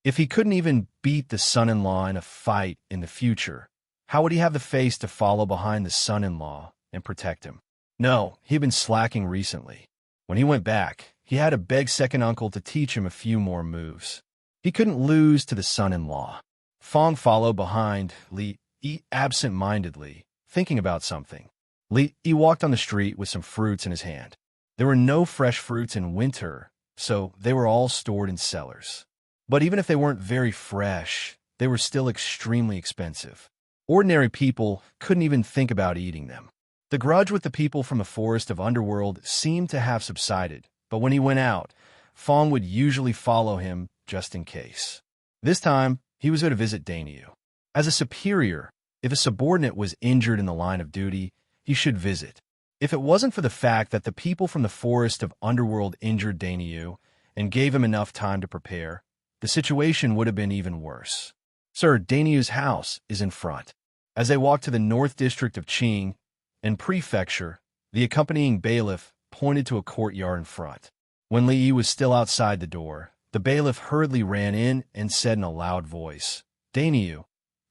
If he couldn't even beat the son-in-law in a fight in the future, how would he have the face to follow behind the son-in-law and protect him? No, he'd been slacking recently. When he went back, he had to beg second uncle to teach him a few more moves. He couldn't lose to the son-in-law. Fong followed behind Li Yi absent-mindedly, thinking about something. Li Yi walked on the street with some fruits in his hand. There were no fresh fruits in winter, so they were all stored in cellars. But even if they weren't very fresh, they were still extremely expensive. Ordinary people couldn't even think about eating them. The grudge with the people from the forest of Underworld seemed to have subsided, but when he went out, Fong would usually follow him just in case. This time, he was going to visit Dainyu. As a superior, if a subordinate was injured in the line of duty, he should visit. If it wasn't for the fact that the people from the forest of Underworld injured Dainyu and gave him enough time to prepare, the situation would have been even worse. Sir, Dainyu's house is in front. As they walked to the North District of Qing and Prefecture, the accompanying bailiff pointed to a courtyard in front. When Li Yi was still outside the door, the bailiff hurriedly ran in and said in a loud voice, "Dainyu,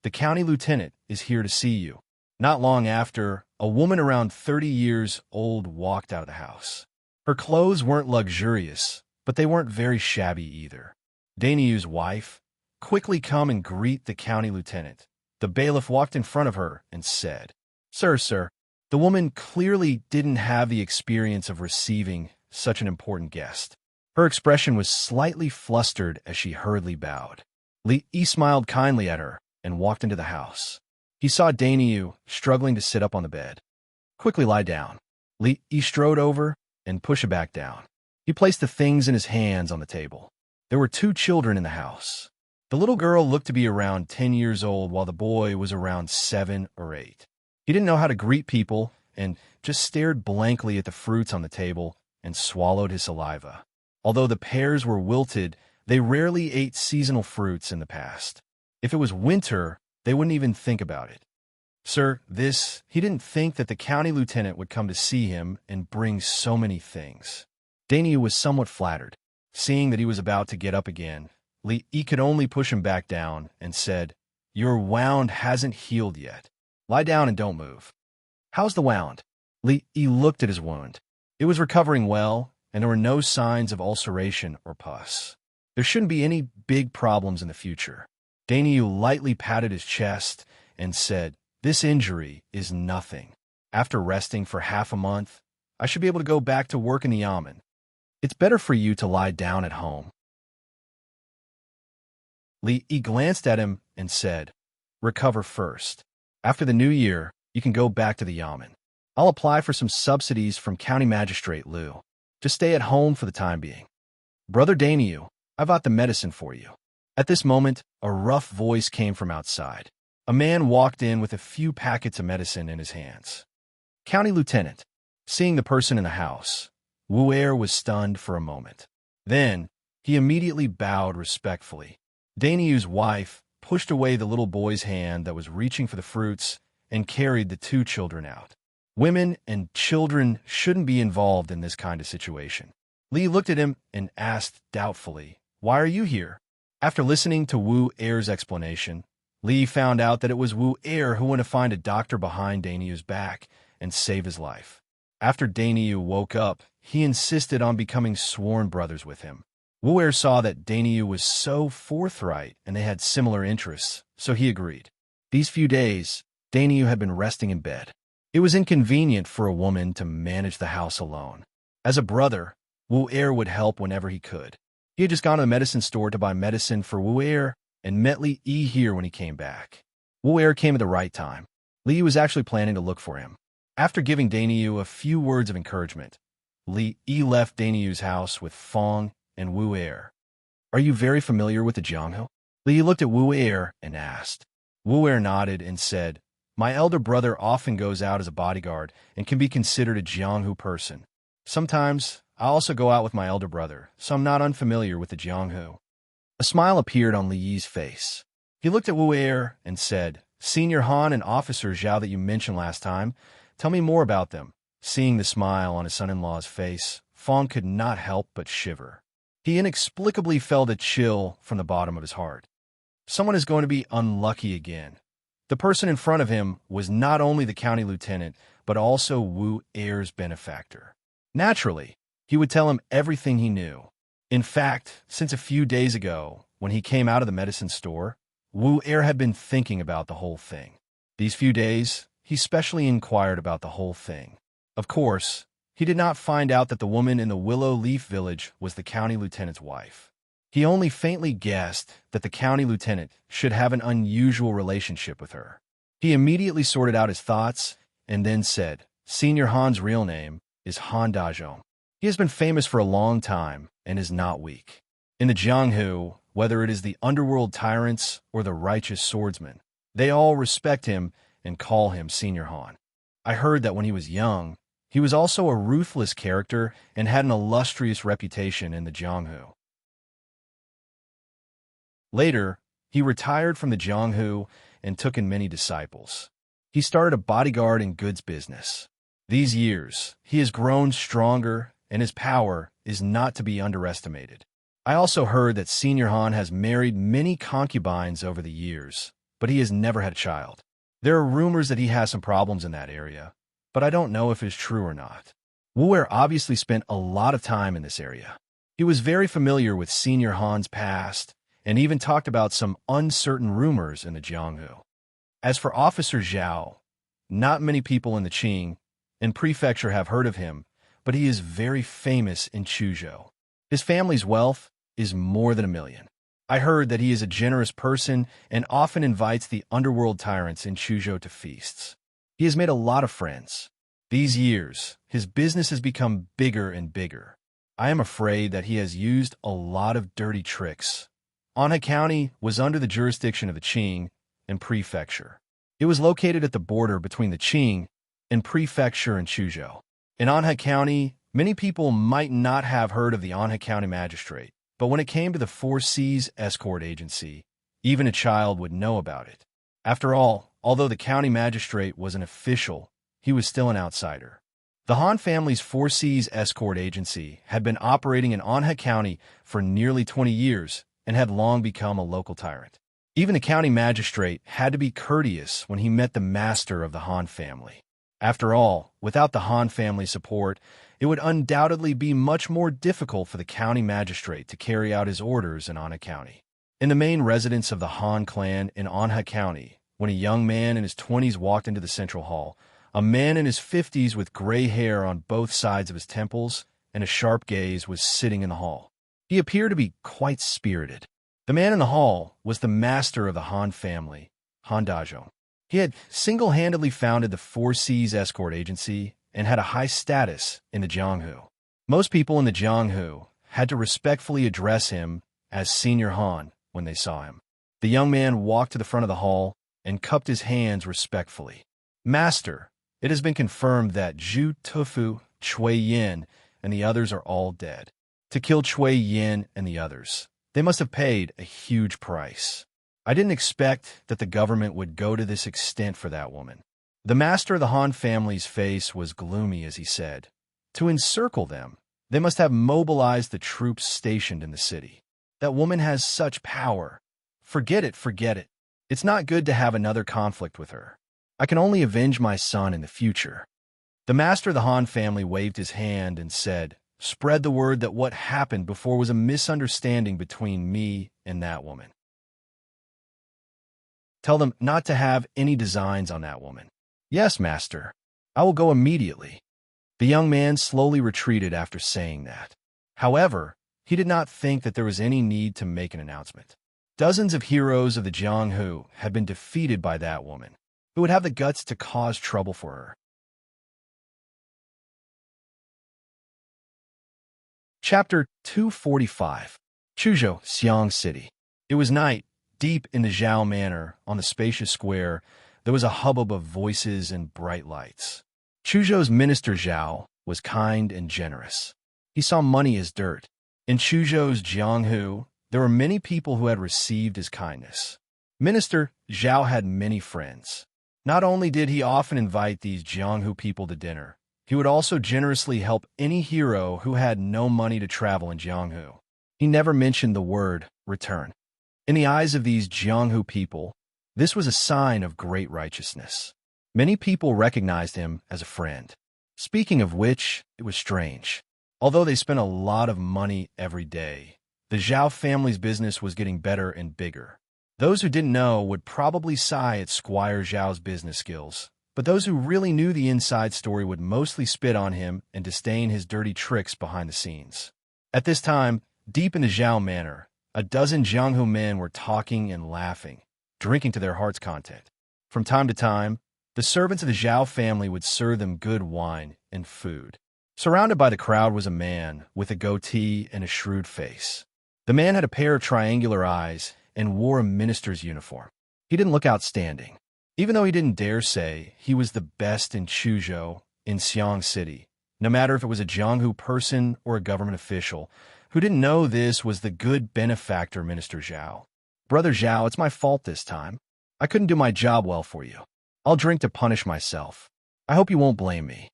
the county lieutenant is here to see you." Not long after, a woman around 30 years old walked out of the house. Her clothes weren't luxurious, but they weren't very shabby either. Dainyu's wife, "Quickly come and greet the county lieutenant." The bailiff walked in front of her and said, Sir. The woman clearly didn't have the experience of receiving such an important guest. Her expression was slightly flustered as she hurriedly bowed. Li Yi smiled kindly at her and walked into the house. He saw Dainyu struggling to sit up on the bed. "Quickly lie down." Li Yi strode over and pushed her back down. He placed the things in his hands on the table. There were 2 children in the house. The little girl looked to be around 10 years old, while the boy was around 7 or 8. He didn't know how to greet people and just stared blankly at the fruits on the table and swallowed his saliva. Although the pears were wilted, they rarely ate seasonal fruits in the past. If it was winter, they wouldn't even think about it. He didn't think that the county lieutenant would come to see him and bring so many things. Dainyu was somewhat flattered. Seeing that he was about to get up again, Li Yi could only push him back down and said, "Your wound hasn't healed yet. Lie down and don't move." "How's the wound?" Li Yi looked at his wound. It was recovering well, and there were no signs of ulceration or pus. There shouldn't be any big problems in the future. Dainyu lightly patted his chest and said, "This injury is nothing. After resting for half a month, I should be able to go back to work in the yamen. It's better for you to lie down at home." Li Yi glanced at him and said, "Recover first. After the new year, you can go back to the yamen. I'll apply for some subsidies from County Magistrate Liu. Just stay at home for the time being. Brother Dainyu, I bought the medicine for you." At this moment, a rough voice came from outside. A man walked in with a few packets of medicine in his hands. "County Lieutenant." Seeing the person in the house, Wu Er was stunned for a moment. Then, he immediately bowed respectfully. Dainyu's wife pushed away the little boy's hand that was reaching for the fruits and carried the 2 children out. Women and children shouldn't be involved in this kind of situation. Li looked at him and asked doubtfully, "Why are you here?" After listening to Wu Er's explanation, Li found out that it was Wu Er who went to find a doctor behind Dainyu's back and save his life. After Dainyu woke up, he insisted on becoming sworn brothers with him. Wu Er saw that Dainyu was so forthright and they had similar interests, so he agreed. These few days, Dainyu had been resting in bed. It was inconvenient for a woman to manage the house alone. As a brother, Wu Er would help whenever he could. He had just gone to the medicine store to buy medicine for Wu Er and met Li Yi here when he came back. Wu Er came at the right time. Li was actually planning to look for him. After giving Dainyu a few words of encouragement, Li Yi left Dainyu's house with Fong and Wu Er. "Are you very familiar with the Jianghu?" Li looked at Wu Er and asked. Wu Er nodded and said, "My elder brother often goes out as a bodyguard and can be considered a Jianghu person. Sometimes I also go out with my elder brother, so I'm not unfamiliar with the Jianghu." A smile appeared on Li Yi's face. He looked at Wu Er and said, "Senior Han and Officer Zhao that you mentioned last time, tell me more about them." Seeing the smile on his son-in-law's face, Fong could not help but shiver. He inexplicably felt a chill from the bottom of his heart. Someone is going to be unlucky again. The person in front of him was not only the county lieutenant, but also Wu Er's benefactor. Naturally, he would tell him everything he knew. In fact, since a few days ago, when he came out of the medicine store, Wu Er had been thinking about the whole thing. These few days, he specially inquired about the whole thing. Of course, he did not find out that the woman in the Willow Leaf Village was the county lieutenant's wife. He only faintly guessed that the county lieutenant should have an unusual relationship with her. He immediately sorted out his thoughts and then said, "Senior Han's real name is Han Dazhong." He has been famous for a long time and is not weak. In the Jianghu, whether it is the underworld tyrants or the righteous swordsmen, they all respect him and call him Senior Han. I heard that when he was young, he was also a ruthless character and had an illustrious reputation in the Jianghu. Later, he retired from the Jianghu and took in many disciples. He started a bodyguard and goods business. These years, he has grown stronger, and his power is not to be underestimated. I also heard that Senior Han has married many concubines over the years, but he has never had a child. There are rumors that he has some problems in that area, but I don't know if it's true or not. Wu obviously spent a lot of time in this area. He was very familiar with Senior Han's past and even talked about some uncertain rumors in the Jianghu. As for Officer Zhao, not many people in the Qing and prefecture have heard of him, but he is very famous in Chuzhou. His family's wealth is more than $1 million. I heard that he is a generous person and often invites the underworld tyrants in Chuzhou to feasts. He has made a lot of friends. These years, his business has become bigger and bigger. I am afraid that he has used a lot of dirty tricks. Anhe County was under the jurisdiction of the Qing and prefecture. It was located at the border between the Qing and prefecture in Chuzhou. In Anhe County, many people might not have heard of the Anhe County magistrate, but when it came to the Four Seas escort agency, even a child would know about it. After all, although the county magistrate was an official, he was still an outsider. The Han family's Four Seas escort agency had been operating in Anhe County for nearly 20 years and had long become a local tyrant. Even the county magistrate had to be courteous when he met the master of the Han family. After all, without the Han family support, it would undoubtedly be much more difficult for the county magistrate to carry out his orders in Anhe County. In the main residence of the Han clan in Anhe County, when a young man in his 20s walked into the central hall, a man in his 50s with gray hair on both sides of his temples and a sharp gaze was sitting in the hall. He appeared to be quite spirited. The man in the hall was the master of the Han family, Han Dazhong. He had single-handedly founded the Four Seas escort agency and had a high status in the Jianghu. Most people in the Jianghu had to respectfully address him as Senior Han when they saw him. The young man walked to the front of the hall and cupped his hands respectfully. Master, it has been confirmed that Zhu Tufu, Chui Yin, and the others are all dead. To kill Chui Yin and the others, they must have paid a huge price. I didn't expect that the government would go to this extent for that woman. The master of the Han family's face was gloomy as he said, to encircle them, they must have mobilized the troops stationed in the city. That woman has such power. Forget it, forget it. It's not good to have another conflict with her. I can only avenge my son in the future. The master of the Han family waved his hand and said, spread the word that what happened before was a misunderstanding between me and that woman. Tell them not to have any designs on that woman. Yes, master. I will go immediately. The young man slowly retreated after saying that. However, he did not think that there was any need to make an announcement. Dozens of heroes of the Jianghu had been defeated by that woman, who would have the guts to cause trouble for her. Chapter 245. Chuzhou, Xiang City. It was night. Deep in the Zhao Manor, on the spacious square, there was a hubbub of voices and bright lights. Chuzhou's minister Zhao was kind and generous. He saw money as dirt. In Chuzhou's Jianghu, there were many people who had received his kindness. Minister Zhao had many friends. Not only did he often invite these Jianghu people to dinner, he would also generously help any hero who had no money to travel in Jianghu. He never mentioned the word return. In the eyes of these Jianghu people, this was a sign of great righteousness. Many people recognized him as a friend. Speaking of which, it was strange. Although they spent a lot of money every day, the Zhao family's business was getting better and bigger. Those who didn't know would probably sigh at Squire Zhao's business skills, but those who really knew the inside story would mostly spit on him and disdain his dirty tricks behind the scenes. At this time, deep in the Zhao Manor, a dozen Jianghu men were talking and laughing, drinking to their heart's content. From time to time, the servants of the Zhao family would serve them good wine and food. Surrounded by the crowd was a man with a goatee and a shrewd face. The man had a pair of triangular eyes and wore a minister's uniform. He didn't look outstanding, even though he didn't dare say he was the best in Chuzhou, in Xiang City, no matter if it was a Jianghu person or a government official. Who didn't know this was the good benefactor Minister Zhao. Brother Zhao, it's my fault this time. I couldn't do my job well for you. I'll drink to punish myself. I hope you won't blame me.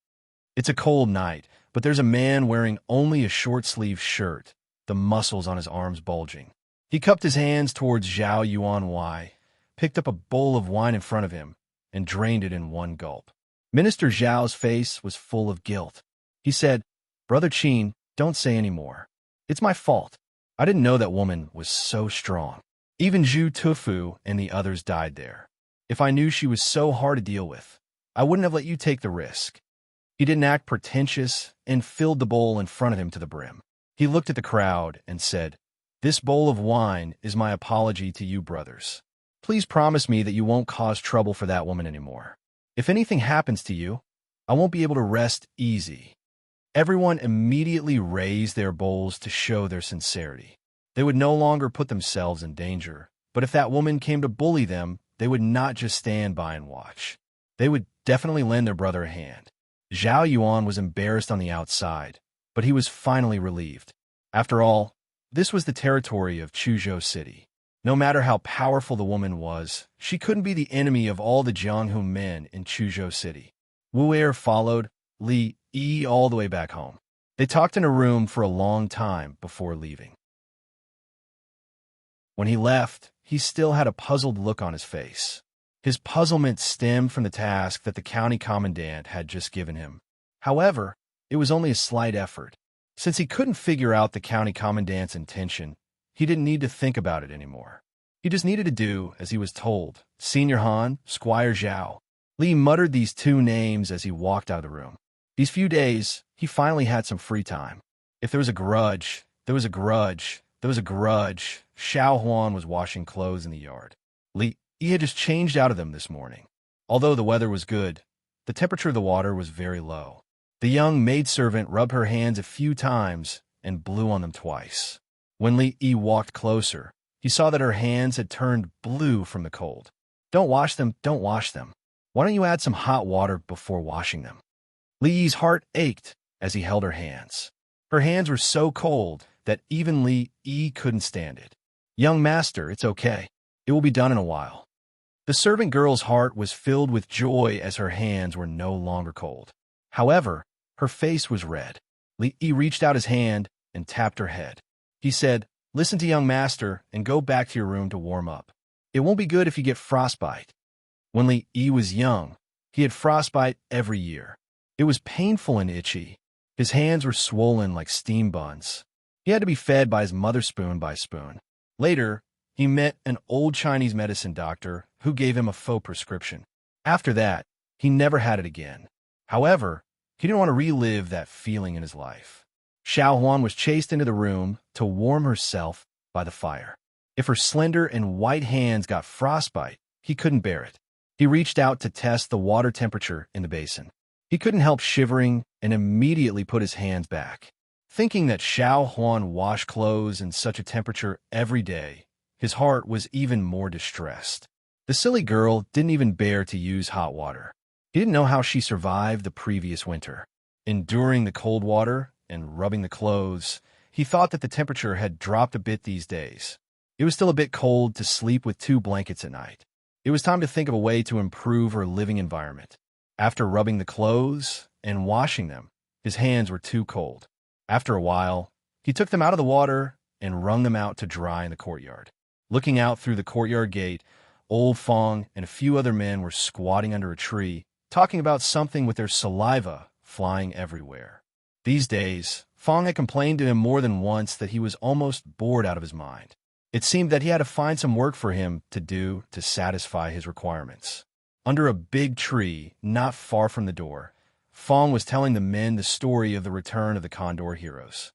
It's a cold night, but there's a man wearing only a short-sleeved shirt, the muscles on his arms bulging. He cupped his hands towards Zhao Yuanwei, picked up a bowl of wine in front of him, and drained it in one gulp. Minister Zhao's face was full of guilt. He said, "Brother Qin, don't say any more. It's my fault. I didn't know that woman was so strong. Even Zhu Tufu and the others died there. If I knew she was so hard to deal with, I wouldn't have let you take the risk." He didn't act pretentious and filled the bowl in front of him to the brim. He looked at the crowd and said, "This bowl of wine is my apology to you brothers. Please promise me that you won't cause trouble for that woman anymore. If anything happens to you, I won't be able to rest easy." Everyone immediately raised their bowls to show their sincerity. They would no longer put themselves in danger, but if that woman came to bully them, they would not just stand by and watch. They would definitely lend their brother a hand. Zhao Yuan was embarrassed on the outside, but he was finally relieved. After all, this was the territory of Chuzhou City. No matter how powerful the woman was, she couldn't be the enemy of all the Jianghu men in Chuzhou City. Wu Er followed Li Yi all the way back home. They talked in a room for a long time before leaving. When he left, he still had a puzzled look on his face. His puzzlement stemmed from the task that the county commandant had just given him. However, it was only a slight effort. Since he couldn't figure out the county commandant's intention, he didn't need to think about it anymore. He just needed to do as he was told. Senior Han, Squire Zhao. Li muttered these two names as he walked out of the room. These few days, he finally had some free time. If there was a grudge, there was a grudge, there was a grudge. Xiao Huan was washing clothes in the yard. He had just changed out of them this morning. Although the weather was good, the temperature of the water was very low. The young maidservant rubbed her hands a few times and blew on them twice. When Li Yi walked closer, he saw that her hands had turned blue from the cold. "Don't wash them, don't wash them. Why don't you add some hot water before washing them?" Li Yi's heart ached as he held her hands. Her hands were so cold that even Li Yi couldn't stand it. "Young master, it's okay. It will be done in a while." The servant girl's heart was filled with joy as her hands were no longer cold. However, her face was red. Li Yi reached out his hand and tapped her head. He said, "Listen to young master and go back to your room to warm up. It won't be good if you get frostbite." When Li Yi was young, he had frostbite every year. It was painful and itchy. His hands were swollen like steam buns. He had to be fed by his mother spoon by spoon. Later, he met an old Chinese medicine doctor who gave him a faux prescription. After that, he never had it again. However, he didn't want to relive that feeling in his life. Xiao Huan was chased into the room to warm herself by the fire. If her slender and white hands got frostbite, he couldn't bear it. He reached out to test the water temperature in the basin. He couldn't help shivering and immediately put his hands back. Thinking that Xiao Huan washed clothes in such a temperature every day, his heart was even more distressed. The silly girl didn't even bear to use hot water. He didn't know how she survived the previous winter. Enduring the cold water and rubbing the clothes, he thought that the temperature had dropped a bit these days. It was still a bit cold to sleep with 2 blankets at night. It was time to think of a way to improve her living environment. After rubbing the clothes and washing them, his hands were too cold. After a while, he took them out of the water and wrung them out to dry in the courtyard. Looking out through the courtyard gate, old Fong and a few other men were squatting under a tree, talking about something with their saliva flying everywhere. These days, Fong had complained to him more than once that he was almost bored out of his mind. It seemed that he had to find some work for him to do to satisfy his requirements. Under a big tree, not far from the door, Fong was telling the men the story of the return of the Condor heroes.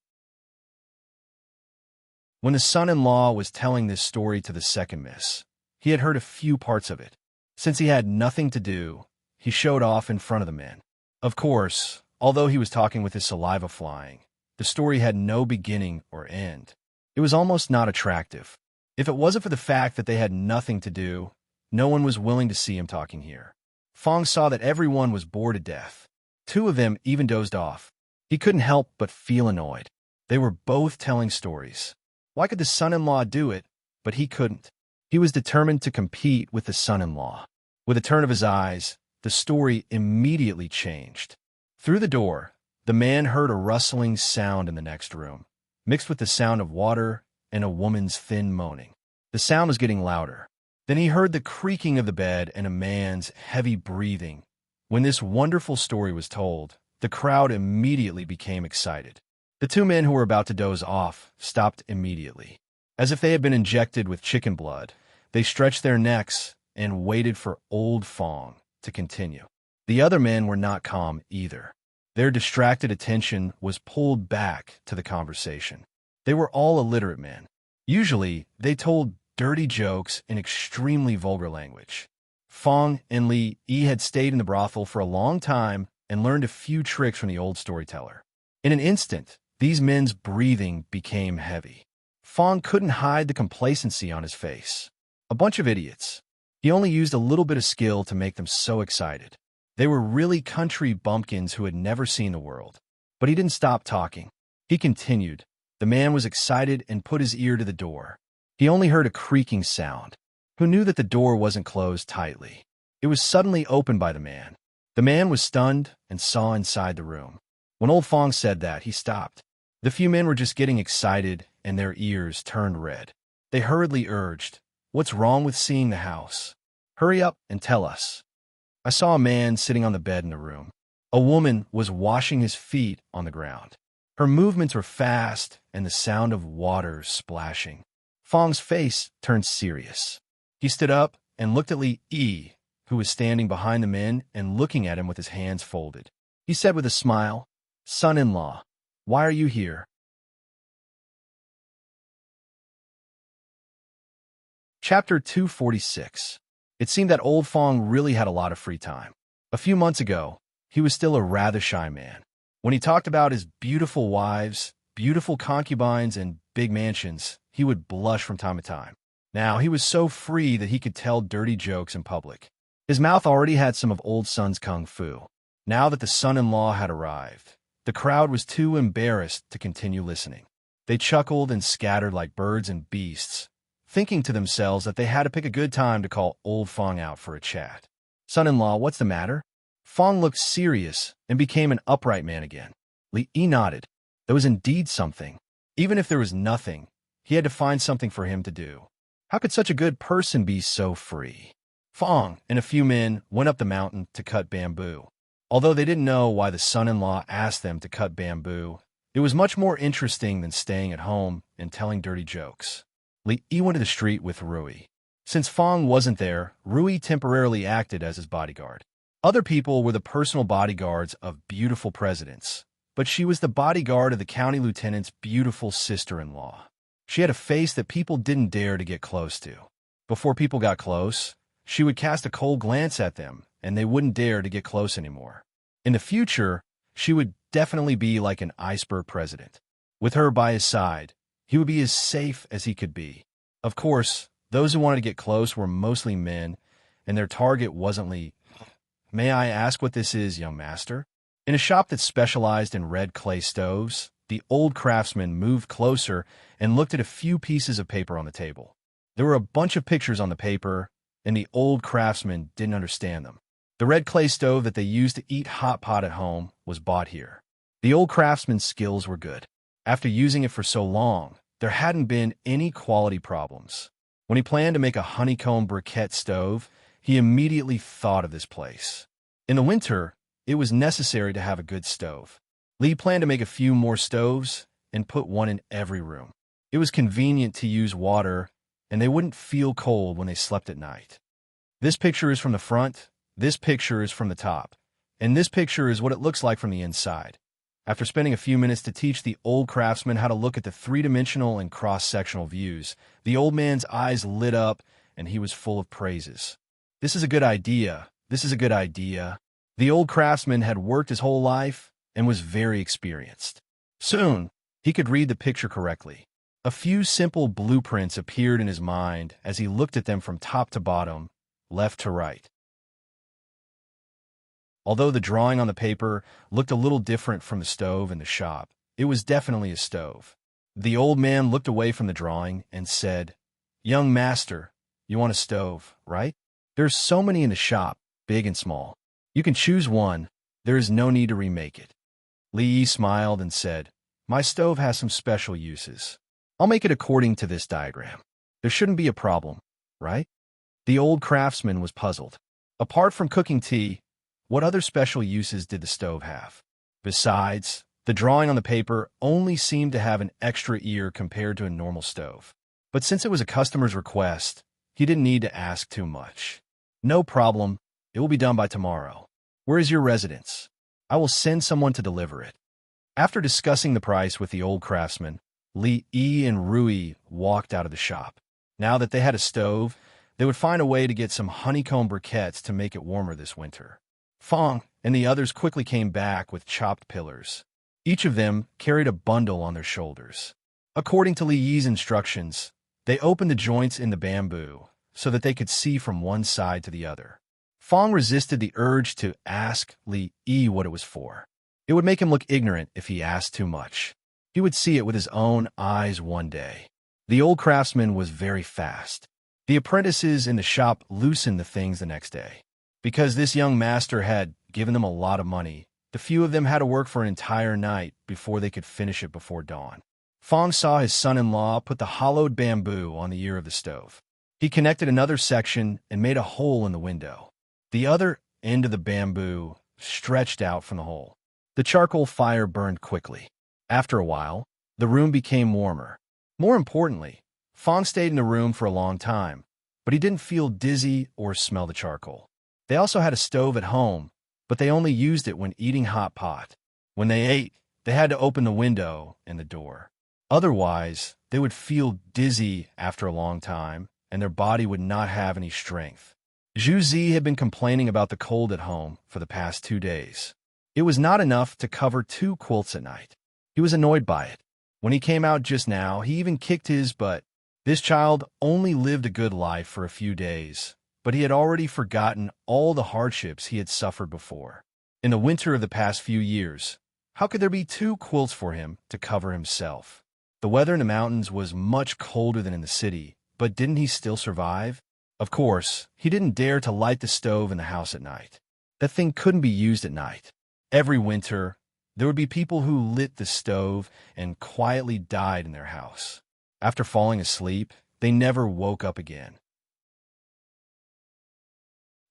When the son-in-law was telling this story to the second miss, he had heard a few parts of it. Since he had nothing to do, he showed off in front of the men. Of course, Although he was talking with his saliva flying, the story had no beginning or end. It was almost not attractive. If it wasn't for the fact that they had nothing to do, no one was willing to see him talking here. Fong saw that everyone was bored to death. Two of them even dozed off. He couldn't help but feel annoyed. They were both telling stories. Why could the son-in-law do it, but he couldn't? He was determined to compete with the son-in-law. With a turn of his eyes, the story immediately changed. Through the door, the man heard a rustling sound in the next room, mixed with the sound of water and a woman's thin moaning. The sound was getting louder. Then he heard the creaking of the bed and a man's heavy breathing. When this wonderful story was told, the crowd immediately became excited. The two men who were about to doze off stopped immediately. As if they had been injected with chicken blood, they stretched their necks and waited for old Fong to continue. The other men were not calm either. Their distracted attention was pulled back to the conversation. They were all illiterate men. Usually, they told dirty jokes in extremely vulgar language. Fong and Li Yi had stayed in the brothel for a long time and learned a few tricks from the old storyteller. In an instant, these men's breathing became heavy. Fong couldn't hide the complacency on his face. A bunch of idiots. He only used a little bit of skill to make them so excited. They were really country bumpkins who had never seen the world. But he didn't stop talking. He continued. The man was excited and put his ear to the door. He only heard a creaking sound. Who knew that the door wasn't closed tightly? It was suddenly opened by the man. The man was stunned and saw inside the room. When old Fong said that, he stopped. The few men were just getting excited and their ears turned red. They hurriedly urged, "What's wrong with seeing the house? Hurry up and tell us." I saw a man sitting on the bed in the room. A woman was washing his feet on the ground. Her movements were fast and the sound of water splashing. Fong's face turned serious. He stood up and looked at Li Yi, who was standing behind the men and looking at him with his hands folded. He said with a smile, "Son-in-law, why are you here?" Chapter 246. It seemed that old Fong really had a lot of free time. A few months ago, he was still a rather shy man. When he talked about his beautiful wives, beautiful concubines, and big mansions, he would blush from time to time. Now, he was so free that he could tell dirty jokes in public. His mouth already had some of old Sun's kung fu. Now that the son-in-law had arrived, the crowd was too embarrassed to continue listening. They chuckled and scattered like birds and beasts, thinking to themselves that they had to pick a good time to call old Fong out for a chat. "Son-in-law, what's the matter?" Fong looked serious and became an upright man again. Li Yi nodded. There was indeed something. Even if there was nothing, he had to find something for him to do. How could such a good person be so free? Fong and a few men went up the mountain to cut bamboo. Although they didn't know why the son-in-law asked them to cut bamboo, it was much more interesting than staying at home and telling dirty jokes. Li Yi went to the street with Rui. Since Fong wasn't there, Rui temporarily acted as his bodyguard. Other people were the personal bodyguards of beautiful presidents, but she was the bodyguard of the county lieutenant's beautiful sister-in-law. She had a face that people didn't dare to get close to. Before people got close, she would cast a cold glance at them, and they wouldn't dare to get close anymore. In the future, she would definitely be like an iceberg president. With her by his side, he would be as safe as he could be. Of course, those who wanted to get close were mostly men, and their target wasn't Li. "May I ask what this is, young master?" In a shop that specialized in red clay stoves, the old craftsman moved closer and looked at a few pieces of paper on the table. There were a bunch of pictures on the paper, and the old craftsman didn't understand them. The red clay stove that they used to eat hot pot at home was bought here. The old craftsman's skills were good. After using it for so long, there hadn't been any quality problems. When he planned to make a honeycomb briquette stove, he immediately thought of this place. In the winter, it was necessary to have a good stove. Li planned to make a few more stoves and put one in every room. It was convenient to use water, and they wouldn't feel cold when they slept at night. This picture is from the front, this picture is from the top, and this picture is what it looks like from the inside. After spending a few minutes to teach the old craftsman how to look at the three-dimensional and cross-sectional views, the old man's eyes lit up, and he was full of praises. "This is a good idea. This is a good idea." The old craftsman had worked his whole life, and was very experienced. Soon, he could read the picture correctly. A few simple blueprints appeared in his mind as he looked at them from top to bottom, left to right. Although the drawing on the paper looked a little different from the stove in the shop, it was definitely a stove. The old man looked away from the drawing and said, "Young master, you want a stove, right? There's so many in the shop, big and small. You can choose one. There is no need to remake it." Li Yi smiled and said, "My stove has some special uses. I'll make it according to this diagram. There shouldn't be a problem, right?" The old craftsman was puzzled. Apart from cooking tea, what other special uses did the stove have? Besides, the drawing on the paper only seemed to have an extra ear compared to a normal stove. But since it was a customer's request, he didn't need to ask too much. "No problem. It will be done by tomorrow. Where is your residence? I will send someone to deliver it." After discussing the price with the old craftsman, Li Yi and Rui walked out of the shop. Now that they had a stove, they would find a way to get some honeycomb briquettes to make it warmer this winter. Fong and the others quickly came back with chopped pillars. Each of them carried a bundle on their shoulders. According to Li Yi's instructions, they opened the joints in the bamboo so that they could see from one side to the other. Fong resisted the urge to ask Li Yi what it was for. It would make him look ignorant if he asked too much. He would see it with his own eyes one day. The old craftsman was very fast. The apprentices in the shop loosened the things the next day. Because this young master had given them a lot of money, the few of them had to work for an entire night before they could finish it before dawn. Fong saw his son-in-law put the hollowed bamboo on the ear of the stove. He connected another section and made a hole in the window. The other end of the bamboo stretched out from the hole. The charcoal fire burned quickly. After a while, the room became warmer. More importantly, Fong stayed in the room for a long time, but he didn't feel dizzy or smell the charcoal. They also had a stove at home, but they only used it when eating hot pot. When they ate, they had to open the window and the door. Otherwise, they would feel dizzy after a long time, and their body would not have any strength. Zhu Zi had been complaining about the cold at home for the past 2 days. It was not enough to cover 2 quilts at night. He was annoyed by it. When he came out just now, he even kicked his butt. This child only lived a good life for a few days, but he had already forgotten all the hardships he had suffered before. In the winter of the past few years, how could there be 2 quilts for him to cover himself? The weather in the mountains was much colder than in the city, but didn't he still survive? Of course, he didn't dare to light the stove in the house at night. That thing couldn't be used at night. Every winter, there would be people who lit the stove and quietly died in their house. After falling asleep, they never woke up again.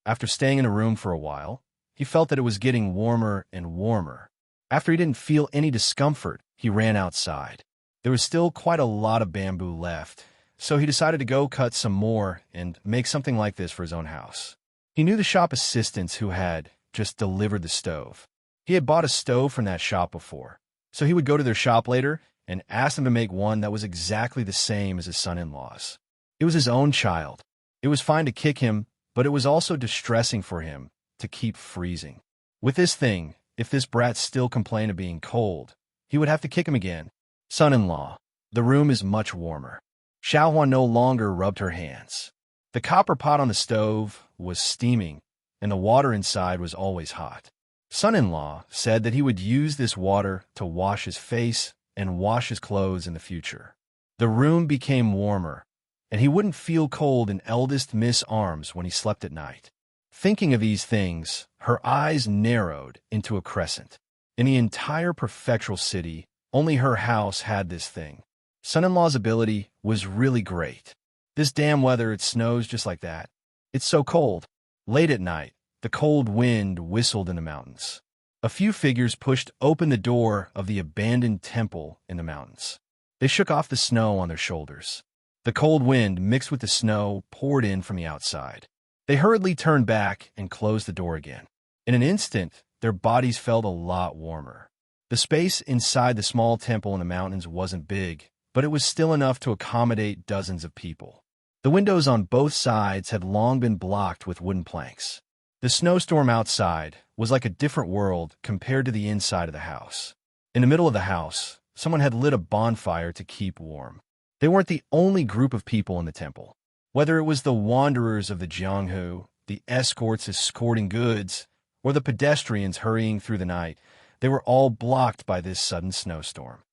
After staying in a room for a while, he felt that it was getting warmer and warmer. After he didn't feel any discomfort, he ran outside. There was still quite a lot of bamboo left, so he decided to go cut some more and make something like this for his own house. He knew the shop assistants who had just delivered the stove. He had bought a stove from that shop before, so he would go to their shop later and ask them to make one that was exactly the same as his son-in-law's. It was his own child. It was fine to kick him, but it was also distressing for him to keep freezing. With this thing, if this brat still complained of being cold, he would have to kick him again. "Son-in-law, the room is much warmer." Xiaohuan no longer rubbed her hands. The copper pot on the stove was steaming, and the water inside was always hot. Son-in-law said that he would use this water to wash his face and wash his clothes in the future. The room became warmer, and he wouldn't feel cold in eldest Miss' arms when he slept at night. Thinking of these things, her eyes narrowed into a crescent. In the entire prefectural city, only her house had this thing. Son-in-law's ability was really great. This damn weather, it snows just like that. It's so cold. Late at night, the cold wind whistled in the mountains. A few figures pushed open the door of the abandoned temple in the mountains. They shook off the snow on their shoulders. The cold wind mixed with the snow poured in from the outside. They hurriedly turned back and closed the door again. In an instant, their bodies felt a lot warmer. The space inside the small temple in the mountains wasn't big, but it was still enough to accommodate dozens of people. The windows on both sides had long been blocked with wooden planks. The snowstorm outside was like a different world compared to the inside of the house. In the middle of the house, someone had lit a bonfire to keep warm. They weren't the only group of people in the temple. Whether it was the wanderers of the Jianghu, the escorts escorting goods, or the pedestrians hurrying through the night, they were all blocked by this sudden snowstorm.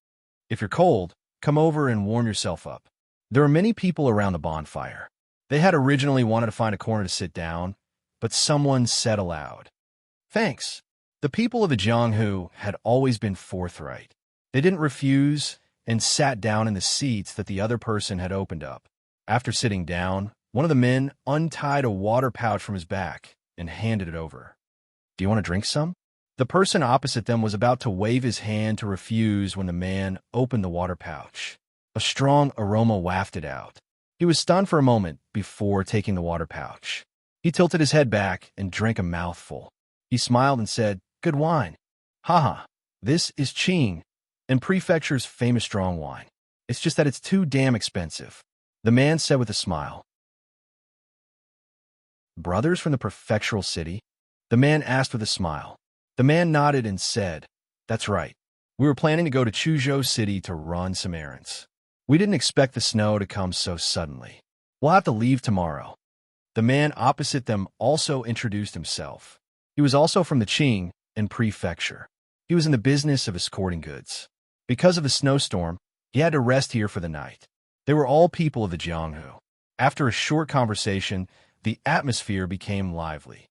If you're cold, come over and warm yourself up. There were many people around the bonfire. They had originally wanted to find a corner to sit down, but someone said aloud, "Thanks." The people of the Jianghu had always been forthright. They didn't refuse and sat down in the seats that the other person had opened up. After sitting down, one of the men untied a water pouch from his back and handed it over. "Do you want to drink some?" The person opposite them was about to wave his hand to refuse when the man opened the water pouch. A strong aroma wafted out. He was stunned for a moment before taking the water pouch. He tilted his head back and drank a mouthful. He smiled and said, "Good wine." "Haha, this is Qing, and Prefecture's famous strong wine. It's just that it's too damn expensive," the man said with a smile. "Brothers from the prefectural city?" the man asked with a smile. The man nodded and said, "That's right. We were planning to go to Chuzhou City to run some errands. We didn't expect the snow to come so suddenly. We'll have to leave tomorrow." The man opposite them also introduced himself. He was also from the Qing and Prefecture. He was in the business of escorting goods. Because of the snowstorm, he had to rest here for the night. They were all people of the Jianghu. After a short conversation, the atmosphere became lively.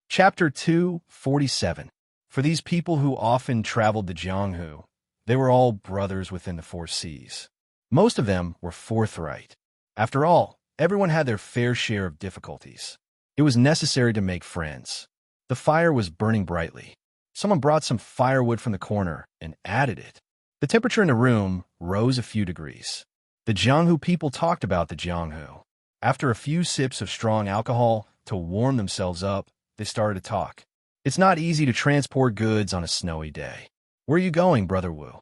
Chapter 247. For these people who often traveled to Jianghu, they were all brothers within the four seas. Most of them were forthright. After all, everyone had their fair share of difficulties. It was necessary to make friends. The fire was burning brightly. Someone brought some firewood from the corner and added it. The temperature in the room rose a few degrees. The Jianghu people talked about the Jianghu. After a few sips of strong alcohol to warm themselves up, they started to talk. "It's not easy to transport goods on a snowy day. Where are you going, Brother Wu?"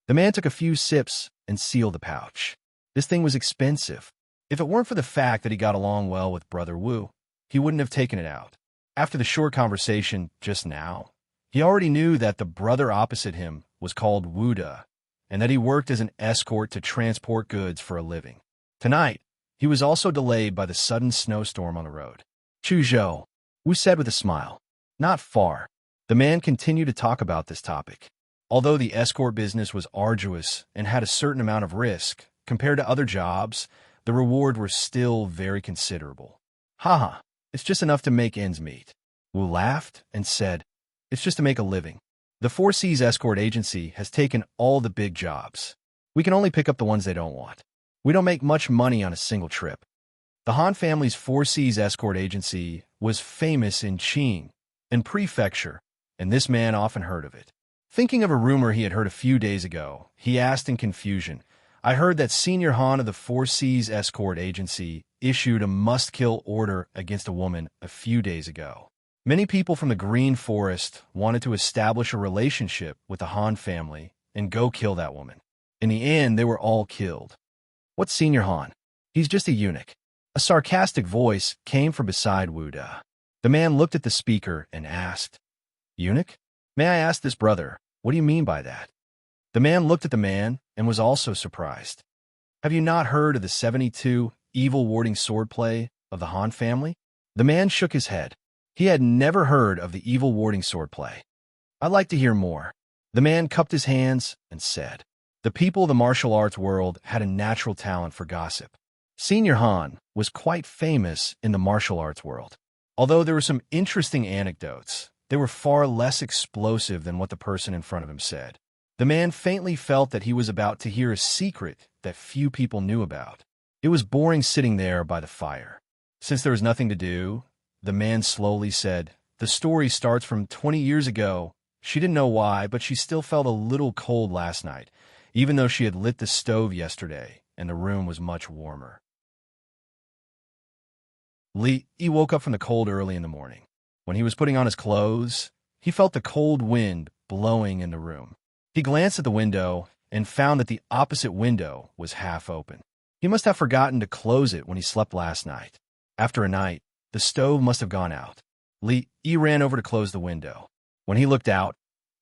The man took a few sips and sealed the pouch. This thing was expensive. If it weren't for the fact that he got along well with Brother Wu, he wouldn't have taken it out. After the short conversation just now, he already knew that the brother opposite him was called Wuda, and that he worked as an escort to transport goods for a living. Tonight, he was also delayed by the sudden snowstorm on the road. "Chuzhou," Wu said with a smile. "Not far." The man continued to talk about this topic. Although the escort business was arduous and had a certain amount of risk, compared to other jobs, the reward was still very considerable. "Haha, it's just enough to make ends meet." Wu laughed and said, "It's just to make a living. The Four Seas Escort Agency has taken all the big jobs. We can only pick up the ones they don't want. We don't make much money on a single trip." The Han family's Four Seas Escort Agency was famous in Qing and Prefecture, and this man often heard of it. Thinking of a rumor he had heard a few days ago, he asked in confusion, "I heard that Senior Han of the Four Seas Escort Agency issued a must-kill order against a woman a few days ago. Many people from the Green Forest wanted to establish a relationship with the Han family and go kill that woman. In the end, they were all killed." "What's Senior Han?" "He's just a eunuch." A sarcastic voice came from beside Wuda. The man looked at the speaker and asked, "Eunuch? May I ask this brother, what do you mean by that?" The man looked at the man and was also surprised. "Have you not heard of the 72 evil warding swordplay of the Han family?" The man shook his head. He had never heard of the evil warding swordplay. "I'd like to hear more." The man cupped his hands and said, "The people of the martial arts world had a natural talent for gossip. Senior Han was quite famous in the martial arts world. Although there were some interesting anecdotes, they were far less explosive than what the person in front of him said. The man faintly felt that he was about to hear a secret that few people knew about. It was boring sitting there by the fire. Since there was nothing to do, the man slowly said, "The story starts from 20 years ago. She didn't know why, but she still felt a little cold last night, even though she had lit the stove yesterday and the room was much warmer." He woke up from the cold early in the morning. When he was putting on his clothes, he felt the cold wind blowing in the room. He glanced at the window and found that the opposite window was half open. He must have forgotten to close it when he slept last night. After a night, the stove must have gone out. Li ran over to close the window. When he looked out,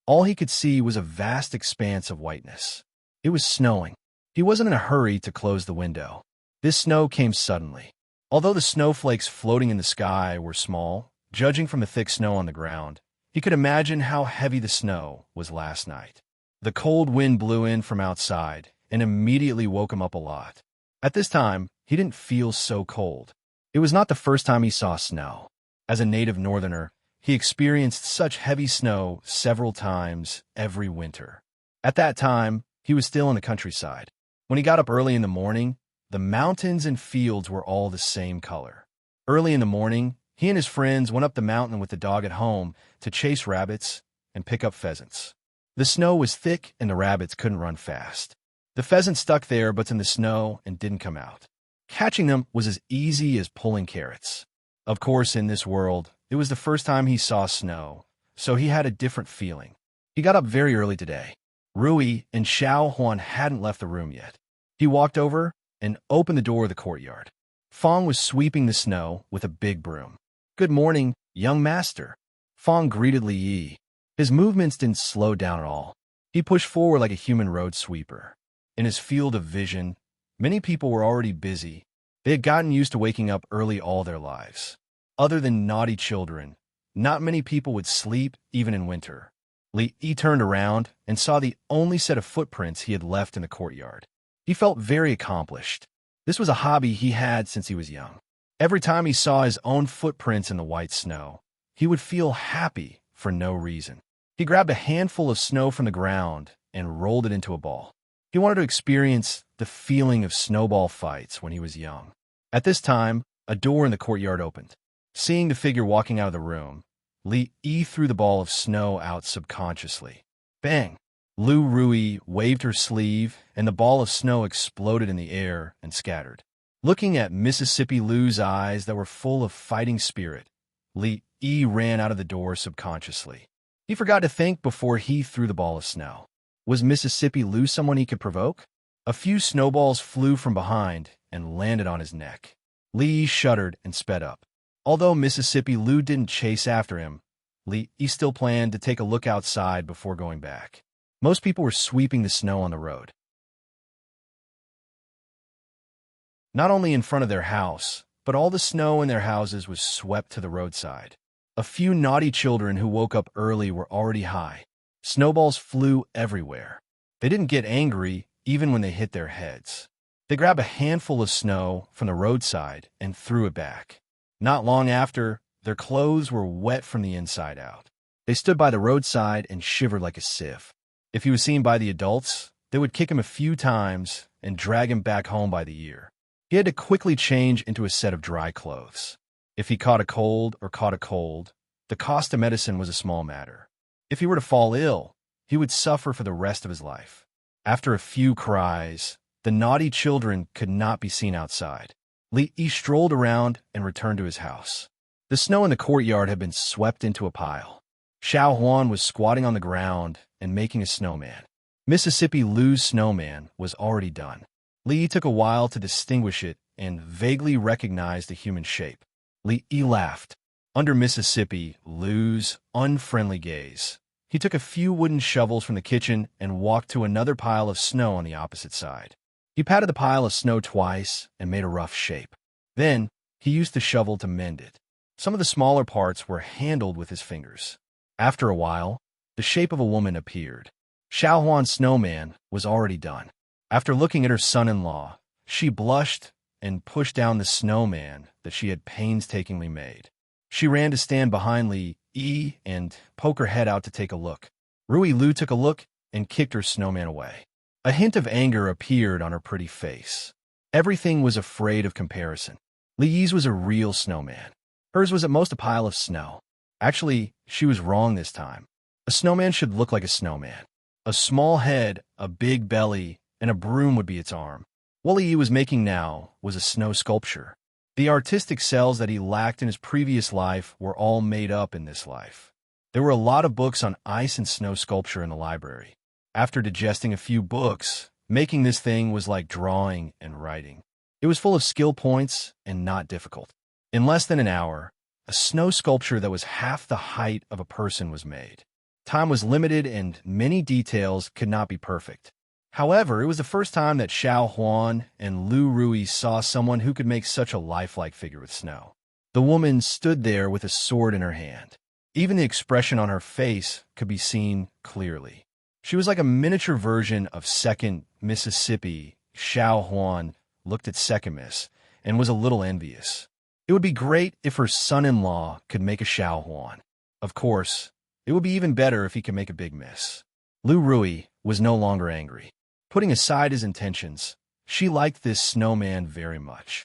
all he could see was a vast expanse of whiteness. It was snowing. He wasn't in a hurry to close the window. This snow came suddenly. Although the snowflakes floating in the sky were small, judging from the thick snow on the ground, he could imagine how heavy the snow was last night. The cold wind blew in from outside and immediately woke him up a lot. At this time, he didn't feel so cold. It was not the first time he saw snow. As a native northerner, he experienced such heavy snow several times every winter. At that time, he was still in the countryside. When he got up early in the morning, the mountains and fields were all the same color. Early in the morning, he and his friends went up the mountain with the dog at home to chase rabbits and pick up pheasants. The snow was thick and the rabbits couldn't run fast. The pheasants stuck their butts in the snow and didn't come out. Catching them was as easy as pulling carrots. Of course, in this world, it was the first time he saw snow, so he had a different feeling. He got up very early today. Rui and Xiao Huan hadn't left the room yet. He walked over and opened the door of the courtyard. Fong was sweeping the snow with a big broom. "Good morning, young master." Fong greeted Li Yi. His movements didn't slow down at all. He pushed forward like a human road sweeper. In his field of vision, many people were already busy. They had gotten used to waking up early all their lives. Other than naughty children, not many people would sleep even in winter. Li Yi turned around and saw the only set of footprints he had left in the courtyard. He felt very accomplished. This was a hobby he had since he was young. Every time he saw his own footprints in the white snow, he would feel happy for no reason. He grabbed a handful of snow from the ground and rolled it into a ball. He wanted to experience the feeling of snowball fights when he was young. At this time, a door in the courtyard opened. Seeing the figure walking out of the room, Li Yi threw the ball of snow out subconsciously. Bang! Lu Rui waved her sleeve, and the ball of snow exploded in the air and scattered. Looking at Mississippi Lu's eyes that were full of fighting spirit, Li Yi ran out of the door subconsciously. He forgot to think before he threw the ball of snow. Was Mississippi Lu someone he could provoke? A few snowballs flew from behind and landed on his neck. Li Yi shuddered and sped up. Although Mississippi Lu didn't chase after him, Li Yi still planned to take a look outside before going back. Most people were sweeping the snow on the road. Not only in front of their house, but all the snow in their houses was swept to the roadside. A few naughty children who woke up early were already high. Snowballs flew everywhere. They didn't get angry even when they hit their heads. They grabbed a handful of snow from the roadside and threw it back. Not long after, their clothes were wet from the inside out. They stood by the roadside and shivered like a sieve. If he was seen by the adults, they would kick him a few times and drag him back home by the ear. He had to quickly change into a set of dry clothes. If he caught a cold, the cost of medicine was a small matter. If he were to fall ill, he would suffer for the rest of his life. After a few cries, the naughty children could not be seen outside. Li Yi strolled around and returned to his house. The snow in the courtyard had been swept into a pile. Xiao Huan was squatting on the ground and making a snowman. Mississippi Lu's snowman was already done. Li Yi took a while to distinguish it and vaguely recognized the human shape. Li Yi laughed. Under Mississippi Lu's unfriendly gaze, he took a few wooden shovels from the kitchen and walked to another pile of snow on the opposite side. He patted the pile of snow twice and made a rough shape. Then, he used the shovel to mend it. Some of the smaller parts were handled with his fingers. After a while, the shape of a woman appeared. Xiao Huan's snowman was already done. After looking at her son-in-law, she blushed and pushed down the snowman that she had painstakingly made. She ran to stand behind Li Yi and poke her head out to take a look. Rui Lu took a look and kicked her snowman away. A hint of anger appeared on her pretty face. Everything was afraid of comparison. Li Yi's was a real snowman. Hers was at most a pile of snow. Actually, she was wrong this time. A snowman should look like a snowman. A small head, a big belly, and a broom would be its arm. What Li Yi was making now was a snow sculpture. The artistic cells that he lacked in his previous life were all made up in this life. There were a lot of books on ice and snow sculpture in the library. After digesting a few books, Making this thing was like drawing and writing. It was full of skill points and not difficult. In less than an hour, a snow sculpture that was half the height of a person was made. Time was limited and many details could not be perfect. However, it was the first time that Xiao Huan and Lu Rui saw someone who could make such a lifelike figure with snow. The woman stood there with a sword in her hand. Even the expression on her face could be seen clearly. She was like a miniature version of Second Mississippi. Xiao Huan looked at Second Miss and was a little envious. It would be great if her son-in-law could make a Xiao Huan. Of course, it would be even better if he could make a big miss. Lu Rui was no longer angry. Putting aside his intentions, she liked this snowman very much.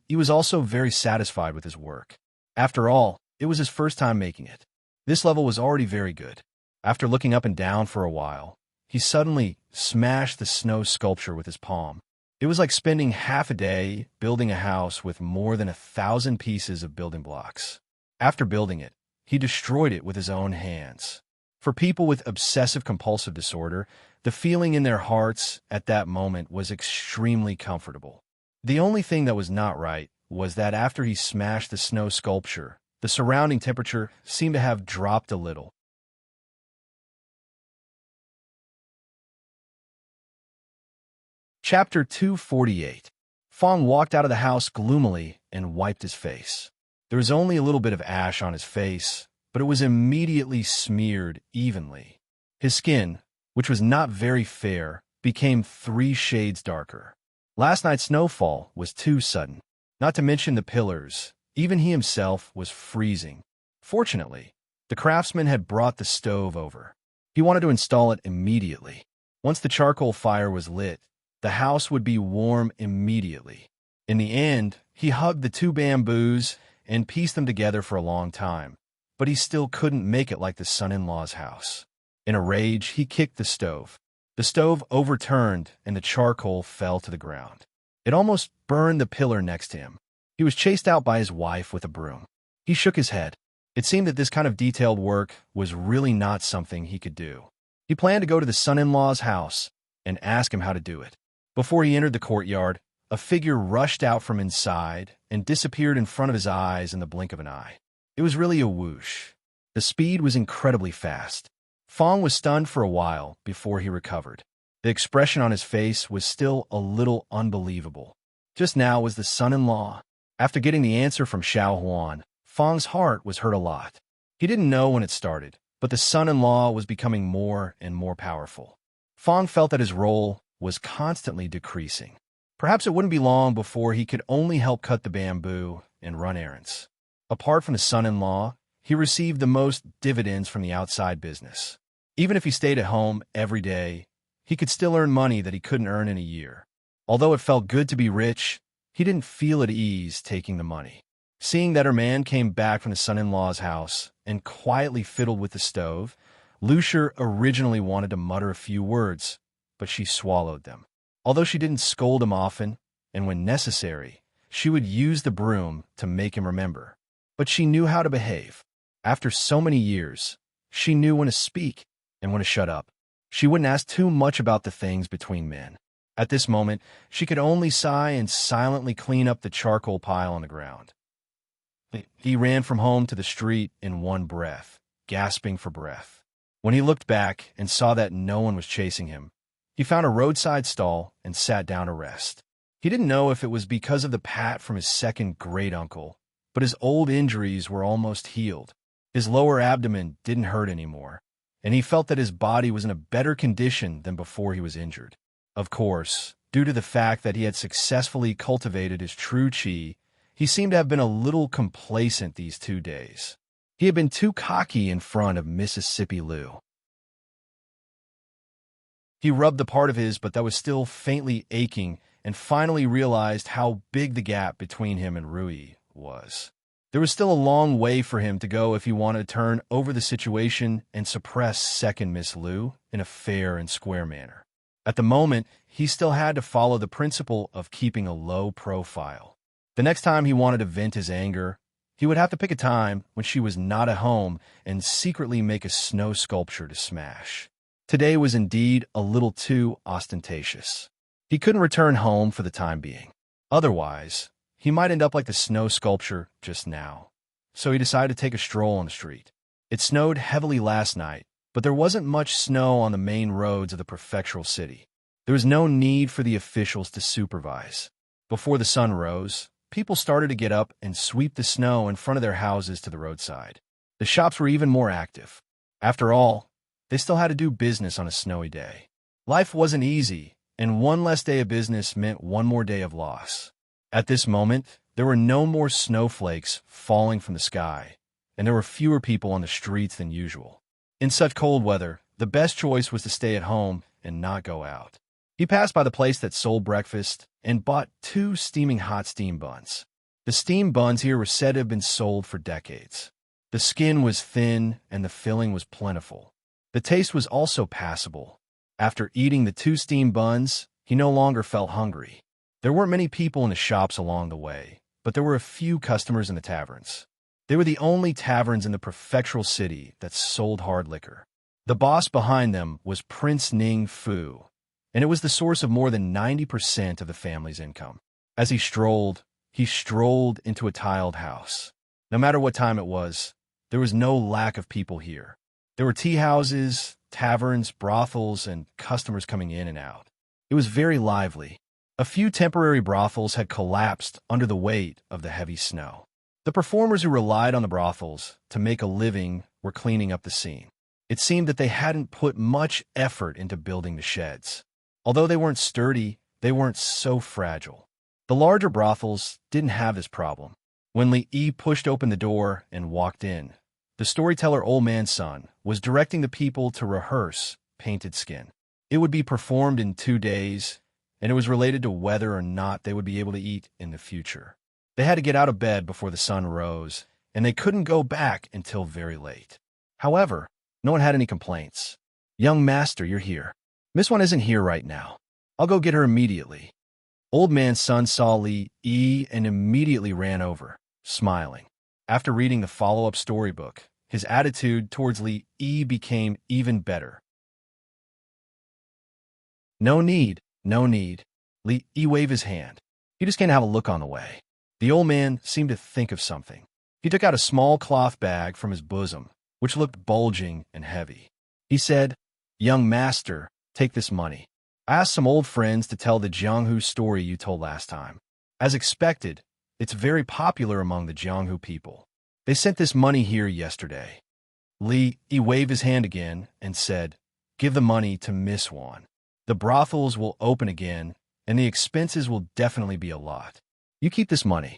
He was also very satisfied with his work. After all, it was his first time making it. This level was already very good. After looking up and down for a while, he suddenly smashed the snow sculpture with his palm. It was like spending half a day building a house with more than 1,000 pieces of building blocks. After building it, he destroyed it with his own hands. For people with obsessive-compulsive disorder, the feeling in their hearts at that moment was extremely comfortable. The only thing that was not right was that after he smashed the snow sculpture, the surrounding temperature seemed to have dropped a little. Chapter 248. Fong walked out of the house gloomily and wiped his face. There was only a little bit of ash on his face, but it was immediately smeared evenly. His skin, which was not very fair, became 3 shades darker. Last night's snowfall was too sudden. Not to mention the pillars, even he himself was freezing. Fortunately, the craftsman had brought the stove over. He wanted to install it immediately. Once the charcoal fire was lit, the house would be warm immediately. In the end, he hugged the 2 bamboos and pieced them together for a long time, but he still couldn't make it like the son-in-law's house. In a rage, he kicked the stove. The stove overturned and the charcoal fell to the ground. It almost burned the pillar next to him. He was chased out by his wife with a broom. He shook his head. It seemed that this kind of detailed work was really not something he could do. He planned to go to the son-in-law's house and ask him how to do it. Before he entered the courtyard, a figure rushed out from inside and disappeared in front of his eyes in the blink of an eye. It was really a whoosh. The speed was incredibly fast. Fong was stunned for a while before he recovered. The expression on his face was still a little unbelievable. Just now was the son-in-law. After getting the answer from Xiao Huan, Fong's heart was hurt a lot. He didn't know when it started, but the son-in-law was becoming more and more powerful. Fong felt that his role was constantly decreasing. Perhaps it wouldn't be long before he could only help cut the bamboo and run errands. Apart from his son-in-law, he received the most dividends from the outside business. Even if he stayed at home every day, he could still earn money that he couldn't earn in a year. Although it felt good to be rich, he didn't feel at ease taking the money. Seeing that her man came back from the son-in-law's house and quietly fiddled with the stove, Lucia originally wanted to mutter a few words, but she swallowed them. Although she didn't scold him often, and when necessary, she would use the broom to make him remember. But she knew how to behave. After so many years, she knew when to speak and when to shut up. She wouldn't ask too much about the things between men. At this moment, she could only sigh and silently clean up the charcoal pile on the ground. He ran from home to the street in one breath, gasping for breath. When he looked back and saw that no one was chasing him, he found a roadside stall and sat down to rest. He didn't know if it was because of the pat from his second great-uncle, but his old injuries were almost healed. His lower abdomen didn't hurt anymore, and he felt that his body was in a better condition than before he was injured. Of course, due to the fact that he had successfully cultivated his true qi, he seemed to have been a little complacent these 2 days. He had been too cocky in front of Mississippi Lou. He rubbed the part of his but that was still faintly aching and finally realized how big the gap between him and Rui was. There was still a long way for him to go if he wanted to turn over the situation and suppress second Miss Lou in a fair and square manner. At the moment, he still had to follow the principle of keeping a low profile. The next time he wanted to vent his anger, He would have to pick a time when she was not at home and secretly make a snow sculpture to smash. Today was indeed a little too ostentatious. He couldn't return home for the time being. Otherwise, he might end up like the snow sculpture just now. So he decided to take a stroll on the street. It snowed heavily last night, but there wasn't much snow on the main roads of the prefectural city. There was no need for the officials to supervise. Before the sun rose, people started to get up and sweep the snow in front of their houses to the roadside. The shops were even more active. After all, they still had to do business on a snowy day. Life wasn't easy, and one less day of business meant one more day of loss. At this moment, there were no more snowflakes falling from the sky, and there were fewer people on the streets than usual. In such cold weather, the best choice was to stay at home and not go out. He passed by the place that sold breakfast and bought 2 steaming hot steam buns. The steam buns here were said to have been sold for decades. The skin was thin and the filling was plentiful. The taste was also passable. After eating the 2 steam buns, he no longer felt hungry. There weren't many people in the shops along the way, but there were a few customers in the taverns. They were the only taverns in the prefectural city that sold hard liquor. The boss behind them was Prince Ning Fu, and it was the source of more than 90% of the family's income. As he strolled into a tiled house. No matter what time it was, there was no lack of people here. There were tea houses, taverns, brothels, and customers coming in and out. It was very lively. A few temporary brothels had collapsed under the weight of the heavy snow. The performers who relied on the brothels to make a living were cleaning up the scene. It seemed that they hadn't put much effort into building the sheds. Although they weren't sturdy, they weren't so fragile. The larger brothels didn't have this problem. When Li Yi pushed open the door and walked in, the storyteller Old Man's Son was directing the people to rehearse Painted Skin. It would be performed in 2 days, and it was related to whether or not they would be able to eat in the future. They had to get out of bed before the sun rose, and they couldn't go back until very late. However, no one had any complaints. "Young master, you're here. Miss One isn't here right now. I'll go get her immediately." Old Man's Son saw Li Yi and immediately ran over, smiling. After reading the follow-up storybook, his attitude towards Li Yi became even better. No need. Li Yi waved his hand. "You just can't have a look on the way." The old man seemed to think of something. He took out a small cloth bag from his bosom, which looked bulging and heavy. He said, "Young master, take this money. I asked some old friends to tell the Jianghu story you told last time. As expected, it's very popular among the Jianghu people. They sent this money here yesterday." Li Yi waved his hand again and said, "Give the money to Miss Wan. The brothels will open again, and the expenses will definitely be a lot. You keep this money."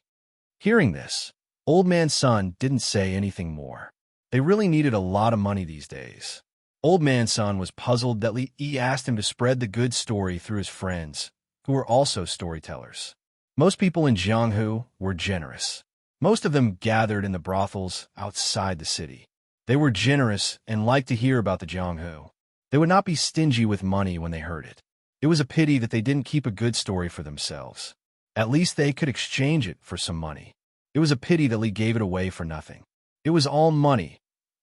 Hearing this, Old Man's Son didn't say anything more. They really needed a lot of money these days. Old Man's Son was puzzled that Li Yi asked him to spread the good story through his friends, who were also storytellers. Most people in Jianghu were generous. Most of them gathered in the brothels outside the city. They were generous and liked to hear about the Jianghu. They would not be stingy with money when they heard it. It was a pity that they didn't keep a good story for themselves. At least they could exchange it for some money. It was a pity that Li gave it away for nothing. It was all money.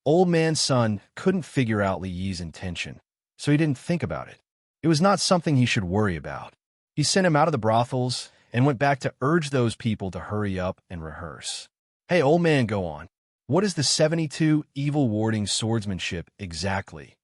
Old Man's Son couldn't figure out Li Yi's intention, so he didn't think about it. It was not something he should worry about. He sent him out of the brothels and went back to urge those people to hurry up and rehearse. "Hey, old man, go on. What is the 72 evil warding swordsmanship exactly?"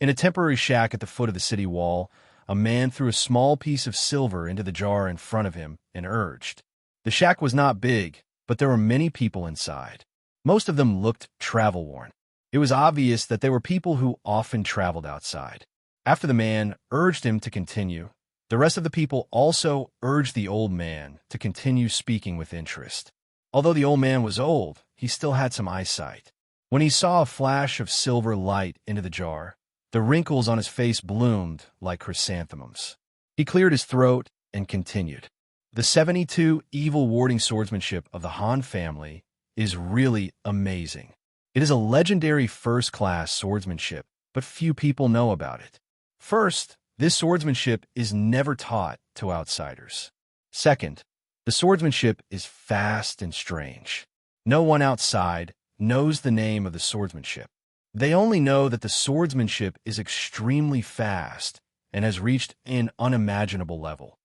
In a temporary shack at the foot of the city wall, a man threw a small piece of silver into the jar in front of him and urged. The shack was not big, but there were many people inside. Most of them looked travel-worn. It was obvious that they were people who often traveled outside. After the man urged him to continue, the rest of the people also urged the old man to continue speaking with interest. Although the old man was old, he still had some eyesight. When he saw a flash of silver light into the jar, the wrinkles on his face bloomed like chrysanthemums. He cleared his throat and continued. "The 72 evil warding swordsmanship of the Han family is really amazing. It is a legendary first-class swordsmanship, but few people know about it. First, this swordsmanship is never taught to outsiders. Second, the swordsmanship is fast and strange. No one outside knows the name of the swordsmanship. They only know that the swordsmanship is extremely fast and has reached an unimaginable level.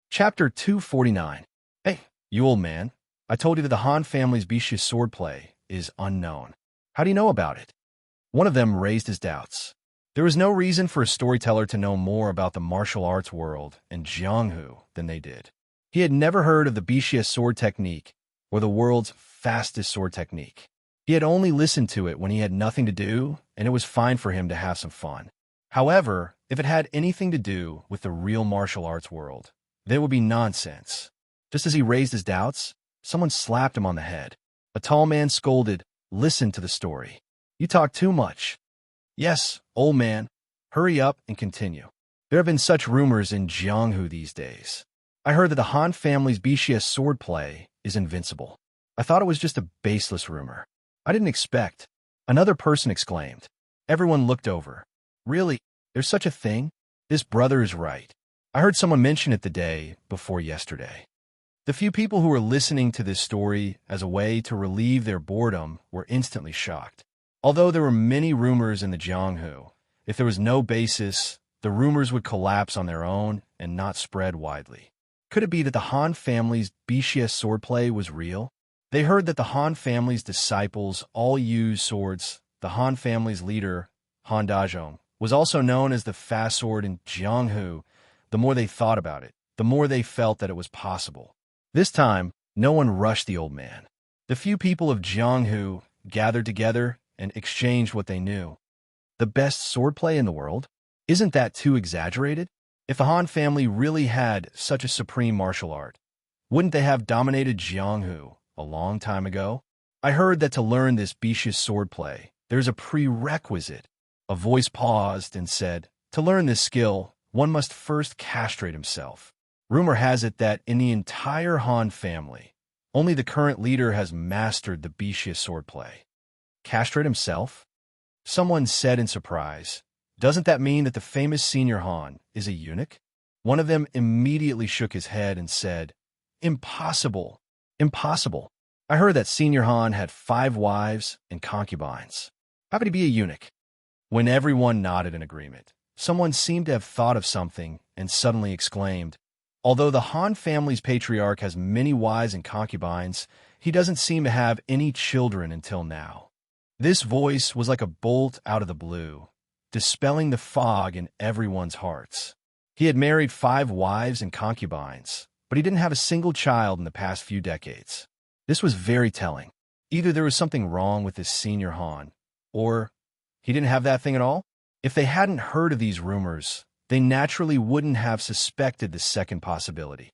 Chapter 249. Hey, you old man. I told you that the Han family's Bisha swordplay is unknown. How do you know about it? One of them raised his doubts. There was no reason for a storyteller to know more about the martial arts world in Jianghu than they did. He had never heard of the Bisha sword technique or the world's fastest sword technique. He had only listened to it when he had nothing to do, and it was fine for him to have some fun. However, if it had anything to do with the real martial arts world, there would be nonsense. Just as he raised his doubts, someone slapped him on the head. A tall man scolded, "Listen to the story. You talk too much." "Yes, old man. Hurry up and continue. There have been such rumors in Jianghu these days. I heard that the Han family's Bisha swordplay is invincible. I thought it was just a baseless rumor. I didn't expect." Another person exclaimed. Everyone looked over. "Really? There's such a thing? This brother is right. I heard someone mention it the day before yesterday." The few people who were listening to this story as a way to relieve their boredom were instantly shocked. Although there were many rumors in the Jianghu, if there was no basis, the rumors would collapse on their own and not spread widely. Could it be that the Han family's Bisha swordplay was real? They heard that the Han family's disciples all used swords. The Han family's leader, Han Dazhong, was also known as the fast sword in Jianghu. The more they thought about it, the more they felt that it was possible. This time, no one rushed the old man. The few people of Jianghu gathered together and exchanged what they knew. The best swordplay in the world? Isn't that too exaggerated? If the Han family really had such a supreme martial art, wouldn't they have dominated Jianghu a long time ago? I heard that to learn this Bisha swordplay, there's a prerequisite. A voice paused and said, "To learn this skill, one must first castrate himself. Rumor has it that in the entire Han family, only the current leader has mastered the Bisha swordplay." Castrate himself? Someone said in surprise. Doesn't that mean that the famous senior Han is a eunuch? One of them immediately shook his head and said, "Impossible. Impossible. I heard that senior Han had 5 wives and concubines. How could he be a eunuch?" When everyone nodded in agreement, someone seemed to have thought of something and suddenly exclaimed, "Although the Han family's patriarch has many wives and concubines, he doesn't seem to have any children until now." This voice was like a bolt out of the blue, dispelling the fog in everyone's hearts. He had married 5 wives and concubines, but he didn't have a single child in the past few decades. This was very telling. Either there was something wrong with this senior Han, or he didn't have that thing at all. If they hadn't heard of these rumors, they naturally wouldn't have suspected the second possibility.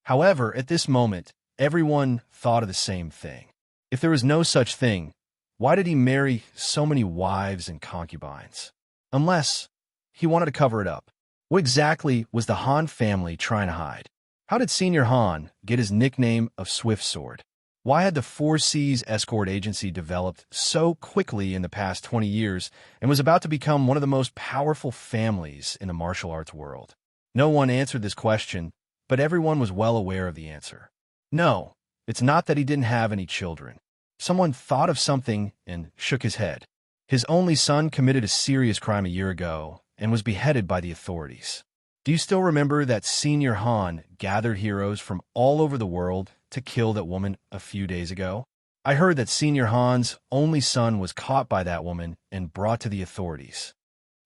However, at this moment, everyone thought of the same thing. If there was no such thing, why did he marry so many wives and concubines? Unless he wanted to cover it up. What exactly was the Han family trying to hide? How did Senior Han get his nickname of Swift Sword? Why had the Four Seas escort agency developed so quickly in the past 20 years and was about to become one of the most powerful families in the martial arts world? No one answered this question, but everyone was well aware of the answer. No, it's not that he didn't have any children. Someone thought of something and shook his head. His only son committed a serious crime a year ago and was beheaded by the authorities. Do you still remember that Senior Han gathered heroes from all over the world to kill that woman a few days ago? I heard that Senior Han's only son was caught by that woman and brought to the authorities.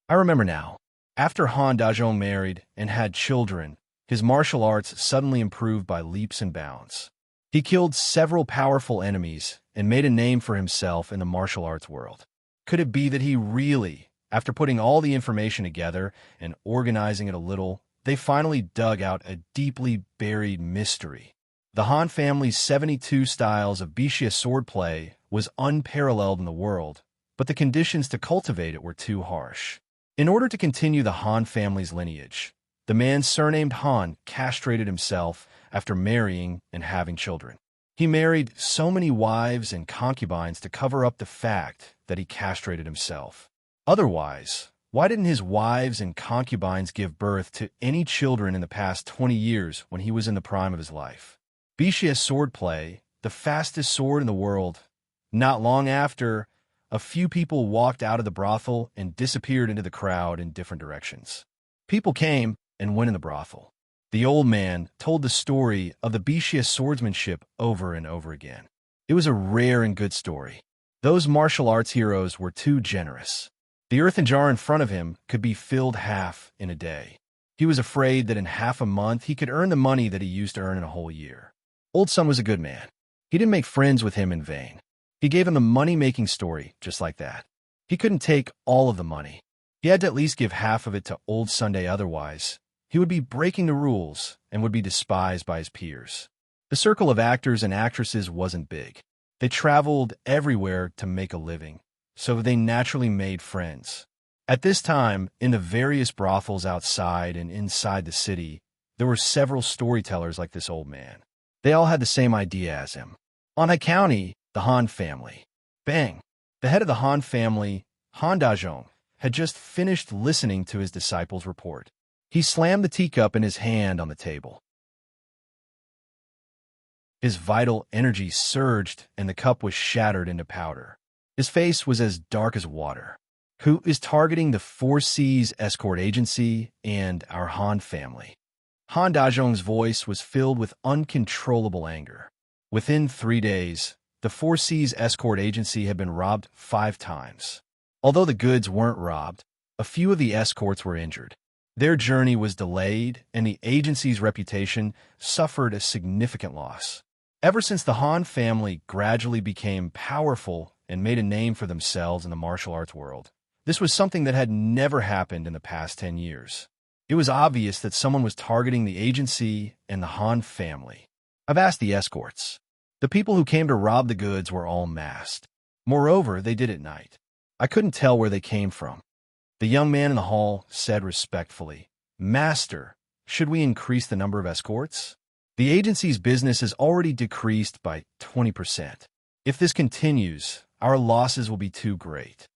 I remember now. After Han Dazhong married and had children, his martial arts suddenly improved by leaps and bounds. He killed several powerful enemies and made a name for himself in the martial arts world. Could it be that he really, after putting all the information together and organizing it a little, they finally dug out a deeply buried mystery? The Han family's 72 styles of Bisha swordplay was unparalleled in the world, but the conditions to cultivate it were too harsh. In order to continue the Han family's lineage, the man surnamed Han castrated himself after marrying and having children. He married so many wives and concubines to cover up the fact that he castrated himself. Otherwise, Why didn't his wives and concubines give birth to any children in the past 20 years when he was in the prime of his life? Bishia's swordplay, the fastest sword in the world. Not long after, a few people walked out of the brothel and disappeared into the crowd in different directions. People came and went in the brothel. The old man told the story of the Bishia swordsmanship over and over again. It was a rare and good story. Those martial arts heroes were too generous. The earthen jar in front of him could be filled half in a day. He was afraid that in half a month he could earn the money that he used to earn in a whole year. Old Son was a good man. He didn't make friends with him in vain. He gave him a money-making story just like that. He couldn't take all of the money. He had to at least give half of it to Old Sunday, otherwise he would be breaking the rules and would be despised by his peers. The circle of actors and actresses wasn't big. They traveled everywhere to make a living, so they naturally made friends. At this time, in the various brothels outside and inside the city, there were several storytellers like this old man. They all had the same idea as him. On Hai County, the Han family. Bang! The head of the Han family, Han Dajong, had just finished listening to his disciple's report. He slammed the teacup in his hand on the table. His vital energy surged, and the cup was shattered into powder. His face was as dark as water. Who is targeting the Four Seas escort agency and our Han family? Han Dajong's voice was filled with uncontrollable anger. Within 3 days, the Four Seas escort agency had been robbed 5 times. Although the goods weren't robbed, a few of the escorts were injured. Their journey was delayed, and the agency's reputation suffered a significant loss. Ever since the Han family gradually became powerful and made a name for themselves in the martial arts world, this was something that had never happened in the past 10 years. It was obvious that someone was targeting the agency and the Han family. I've asked the escorts. The people who came to rob the goods were all masked. Moreover, they did at night. I couldn't tell where they came from. The young man in the hall said respectfully, "Master, should we increase the number of escorts? The agency's business has already decreased by 20%. If this continues, our losses will be too great."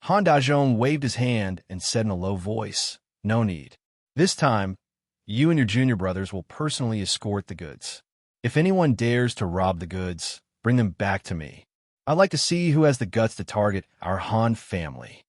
Han Dajong waved his hand and said in a low voice, "No need. This time, you and your junior brothers will personally escort the goods. If anyone dares to rob the goods, bring them back to me. I'd like to see who has the guts to target our Han family."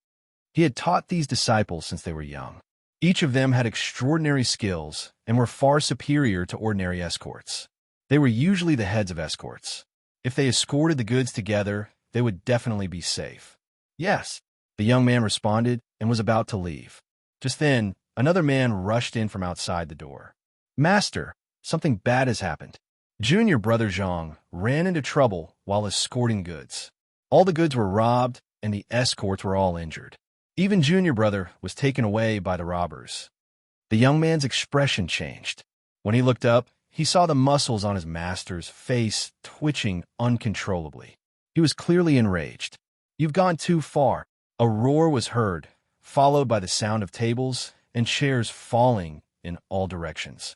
He had taught these disciples since they were young. Each of them had extraordinary skills and were far superior to ordinary escorts. They were usually the heads of escorts. If they escorted the goods together, they would definitely be safe. "Yes," the young man responded and was about to leave. Just then, another man rushed in from outside the door. "Master, something bad has happened." Junior brother Zhang ran into trouble while escorting goods. All the goods were robbed, and the escorts were all injured. Even junior brother was taken away by the robbers. The young man's expression changed. When he looked up, he saw the muscles on his master's face twitching uncontrollably. He was clearly enraged. "You've gone too far." A roar was heard, followed by the sound of tables and chairs falling in all directions.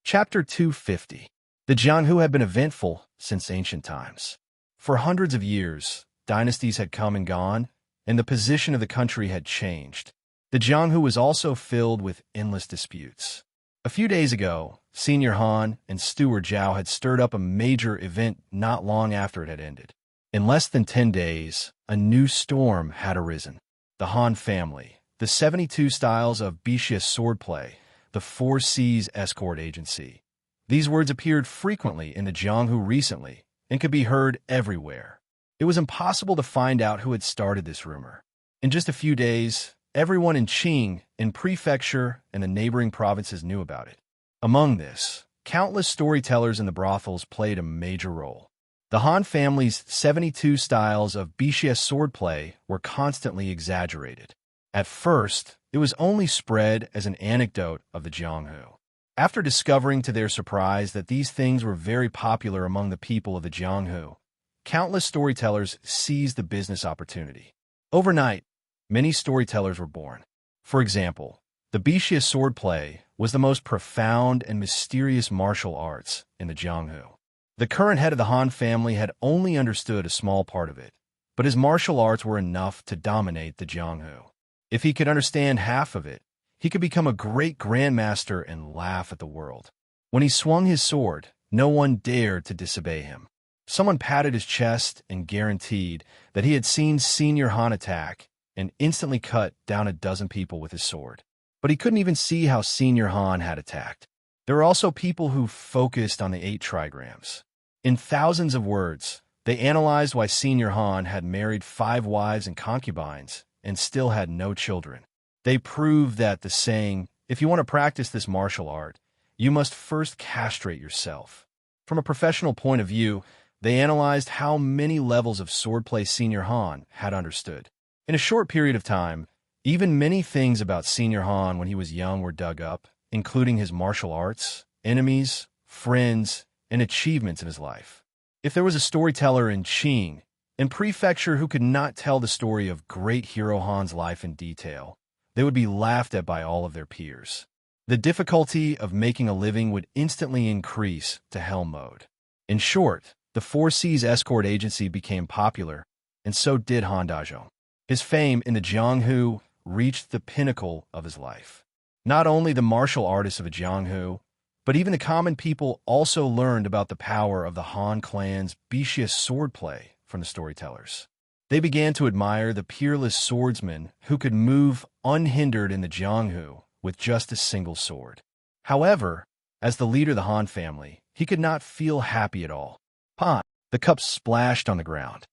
Chapter 250. The Jianghu had been eventful since ancient times. For hundreds of years, dynasties had come and gone, and the position of the country had changed. The Jianghu was also filled with endless disputes. A few days ago, Senior Han and Steward Zhao had stirred up a major event not long after it had ended. In less than 10 days, a new storm had arisen. The Han family, the 72 styles of Bishia swordplay, the Four Seas escort agency. These words appeared frequently in the Jianghu recently and could be heard everywhere. It was impossible to find out who had started this rumor. In just a few days, everyone in Qing, in Prefecture, and the neighboring provinces knew about it. Among this, countless storytellers in the brothels played a major role. The Han family's 72 styles of Bishia swordplay were constantly exaggerated. At first, it was only spread as an anecdote of the Jianghu. After discovering to their surprise that these things were very popular among the people of the Jianghu, countless storytellers seized the business opportunity. Overnight, many storytellers were born. For example, the Bishia swordplay was the most profound and mysterious martial arts in the Jianghu. The current head of the Han family had only understood a small part of it, but his martial arts were enough to dominate the Jianghu. If he could understand half of it, he could become a great grandmaster and laugh at the world. When he swung his sword, no one dared to disobey him. Someone patted his chest and guaranteed that he had seen Senior Han attack and instantly cut down a dozen people with his sword. But he couldn't even see how Senior Han had attacked. There were also people who focused on the 8 trigrams. In thousands of words, they analyzed why Senior Han had married 5 wives and concubines and still had no children. They proved that the saying, "If you want to practice this martial art, you must first castrate yourself." From a professional point of view, they analyzed how many levels of swordplay Senior Han had understood. In a short period of time, even many things about Senior Han when he was young were dug up, including his martial arts, enemies, friends, and achievements in his life. If there was a storyteller in Qing and Prefecture who could not tell the story of great hero Han's life in detail, they would be laughed at by all of their peers. The difficulty of making a living would instantly increase to hell mode. In short, the Four Seas escort agency became popular, and so did Han Dazhong. His fame in the Jianghu reached the pinnacle of his life. Not only the martial artists of the Jianghu, but even the common people also learned about the power of the Han clan's vicious swordplay from the storytellers. They began to admire the peerless swordsman who could move unhindered in the Jianghu with just a single sword. However, as the leader of the Han family, he could not feel happy at all. The cup splashed on the ground.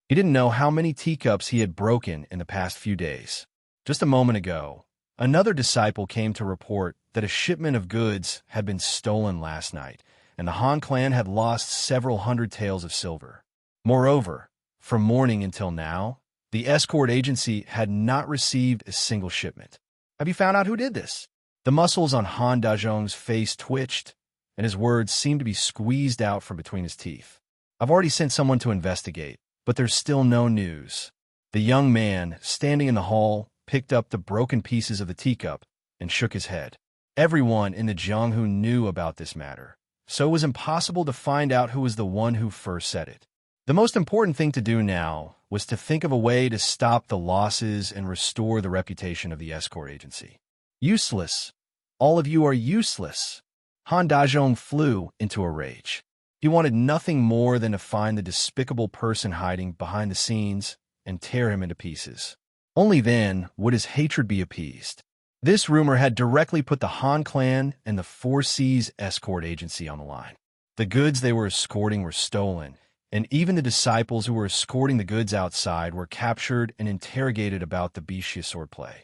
He didn't know how many teacups he had broken in the past few days. Just a moment ago, another disciple came to report that a shipment of goods had been stolen last night, and the Han clan had lost several hundred taels of silver. Moreover, from morning until now, the escort agency had not received a single shipment. Have you found out who did this? The muscles on Han Dazhong's face twitched, and his words seemed to be squeezed out from between his teeth. I've already sent someone to investigate, but there's still no news. The young man, standing in the hall, picked up the broken pieces of the teacup and shook his head. Everyone in the Jianghu knew about this matter, so it was impossible to find out who was the one who first said it. The most important thing to do now was to think of a way to stop the losses and restore the reputation of the escort agency. Useless. All of you are useless. Han Dazhong flew into a rage. He wanted nothing more than to find the despicable person hiding behind the scenes and tear him into pieces. Only then would his hatred be appeased. This rumor had directly put the Han clan and the Four Seas escort agency on the line. The goods they were escorting were stolen, and even the disciples who were escorting the goods outside were captured and interrogated about the vicious swordplay.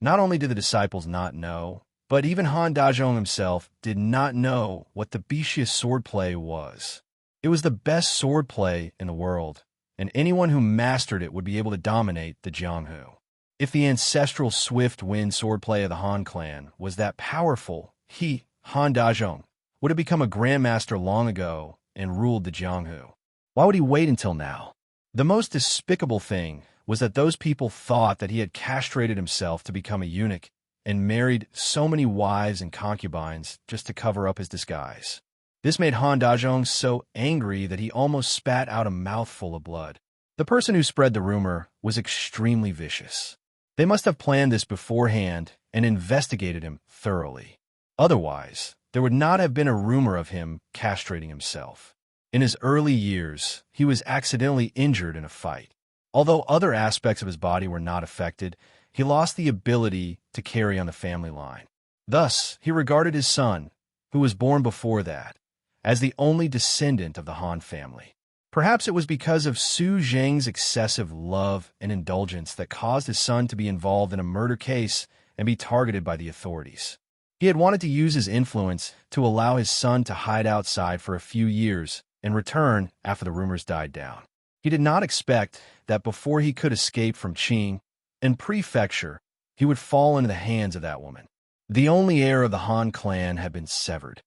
Not only did the disciples not know, but even Han Dazhong himself did not know what the vicious swordplay was. It was the best swordplay in the world, and anyone who mastered it would be able to dominate the Jianghu. If the ancestral swift-wind swordplay of the Han clan was that powerful, he, Han Dazhong, would have become a grandmaster long ago and ruled the Jianghu. Why would he wait until now? The most despicable thing was that those people thought that he had castrated himself to become a eunuch and married so many wives and concubines just to cover up his disguise. This made Han Dazhong so angry that he almost spat out a mouthful of blood. The person who spread the rumor was extremely vicious. They must have planned this beforehand and investigated him thoroughly. Otherwise, there would not have been a rumor of him castrating himself. In his early years, he was accidentally injured in a fight. Although other aspects of his body were not affected, he lost the ability to carry on the family line. Thus, he regarded his son, who was born before that, as the only descendant of the Han family. Perhaps it was because of Su Zheng's excessive love and indulgence that caused his son to be involved in a murder case and be targeted by the authorities. He had wanted to use his influence to allow his son to hide outside for a few years and return after the rumors died down. He did not expect that before he could escape from Qing and Prefecture, he would fall into the hands of that woman. The only heir of the Han clan had been severed.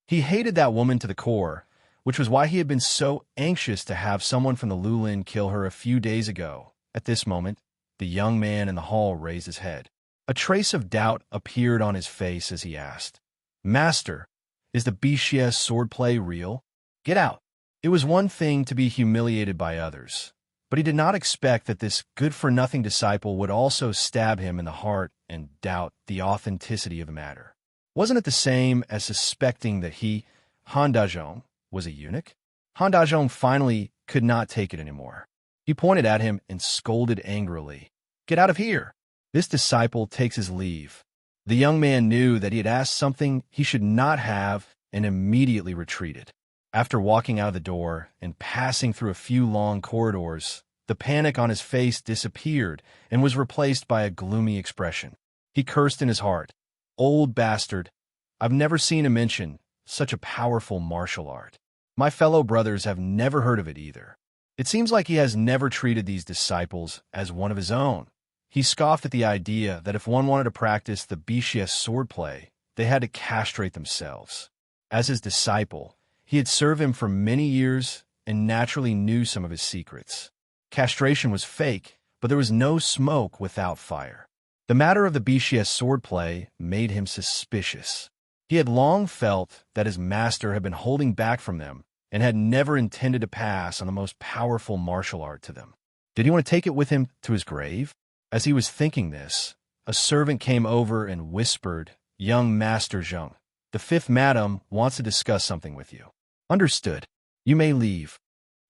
He hated that woman to the core, which was why he had been so anxious to have someone from the Lulin kill her a few days ago. At this moment, the young man in the hall raised his head. A trace of doubt appeared on his face as he asked, "Master, is the BCS swordplay real? Get out." It was one thing to be humiliated by others, but he did not expect that this good-for-nothing disciple would also stab him in the heart and doubt the authenticity of the matter. Wasn't it the same as suspecting that he, Han Dajong, was a eunuch? Han Dajong finally could not take it anymore. He pointed at him and scolded angrily. "Get out of here!" This disciple takes his leave. The young man knew that he had asked something he should not have and immediately retreated. After walking out of the door and passing through a few long corridors, the panic on his face disappeared and was replaced by a gloomy expression. He cursed in his heart, "Old bastard, I've never seen him mention such a powerful martial art. My fellow brothers have never heard of it either." It seems like he has never treated these disciples as one of his own. He scoffed at the idea that if one wanted to practice the BCS swordplay, they had to castrate themselves. As his disciple, he had served him for many years and naturally knew some of his secrets. Castration was fake, but there was no smoke without fire. The matter of the BCS swordplay made him suspicious. He had long felt that his master had been holding back from them and had never intended to pass on the most powerful martial art to them. Did he want to take it with him to his grave? As he was thinking this, a servant came over and whispered, "Young Master Zheng, the fifth madam wants to discuss something with you." "Understood. You may leave,"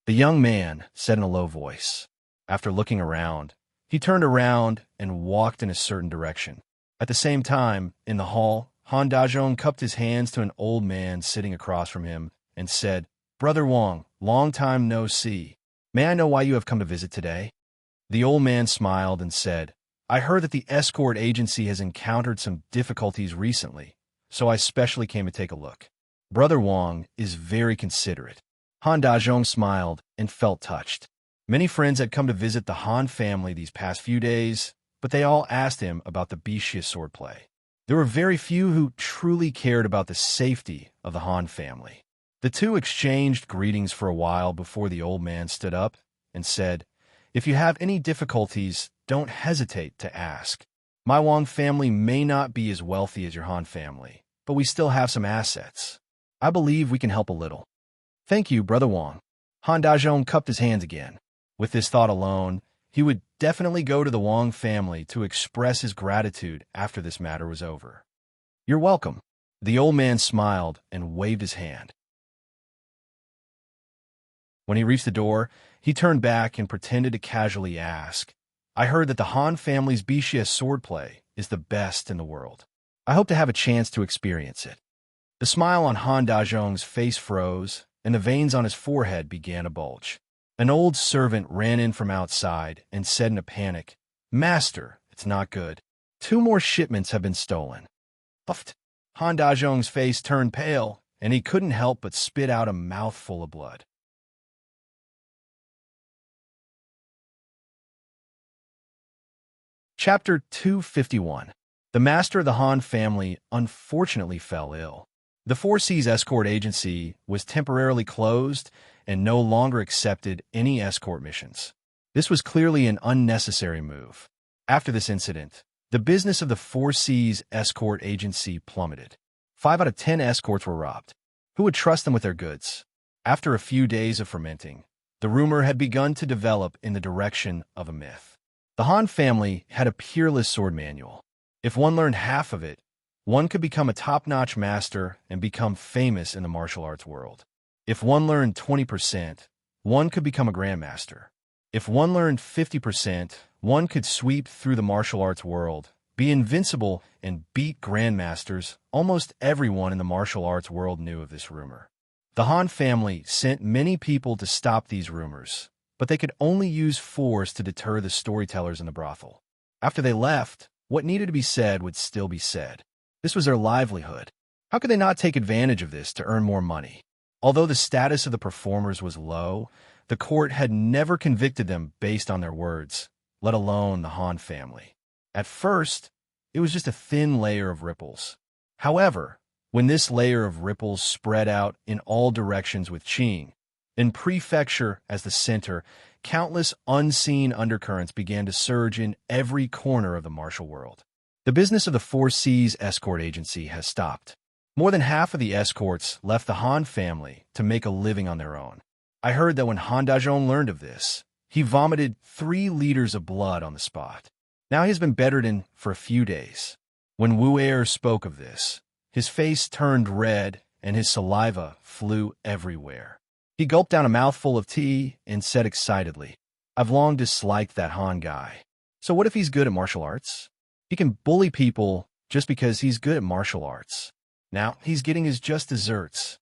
the young man said in a low voice. After looking around, he turned around and walked in a certain direction. At the same time, in the hall, Han Dajong cupped his hands to an old man sitting across from him and said, "Brother Wang, long time no see. May I know why you have come to visit today?" The old man smiled and said, "I heard that the escort agency has encountered some difficulties recently, so I specially came to take a look." Brother Wang is very considerate. Han Dajong smiled and felt touched. Many friends had come to visit the Han family these past few days, but they all asked him about the Bixia swordplay. There were very few who truly cared about the safety of the Han family. The two exchanged greetings for a while before the old man stood up and said, "If you have any difficulties, don't hesitate to ask. My Wang family may not be as wealthy as your Han family, but we still have some assets. I believe we can help a little." "Thank you, Brother Wang." Han Dajong cupped his hands again. With this thought alone, he would definitely go to the Wang family to express his gratitude after this matter was over. "You're welcome." The old man smiled and waved his hand. When he reached the door, he turned back and pretended to casually ask, "I heard that the Han family's BCS swordplay is the best in the world. I hope to have a chance to experience it." The smile on Han Dajong's face froze, and the veins on his forehead began to bulge. An old servant ran in from outside and said in a panic, "Master, it's not good. 2 more shipments have been stolen." Puffed. Han Dajong's face turned pale, and he couldn't help but spit out a mouthful of blood. Chapter 251. The master of the Han family unfortunately fell ill. The Four Seas escort agency was temporarily closed and no longer accepted any escort missions. This was clearly an unnecessary move. After this incident, the business of the Four Seas escort agency plummeted. 5 out of 10 escorts were robbed. Who would trust them with their goods? After a few days of fermenting, the rumor had begun to develop in the direction of a myth. The Han family had a peerless sword manual. If one learned half of it, one could become a top-notch master and become famous in the martial arts world. If one learned 20%, one could become a grandmaster. If one learned 50%, one could sweep through the martial arts world, be invincible, and beat grandmasters. Almost everyone in the martial arts world knew of this rumor. The Han family sent many people to stop these rumors, but they could only use force to deter the storytellers in the brothel. After they left, what needed to be said would still be said. This was their livelihood. How could they not take advantage of this to earn more money? Although the status of the performers was low, the court had never convicted them based on their words, let alone the Han family. At first, it was just a thin layer of ripples. However, when this layer of ripples spread out in all directions with Qing, in prefecture as the center, countless unseen undercurrents began to surge in every corner of the martial world. The business of the Four Seas escort agency has stopped. More than half of the escorts left the Han family to make a living on their own. I heard that when Han Dajong learned of this, he vomited 3 liters of blood on the spot. Now he's been bedridden for a few days. When Wu Er spoke of this, his face turned red and his saliva flew everywhere. He gulped down a mouthful of tea and said excitedly, "I've long disliked that Han guy. So what if he's good at martial arts? He can bully people just because he's good at martial arts. Now he's getting his just desserts."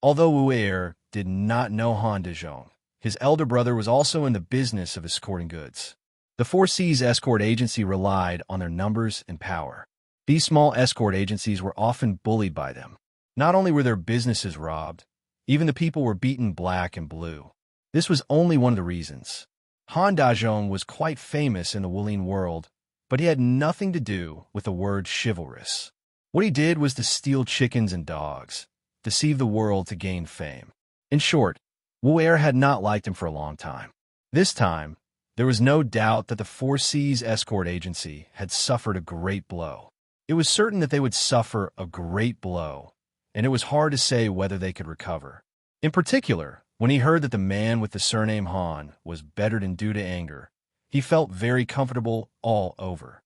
Although Wu Er did not know Han Dajong, his elder brother was also in the business of escorting goods. The Four Seas escort agency relied on their numbers and power. These small escort agencies were often bullied by them. Not only were their businesses robbed, even the people were beaten black and blue. This was only one of the reasons. Han Dajong was quite famous in the Wulin world, but he had nothing to do with the word chivalrous. What he did was to steal chickens and dogs, deceive the world to gain fame. In short, Wu Er had not liked him for a long time. This time, there was no doubt that the Four Seas escort agency had suffered a great blow. It was certain that they would suffer a great blow, and it was hard to say whether they could recover. In particular, when he heard that the man with the surname Han was bedridden due to anger, he felt very comfortable all over.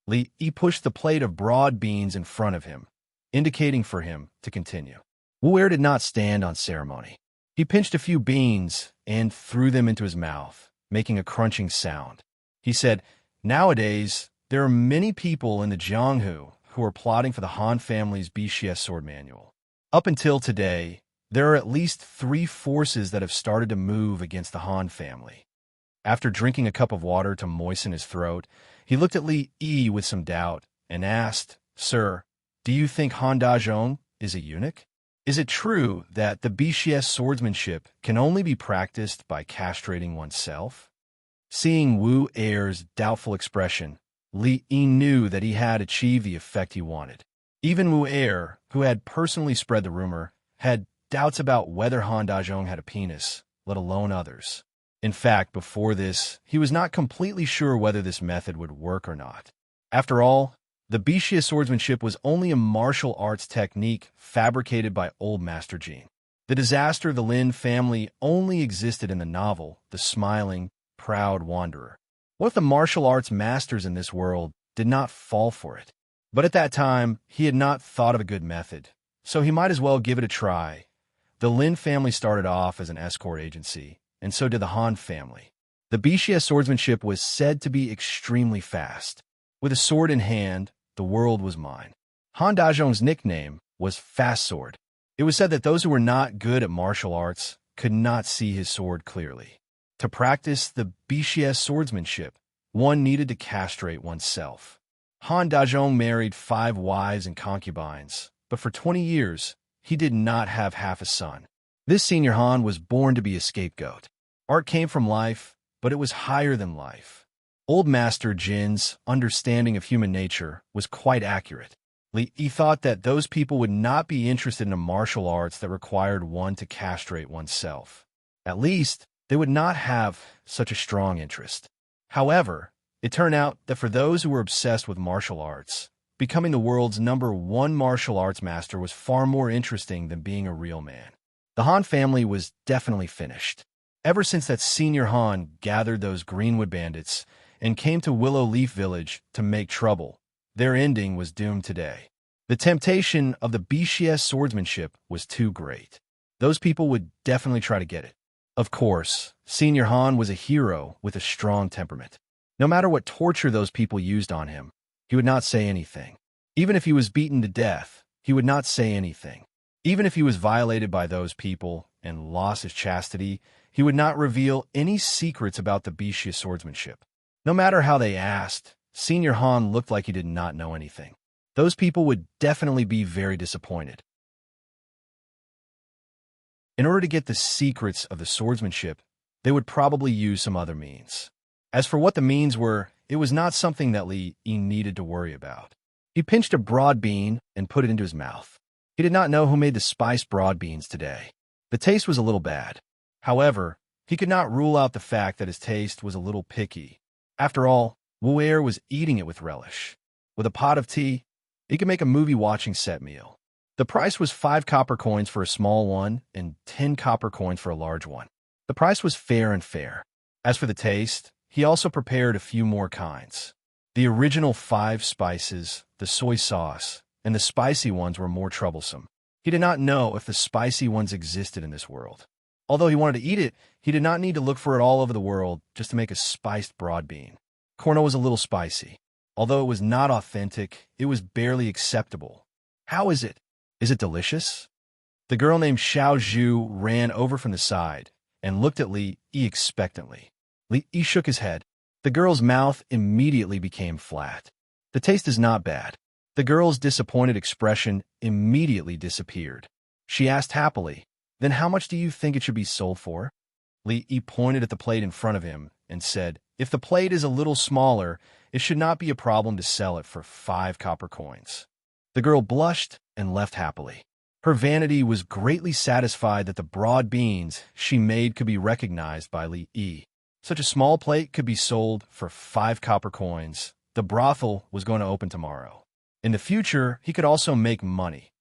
Li Yi pushed the plate of broad beans in front of him, indicating for him to continue. Wu Er did not stand on ceremony. He pinched a few beans and threw them into his mouth, making a crunching sound. He said, "Nowadays, there are many people in the Jianghu who are plotting for the Han family's BCS sword manual. Up until today, there are at least 3 forces that have started to move against the Han family." After drinking a cup of water to moisten his throat, he looked at Li Yi with some doubt and asked, "Sir, do you think Han Dajong is a eunuch? Is it true that the BCS swordsmanship can only be practiced by castrating oneself?" Seeing Wu Er's doubtful expression, Li Yi knew that he had achieved the effect he wanted. Even Wu Er, who had personally spread the rumor, had doubts about whether Han Dajong had a penis, let alone others. In fact, before this, he was not completely sure whether this method would work or not. After all, the BCS swordsmanship was only a martial arts technique fabricated by Old Master Jin. The disaster of the Lin family only existed in the novel, The Smiling, Proud Wanderer. What if the martial arts masters in this world did not fall for it? But at that time, he had not thought of a good method, so he might as well give it a try. The Lin family started off as an escort agency, and so did the Han family. The BCS swordsmanship was said to be extremely fast. With a sword in hand, the world was mine. Han Dajong's nickname was Fast Sword. It was said that those who were not good at martial arts could not see his sword clearly. To practice the BCS swordsmanship, one needed to castrate oneself. Han Dajong married 5 wives and concubines, but for 20 years, he did not have half a son. This senior Han was born to be a scapegoat. Art came from life, but it was higher than life. Old Master Jin's understanding of human nature was quite accurate. He thought that those people would not be interested in a martial arts that required one to castrate oneself. At least, they would not have such a strong interest. However, it turned out that for those who were obsessed with martial arts, becoming the world's #1 martial arts master was far more interesting than being a real man. The Han family was definitely finished. Ever since that senior Han gathered those Greenwood bandits and came to Willow Leaf Village to make trouble, their ending was doomed today. The temptation of the BCS swordsmanship was too great. Those people would definitely try to get it. Of course, Senior Han was a hero with a strong temperament. No matter what torture those people used on him, he would not say anything. Even if he was beaten to death, he would not say anything. Even if he was violated by those people and lost his chastity, he would not reveal any secrets about the BCS swordsmanship. No matter how they asked, Senior Han looked like he did not know anything. Those people would definitely be very disappointed. In order to get the secrets of the swordsmanship, they would probably use some other means. As for what the means were, it was not something that Li Yi needed to worry about. He pinched a broad bean and put it into his mouth. He did not know who made the spiced broad beans today. The taste was a little bad. However, he could not rule out the fact that his taste was a little picky. After all, Wu Er was eating it with relish. With a pot of tea, he could make a movie-watching set meal. The price was 5 copper coins for a small one and 10 copper coins for a large one. The price was fair and fair. As for the taste, he also prepared a few more kinds. The original 5 spices, the soy sauce, and the spicy ones were more troublesome. He did not know if the spicy ones existed in this world. Although he wanted to eat it, he did not need to look for it all over the world just to make a spiced broad bean. Corno was a little spicy. Although it was not authentic, it was barely acceptable. How is it? Is it delicious? The girl named Xiao Zhu ran over from the side and looked at Li Yi expectantly. Li Yi shook his head. The girl's mouth immediately became flat. The taste is not bad. The girl's disappointed expression immediately disappeared. She asked happily, "Then how much do you think it should be sold for?" Li Yi pointed at the plate in front of him and said, "If the plate is a little smaller, it should not be a problem to sell it for 5 copper coins." The girl blushed and left happily. Her vanity was greatly satisfied that the broad beans she made could be recognized by Li Yi. Such a small plate could be sold for 5 copper coins. The brothel was going to open tomorrow. In the future, he could also make money.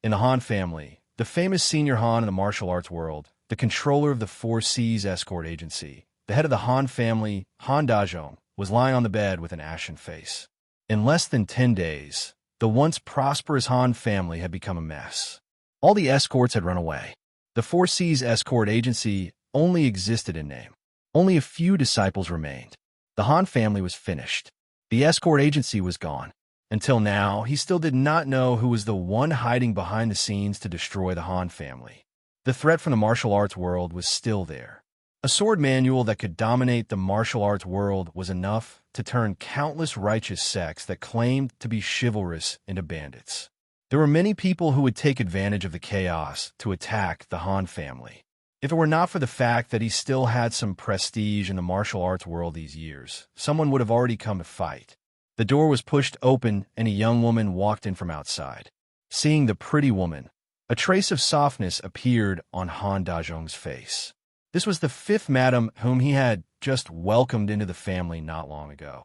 In the Han family, the famous senior Han in the martial arts world, the controller of the Four Seas escort agency, the head of the Han family, Han Dazhong, was lying on the bed with an ashen face. In less than 10 days, the once prosperous Han family had become a mess. All the escorts had run away. The Four Seas escort agency only existed in name. Only a few disciples remained. The Han family was finished. The escort agency was gone. Until now, he still did not know who was the one hiding behind the scenes to destroy the Han family. The threat from the martial arts world was still there. A sword manual that could dominate the martial arts world was enough to turn countless righteous sects that claimed to be chivalrous into bandits. There were many people who would take advantage of the chaos to attack the Han family. If it were not for the fact that he still had some prestige in the martial arts world these years, someone would have already come to fight. The door was pushed open and a young woman walked in from outside. Seeing the pretty woman, a trace of softness appeared on Han Dazhong's face. This was the 5th madam whom he had just welcomed into the family not long ago.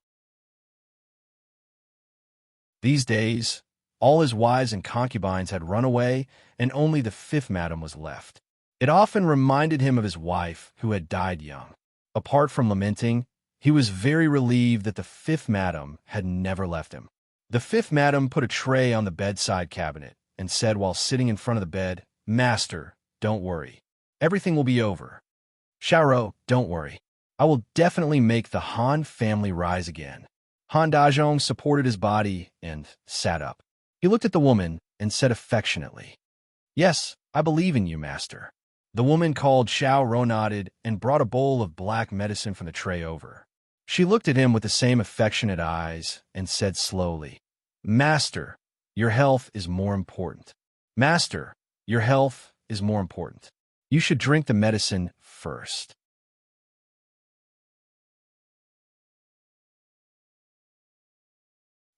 These days, all his wives and concubines had run away, and only the 5th madam was left. It often reminded him of his wife, who had died young. Apart from lamenting, he was very relieved that the 5th madam had never left him. The 5th madam put a tray on the bedside cabinet and said while sitting in front of the bed, "Master, don't worry. Everything will be over. Xiaoro, don't worry. I will definitely make the Han family rise again." Han Dazhong supported his body and sat up. He looked at the woman and said affectionately, "Yes, I believe in you, master." The woman called Xiaoro nodded and brought a bowl of black medicine from the tray over. She looked at him with the same affectionate eyes and said slowly, "Master, your health is more important. Master, your health is more important. You should drink the medicine first."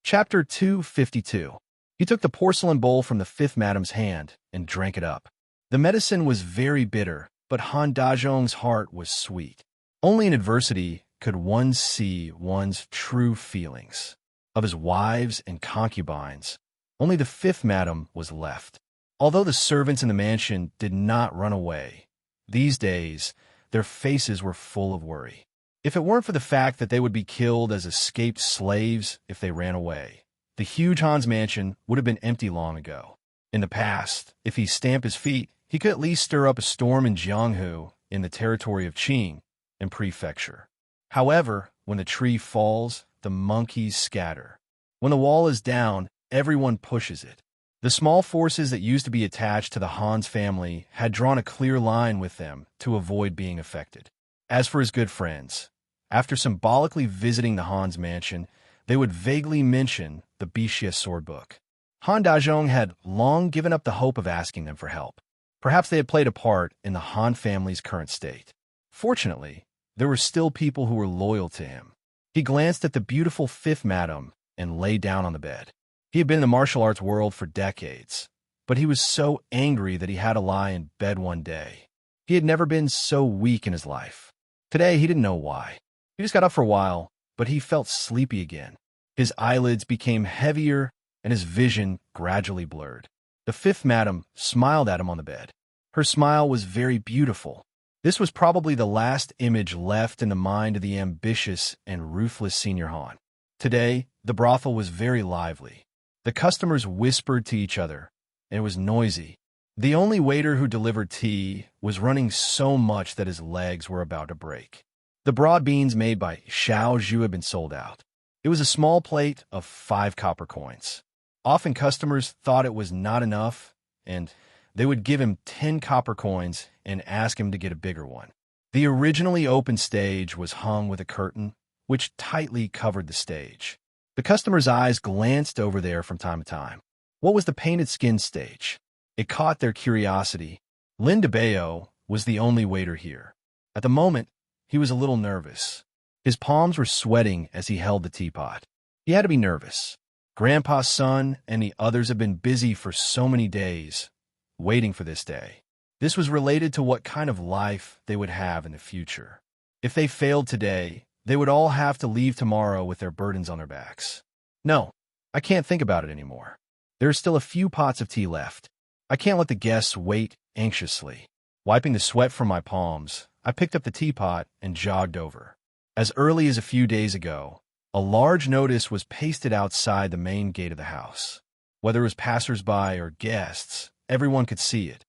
Chapter 252. He took the porcelain bowl from the 5th madam's hand and drank it up. The medicine was very bitter, but Han Dazhong's heart was sweet. Only in adversity could one see one's true feelings. Of his wives and concubines, only the 5th madam was left. Although the servants in the mansion did not run away, these days their faces were full of worry. If it weren't for the fact that they would be killed as escaped slaves if they ran away, the huge Han's mansion would have been empty long ago. In the past, if he stamped his feet, he could at least stir up a storm in Jianghu, in the territory of Qing and Prefecture. However, when the tree falls, the monkeys scatter. When the wall is down, everyone pushes it. The small forces that used to be attached to the Han's family had drawn a clear line with them to avoid being affected. As for his good friends, after symbolically visiting the Han's mansion, they would vaguely mention the Bixia sword book. Han Dazhong had long given up the hope of asking them for help. Perhaps they had played a part in the Han family's current state. Fortunately, there were still people who were loyal to him. He glanced at the beautiful 5th madam and lay down on the bed. He had been in the martial arts world for decades, but he was so angry that he had to lie in bed one day. He had never been so weak in his life. Today, he didn't know why. He just got up for a while, but he felt sleepy again. His eyelids became heavier, and his vision gradually blurred. The fifth madam smiled at him on the bed. Her smile was very beautiful. This was probably the last image left in the mind of the ambitious and ruthless Senior Han. Today, the brothel was very lively. The customers whispered to each other, and it was noisy. The only waiter who delivered tea was running so much that his legs were about to break. The broad beans made by Xiao Zhu had been sold out. It was a small plate of 5 copper coins. Often customers thought it was not enough, and they would give him 10 copper coins and ask him to get a bigger one. The originally open stage was hung with a curtain, which tightly covered the stage. The customers' eyes glanced over there from time to time. What was the painted skin stage? It caught their curiosity. Lin DeBeo was the only waiter here. At the moment, he was a little nervous. His palms were sweating as he held the teapot. He had to be nervous. Grandpa's son and the others had been busy for so many days, waiting for this day. This was related to what kind of life they would have in the future. If they failed today, they would all have to leave tomorrow with their burdens on their backs. No, I can't think about it anymore. There are still a few pots of tea left. I can't let the guests wait anxiously. Wiping the sweat from my palms, I picked up the teapot and jogged over. As early as a few days ago, a large notice was pasted outside the main gate of the house. Whether it was passers-by or guests, everyone could see it.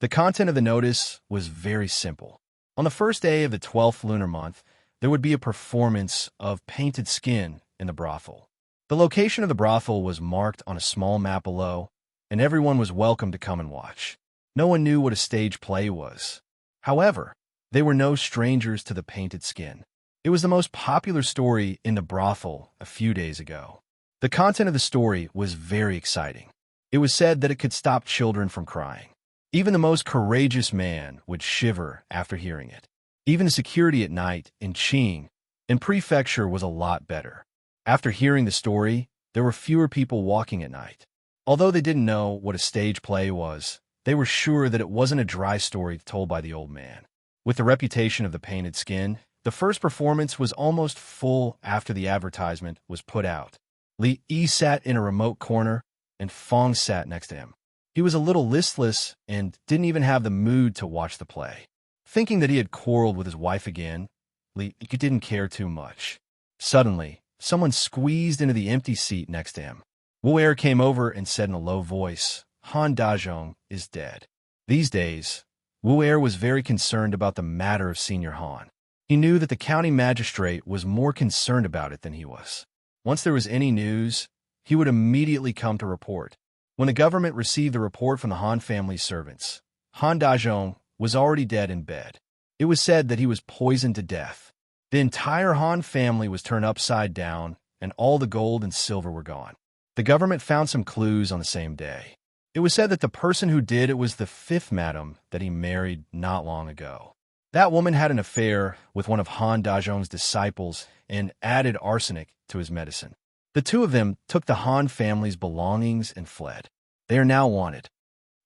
The content of the notice was very simple. On the first day of the 12th lunar month, there would be a performance of painted skin in the brothel. The location of the brothel was marked on a small map below, and everyone was welcome to come and watch. No one knew what a stage play was. However, they were no strangers to the painted skin. It was the most popular story in the brothel a few days ago. The content of the story was very exciting. It was said that it could stop children from crying. Even the most courageous man would shiver after hearing it. Even the security at night in Qing and prefecture was a lot better. After hearing the story, there were fewer people walking at night. Although they didn't know what a stage play was, they were sure that it wasn't a dry story told by the old man. With the reputation of the painted skin, the first performance was almost full after the advertisement was put out. Li Yi sat in a remote corner, and Fong sat next to him. He was a little listless and didn't even have the mood to watch the play. Thinking that he had quarreled with his wife again, Li didn't care too much. Suddenly, someone squeezed into the empty seat next to him. Wu Er came over and said in a low voice, "Han Dazhong is dead." These days, Wu Er was very concerned about the matter of Senior Han. He knew that the county magistrate was more concerned about it than he was. Once there was any news, he would immediately come to report. When the government received the report from the Han family's servants, Han Dazhong was already dead in bed. It was said that he was poisoned to death. The entire Han family was turned upside down, and all the gold and silver were gone. The government found some clues on the same day. It was said that the person who did it was the 5th madam that he married not long ago. That woman had an affair with one of Han Dazhong's disciples and added arsenic to his medicine. The two of them took the Han family's belongings and fled. They are now wanted.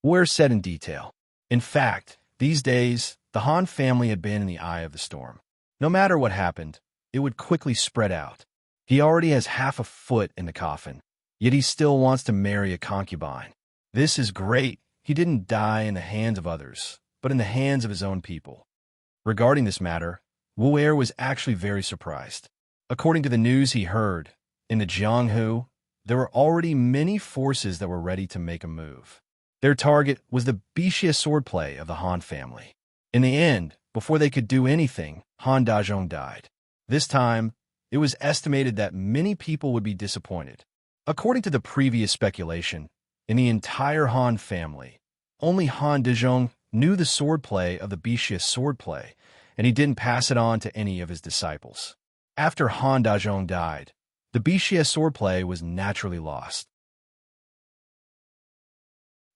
Wu Er said in detail. In fact, these days, the Han family had been in the eye of the storm. No matter what happened, it would quickly spread out. He already has half a foot in the coffin, yet he still wants to marry a concubine. This is great. He didn't die in the hands of others, but in the hands of his own people. Regarding this matter, Wu Er was actually very surprised. According to the news he heard, in the Jianghu, there were already many forces that were ready to make a move. Their target was the Bixia swordplay of the Han family. In the end, before they could do anything, Han Dazhong died. This time, it was estimated that many people would be disappointed. According to the previous speculation, in the entire Han family, only Han Dazhong knew the swordplay of the Bixia swordplay, and he didn't pass it on to any of his disciples. After Han Dazhong died, the Bixia swordplay was naturally lost.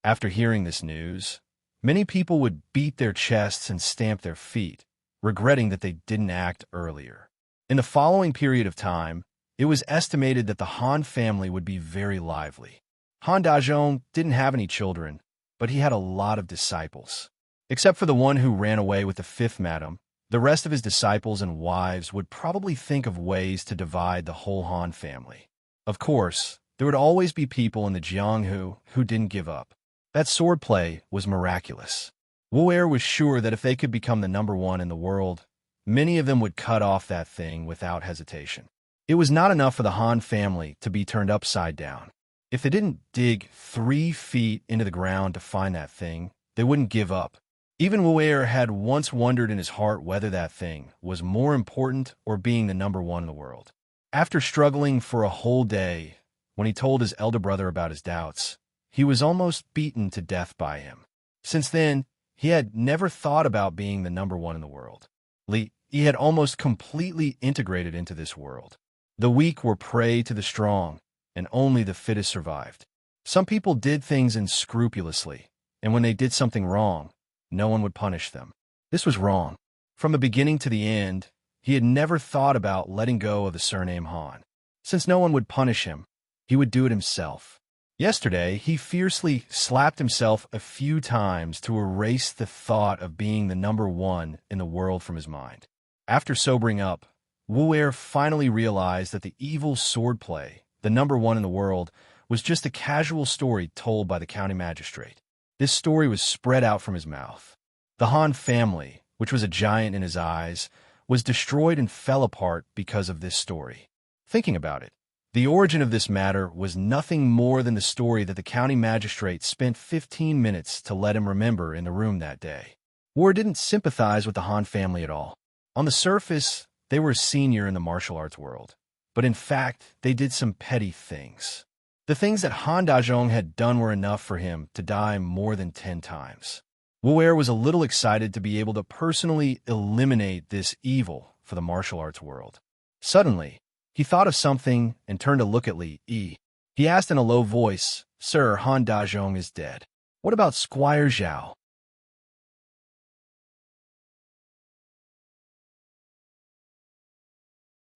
After hearing this news, many people would beat their chests and stamp their feet, regretting that they didn't act earlier. In the following period of time, it was estimated that the Han family would be very lively. Han Dazhong didn't have any children, but he had a lot of disciples. Except for the one who ran away with the 5th madam, The rest of his disciples and wives would probably think of ways to divide the whole Han family. Of course, there would always be people in the Jianghu who didn't give up. That swordplay was miraculous. Wu was sure that if they could become the number one in the world, many of them would cut off that thing without hesitation. It was not enough for the Han family to be turned upside down. If they didn't dig 3 feet into the ground to find that thing, they wouldn't give up. Even Wu had once wondered in his heart whether that thing was more important or being the number one in the world. After struggling for a whole day, when he told his elder brother about his doubts, he was almost beaten to death by him. Since then, he had never thought about being the number one in the world. He had almost completely integrated into this world. The weak were prey to the strong, and only the fittest survived. Some people did things unscrupulously, and when they did something wrong, no one would punish them. This was wrong. From the beginning to the end, he had never thought about letting go of the surname Han. Since no one would punish him, he would do it himself. Yesterday, he fiercely slapped himself a few times to erase the thought of being the number one in the world from his mind. After sobering up, Wu finally realized that the evil swordplay, the number one in the world, was just a casual story told by the county magistrate. This story was spread out from his mouth. The Han family, which was a giant in his eyes, was destroyed and fell apart because of this story. Thinking about it, the origin of this matter was nothing more than the story that the county magistrate spent 15 minutes to let him remember in the room that day. Wu didn't sympathize with the Han family at all. On the surface, they were a senior in the martial arts world, but in fact, they did some petty things. The things that Han Dazhong had done were enough for him to die more than 10 times. Wu was a little excited to be able to personally eliminate this evil for the martial arts world. Suddenly, he thought of something and turned to look at Li Yi. He asked in a low voice, "Sir, Han Dazhong is dead. What about Squire Zhao?"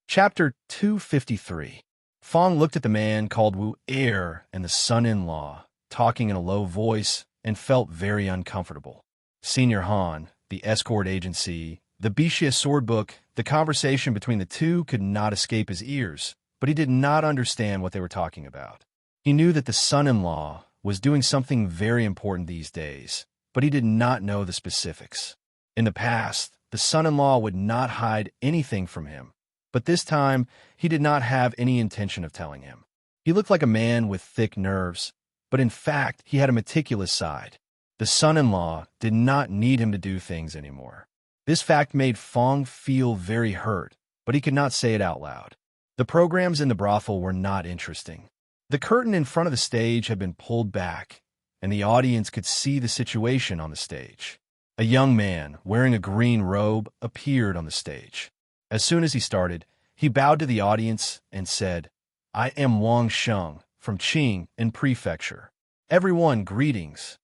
Chapter 253. Fong looked at the man called Wu and the son-in-law, talking in a low voice, and felt very uncomfortable. Senior Han, the escort agency, the Bixia swordbook, the conversation between the two could not escape his ears, but he did not understand what they were talking about. He knew that the son-in-law was doing something very important these days, but he did not know the specifics. In the past, the son-in-law would not hide anything from him, but this time, he did not have any intention of telling him. He looked like a man with thick nerves, but in fact, he had a meticulous side. The son-in-law did not need him to do things anymore. This fact made Fong feel very hurt, but he could not say it out loud. The programs in the brothel were not interesting. The curtain in front of the stage had been pulled back, and the audience could see the situation on the stage. A young man wearing a green robe appeared on the stage. As soon as he started, he bowed to the audience and said, "I am Wang Sheng from Qing in Prefecture. Everyone, greetings."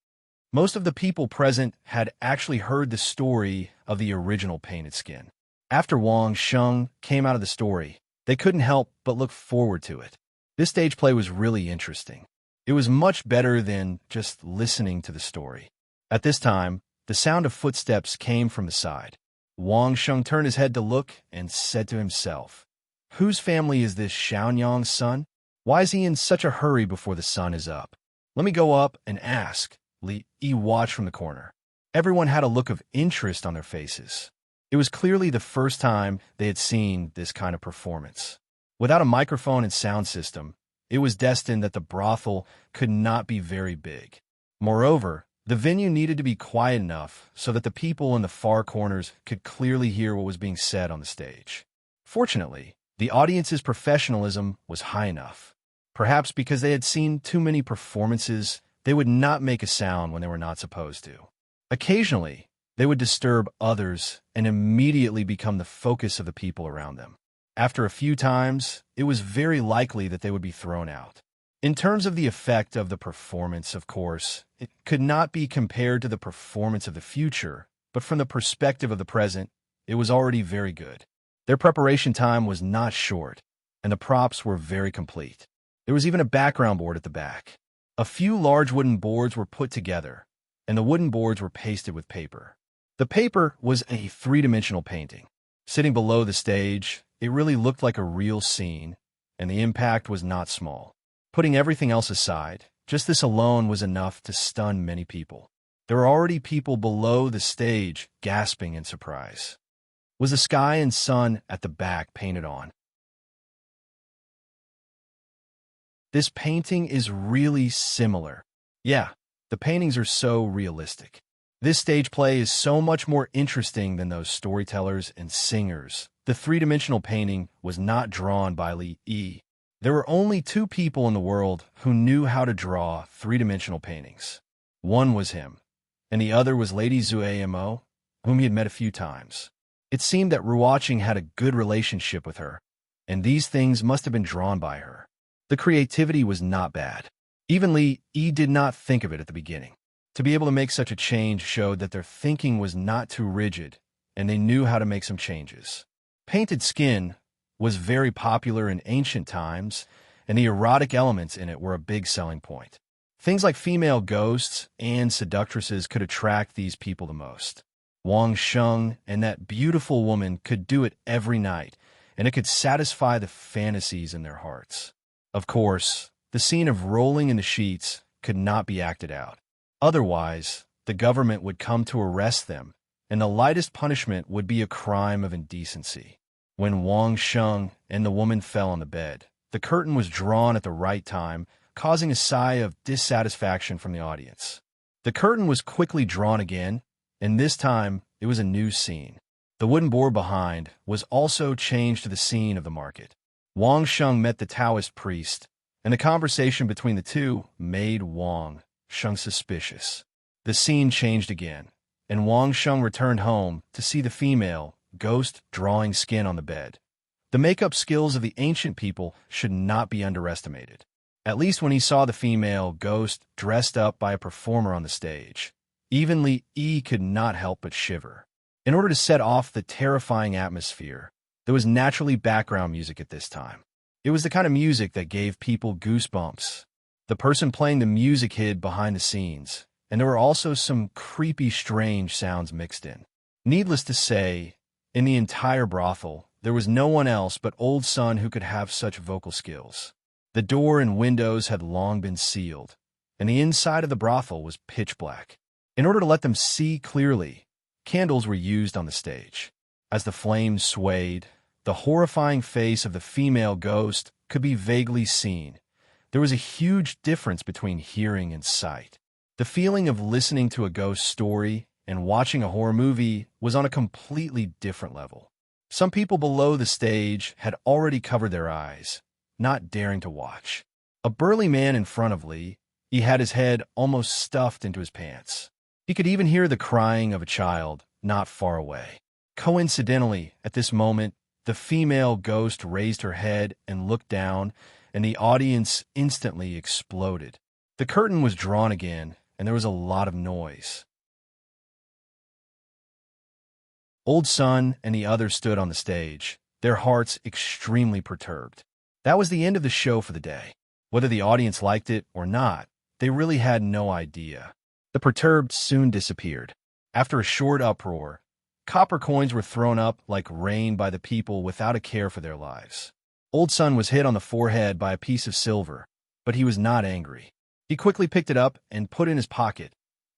Most of the people present had actually heard the story of the original painted skin. After Wang Sheng came out of the story, they couldn't help but look forward to it. This stage play was really interesting. It was much better than just listening to the story. At this time, the sound of footsteps came from the side. Wang Sheng turned his head to look and said to himself, "Whose family is this Xiaonyang's son? Why is he in such a hurry before the sun is up? Let me go up and ask." Li Yi watched from the corner. Everyone had a look of interest on their faces. It was clearly the first time they had seen this kind of performance. Without a microphone and sound system, it was destined that the brothel could not be very big. Moreover, the venue needed to be quiet enough so that the people in the far corners could clearly hear what was being said on the stage. Fortunately, the audience's professionalism was high enough. Perhaps because they had seen too many performances, they would not make a sound when they were not supposed to. Occasionally, they would disturb others and immediately become the focus of the people around them. After a few times, it was very likely that they would be thrown out. In terms of the effect of the performance, of course, it could not be compared to the performance of the future, but from the perspective of the present, it was already very good. Their preparation time was not short, and the props were very complete. There was even a background board at the back. A few large wooden boards were put together, and the wooden boards were pasted with paper. The paper was a three-dimensional painting. Sitting below the stage, it really looked like a real scene, and the impact was not small. Putting everything else aside, just this alone was enough to stun many people. There were already people below the stage gasping in surprise. Was the sky and sun at the back painted on? This painting is really similar. Yeah, the paintings are so realistic. This stage play is so much more interesting than those storytellers and singers. The three-dimensional painting was not drawn by Li Yi. There were only two people in the world who knew how to draw three-dimensional paintings. One was him, and the other was Lady Zuamo, whom he had met a few times. It seemed that Ruoqing had a good relationship with her, and these things must have been drawn by her. The creativity was not bad. Even Li Yi did not think of it at the beginning. To be able to make such a change showed that their thinking was not too rigid, and they knew how to make some changes. Painted skin was very popular in ancient times, and the erotic elements in it were a big selling point. Things like female ghosts and seductresses could attract these people the most. Wang Sheng and that beautiful woman could do it every night, and it could satisfy the fantasies in their hearts. Of course, the scene of rolling in the sheets could not be acted out. Otherwise, the government would come to arrest them, and the lightest punishment would be a crime of indecency. When Wang Sheng and the woman fell on the bed, the curtain was drawn at the right time, causing a sigh of dissatisfaction from the audience. The curtain was quickly drawn again, and this time it was a new scene. The wooden board behind was also changed to the scene of the market. Wang Sheng met the Taoist priest, and the conversation between the two made Wang Sheng suspicious. The scene changed again, and Wang Sheng returned home to see the female ghost drawing skin on the bed. The makeup skills of the ancient people should not be underestimated, at least when he saw the female ghost dressed up by a performer on the stage. Even Li Yi could not help but shiver. In order to set off the terrifying atmosphere, there was naturally background music at this time. It was the kind of music that gave people goosebumps. The person playing the music hid behind the scenes, and there were also some creepy, strange sounds mixed in. Needless to say, in the entire brothel, there was no one else but Old Sun who could have such vocal skills. The door and windows had long been sealed, and the inside of the brothel was pitch black. In order to let them see clearly, candles were used on the stage. As the flames swayed, the horrifying face of the female ghost could be vaguely seen. There was a huge difference between hearing and sight. The feeling of listening to a ghost story and watching a horror movie was on a completely different level. Some people below the stage had already covered their eyes, not daring to watch. A burly man in front of Lee, he had his head almost stuffed into his pants. He could even hear the crying of a child not far away. Coincidentally, at this moment, the female ghost raised her head and looked down, and the audience instantly exploded. The curtain was drawn again, and there was a lot of noise. Old Sun and the others stood on the stage, their hearts extremely perturbed. That was the end of the show for the day. Whether the audience liked it or not, they really had no idea. The perturbed soon disappeared. After a short uproar, copper coins were thrown up like rain by the people without a care for their lives. Old Sun was hit on the forehead by a piece of silver, but he was not angry. He quickly picked it up and put it in his pocket.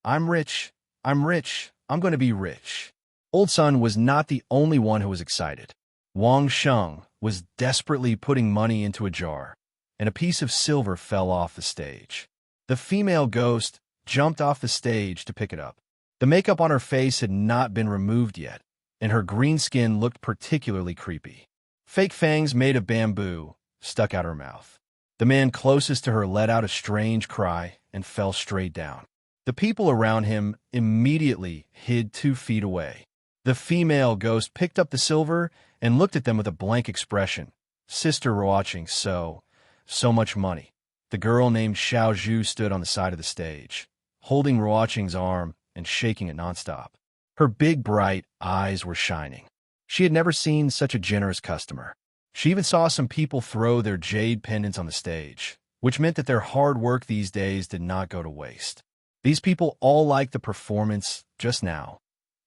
I'm rich, I'm going to be rich. Old Sun was not the only one who was excited. Wang Sheng was desperately putting money into a jar, and a piece of silver fell off the stage. The female ghost jumped off the stage to pick it up. The makeup on her face had not been removed yet, and her green skin looked particularly creepy. Fake fangs made of bamboo stuck out her mouth. The man closest to her let out a strange cry and fell straight down. The people around him immediately hid 2 feet away. The female ghost picked up the silver and looked at them with a blank expression. Sister watching so much money. The girl named Xiao Zhu stood on the side of the stage, holding Ruoqing's arm and shaking it nonstop. Her big, bright eyes were shining. She had never seen such a generous customer. She even saw some people throw their jade pendants on the stage, which meant that their hard work these days did not go to waste. These people all liked the performance just now.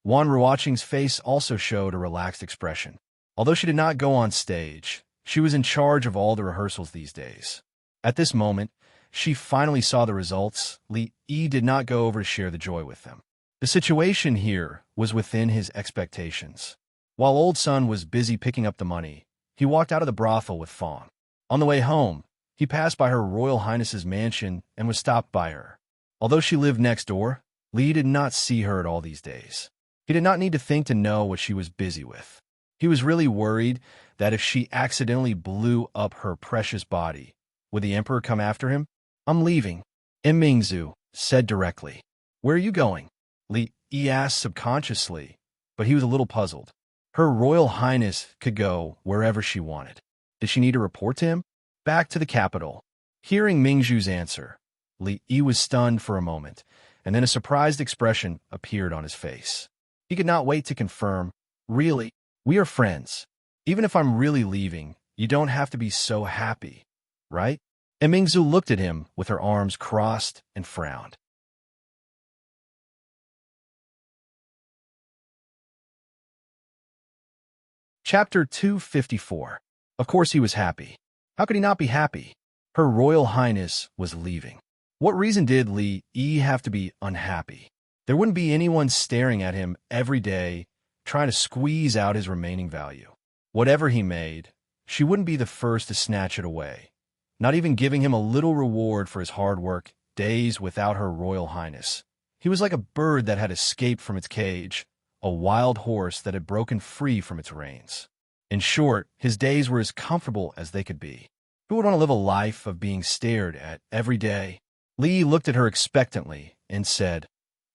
Wan Ruoqing's face also showed a relaxed expression. Although she did not go on stage, she was in charge of all the rehearsals these days. At this moment, she finally saw the results. Li Yi did not go over to share the joy with them. The situation here was within his expectations. While Old Sun was busy picking up the money, he walked out of the brothel with Fawn. On the way home, he passed by Her Royal Highness's mansion and was stopped by her. Although she lived next door, Li did not see her at all these days. He did not need to think to know what she was busy with. He was really worried that if she accidentally blew up her precious body, would the Emperor come after him? "I'm leaving," Mingzu said directly. "Where are you going?" Li Yi asked subconsciously, but he was a little puzzled. Her Royal Highness could go wherever she wanted. Did she need to report to him? Back to the capital. Hearing Mingzhu's answer, Li Yi was stunned for a moment, and then a surprised expression appeared on his face. He could not wait to confirm, "Really? We are friends. Even if I'm really leaving, you don't have to be so happy, right?" And Mingzhu looked at him with her arms crossed and frowned. Chapter 254. Of course he was happy. How could he not be happy? Her Royal Highness was leaving. What reason did Li Yi have to be unhappy? There wouldn't be anyone staring at him every day, trying to squeeze out his remaining value. Whatever he made, she wouldn't be the first to snatch it away, not even giving him a little reward for his hard work, days without Her Royal Highness. He was like a bird that had escaped from its cage, a wild horse that had broken free from its reins. In short, his days were as comfortable as they could be. Who would want to live a life of being stared at every day? Li looked at her expectantly and said,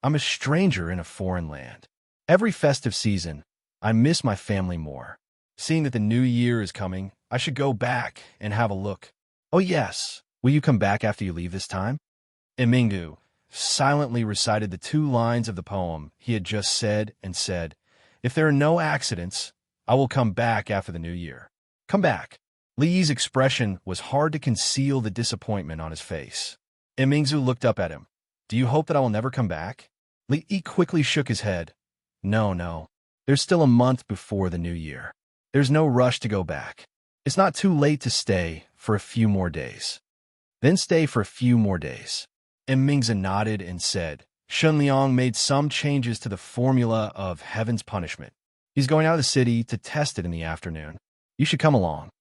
"I'm a stranger in a foreign land. Every festive season, I miss my family more. Seeing that the new year is coming, I should go back and have a look." "Oh yes, will you come back after you leave this time?" Mingdu silently recited the 2 lines of the poem he had just said and said, "If there are no accidents, I will come back after the new year." Come back. Li's expression was hard to conceal the disappointment on his face. Mingzu looked up at him. "Do you hope that I will never come back?" Li quickly shook his head. No. There's still a month before the new year. There's no rush to go back. It's not too late to stay for a few more days. Then stay for a few more days. Mingzu nodded and said, "Shunliang made some changes to the formula of heaven's punishment. He's going out of the city to test it in the afternoon. You should come along."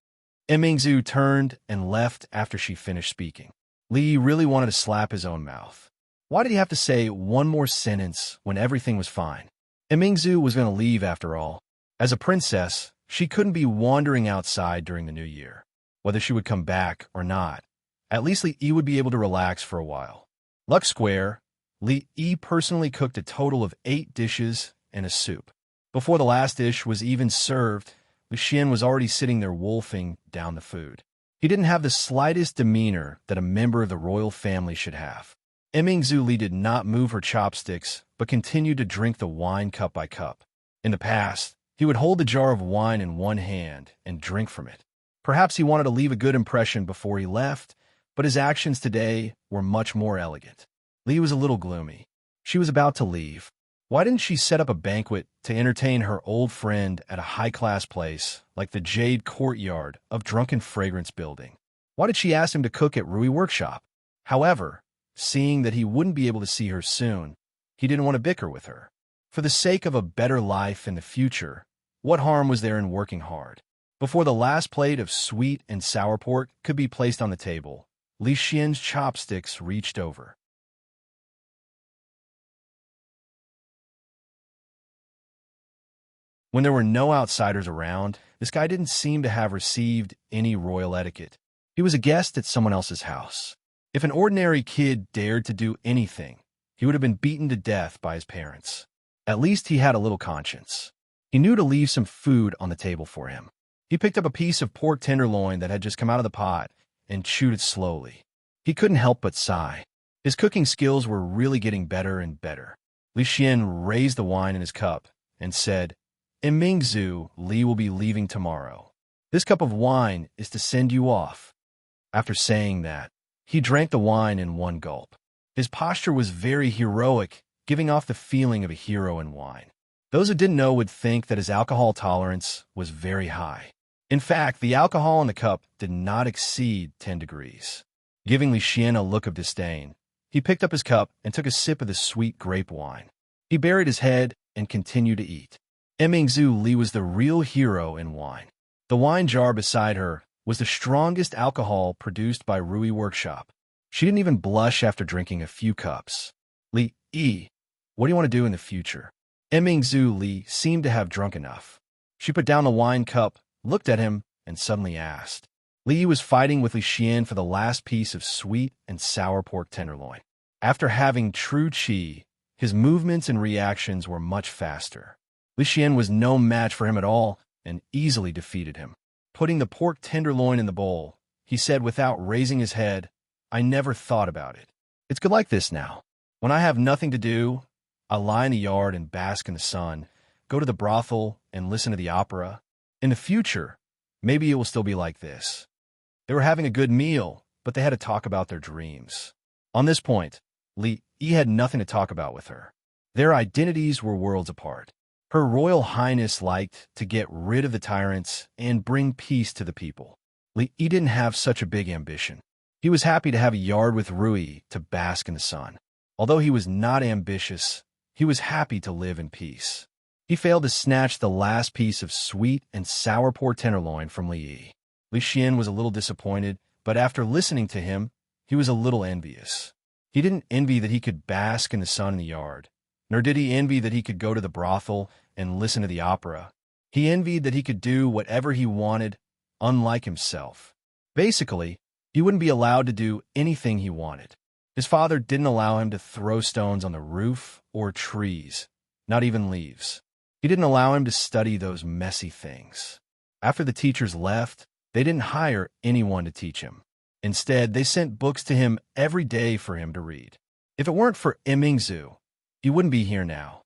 Mingzu turned and left after she finished speaking. Li really wanted to slap his own mouth. Why did he have to say one more sentence when everything was fine? Mingzu was going to leave after all. As a princess, she couldn't be wandering outside during the new year. Whether she would come back or not, at least Li Yi would be able to relax for a while. Luck Square, Li Yi personally cooked a total of 8 dishes and a soup. Before the last dish was even served, Lu Xian was already sitting there wolfing down the food. He didn't have the slightest demeanor that a member of the royal family should have. Mingzu Li did not move her chopsticks, but continued to drink the wine cup by cup. In the past, he would hold the jar of wine in one hand and drink from it. Perhaps he wanted to leave a good impression before he left, but his actions today were much more elegant. Li was a little gloomy. She was about to leave. Why didn't she set up a banquet to entertain her old friend at a high-class place like the Jade Courtyard of Drunken Fragrance Building? Why did she ask him to cook at Rui Workshop? However, seeing that he wouldn't be able to see her soon, he didn't want to bicker with her. For the sake of a better life in the future, what harm was there in working hard? Before the last plate of sweet and sour pork could be placed on the table, Li Xian's chopsticks reached over. When there were no outsiders around, this guy didn't seem to have received any royal etiquette. He was a guest at someone else's house. If an ordinary kid dared to do anything, he would have been beaten to death by his parents. At least he had a little conscience. He knew to leave some food on the table for him. He picked up a piece of pork tenderloin that had just come out of the pot and chewed it slowly. He couldn't help but sigh. His cooking skills were really getting better and better. Li Xian raised the wine in his cup and said, "In Mingzu, Li will be leaving tomorrow. This cup of wine is to send you off." After saying that, he drank the wine in one gulp. His posture was very heroic, giving off the feeling of a hero in wine. Those who didn't know would think that his alcohol tolerance was very high. In fact, the alcohol in the cup did not exceed 10 degrees. Giving Li Xian a look of disdain, he picked up his cup and took a sip of the sweet grape wine. He buried his head and continued to eat. Emingzu Li was the real hero in wine. The wine jar beside her was the strongest alcohol produced by Rui Workshop. She didn't even blush after drinking a few cups. Li Yi, what do you want to do in the future? Emingzu Li seemed to have drunk enough. She put down the wine cup, looked at him, and suddenly asked. Li Yi was fighting with Li Xian for the last piece of sweet and sour pork tenderloin. After having true qi, his movements and reactions were much faster. Li Xian was no match for him at all and easily defeated him. Putting the pork tenderloin in the bowl, he said without raising his head, I never thought about it. It's good like this now. When I have nothing to do, I lie in the yard and bask in the sun, go to the brothel and listen to the opera. In the future, maybe it will still be like this. They were having a good meal, but they had to talk about their dreams. On this point, Li Yi had nothing to talk about with her. Their identities were worlds apart. Her Royal Highness liked to get rid of the tyrants and bring peace to the people. Li Yi didn't have such a big ambition. He was happy to have a yard with Rui to bask in the sun. Although he was not ambitious, he was happy to live in peace. He failed to snatch the last piece of sweet and sour pork tenderloin from Li Yi. Li Xian was a little disappointed, but after listening to him, he was a little envious. He didn't envy that he could bask in the sun in the yard, nor did he envy that he could go to the brothel and listen to the opera. He envied that he could do whatever he wanted, unlike himself. Basically, he wouldn't be allowed to do anything he wanted. His father didn't allow him to throw stones on the roof or trees, not even leaves. He didn't allow him to study those messy things. After the teachers left, they didn't hire anyone to teach him. Instead, they sent books to him every day for him to read. If it weren't for Emingzu, he wouldn't be here now.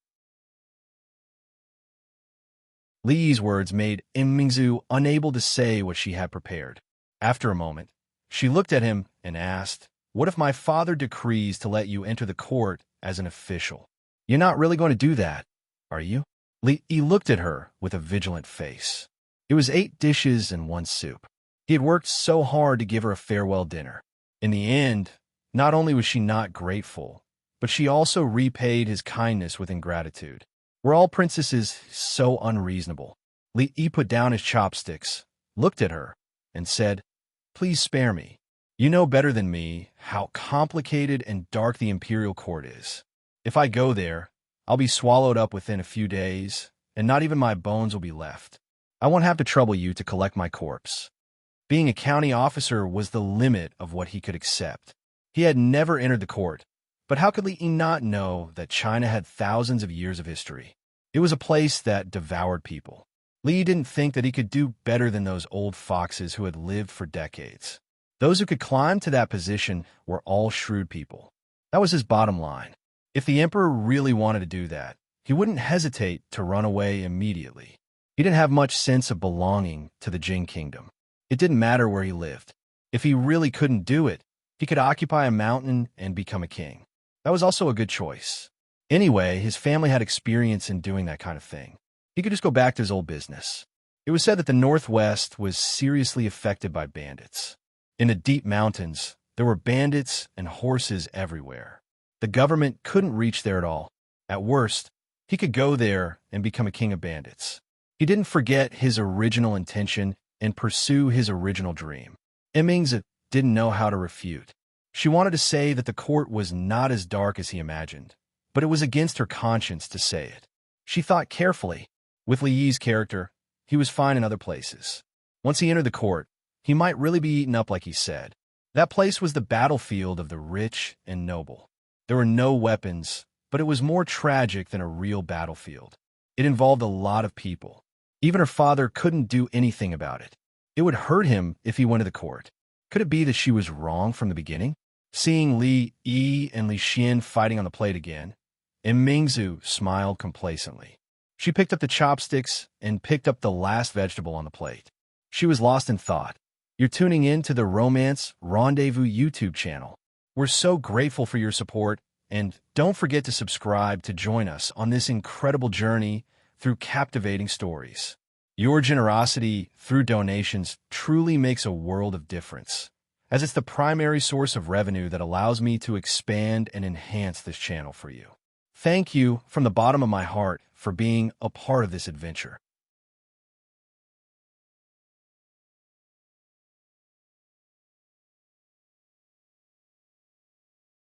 Li Yi's words made Emingzu unable to say what she had prepared. After a moment, she looked at him and asked, What if my father decrees to let you enter the court as an official? You're not really going to do that, are you? Li Yi looked at her with a vigilant face. It was 8 dishes and 1 soup. He had worked so hard to give her a farewell dinner. In the end, not only was she not grateful, but she also repaid his kindness with ingratitude. Were all princesses so unreasonable? Li Yi put down his chopsticks, looked at her, and said, Please spare me. You know better than me how complicated and dark the imperial court is. If I go there, I'll be swallowed up within a few days, and not even my bones will be left. I won't have to trouble you to collect my corpse. Being a county officer was the limit of what he could accept. He had never entered the court, but how could Li Yi not know that China had thousands of years of history? It was a place that devoured people. Li Yi didn't think that he could do better than those old foxes who had lived for decades. Those who could climb to that position were all shrewd people. That was his bottom line. If the emperor really wanted to do that, he wouldn't hesitate to run away immediately. He didn't have much sense of belonging to the Jing kingdom. It didn't matter where he lived. If he really couldn't do it, he could occupy a mountain and become a king. That was also a good choice. Anyway, his family had experience in doing that kind of thing. He could just go back to his old business. It was said that the Northwest was seriously affected by bandits. In the deep mountains, there were bandits and horses everywhere. The government couldn't reach there at all. At worst, he could go there and become a king of bandits. He didn't forget his original intention and pursue his original dream. Emingzu didn't know how to refute. She wanted to say that the court was not as dark as he imagined, but it was against her conscience to say it. She thought carefully. With Li Yi's character, he was fine in other places. Once he entered the court, he might really be eaten up like he said. That place was the battlefield of the rich and noble. There were no weapons, but it was more tragic than a real battlefield. It involved a lot of people. Even her father couldn't do anything about it. It would hurt him if he went to the court. Could it be that she was wrong from the beginning? Seeing Li Yi and Li Xian fighting on the plate again, Emingzu smiled complacently. She picked up the chopsticks and picked up the last vegetable on the plate. She was lost in thought. You're tuning in to the Romance Rendezvous YouTube channel. We're so grateful for your support, and don't forget to subscribe to join us on this incredible journey through captivating stories. Your generosity through donations truly makes a world of difference, as it's the primary source of revenue that allows me to expand and enhance this channel for you. Thank you from the bottom of my heart for being a part of this adventure.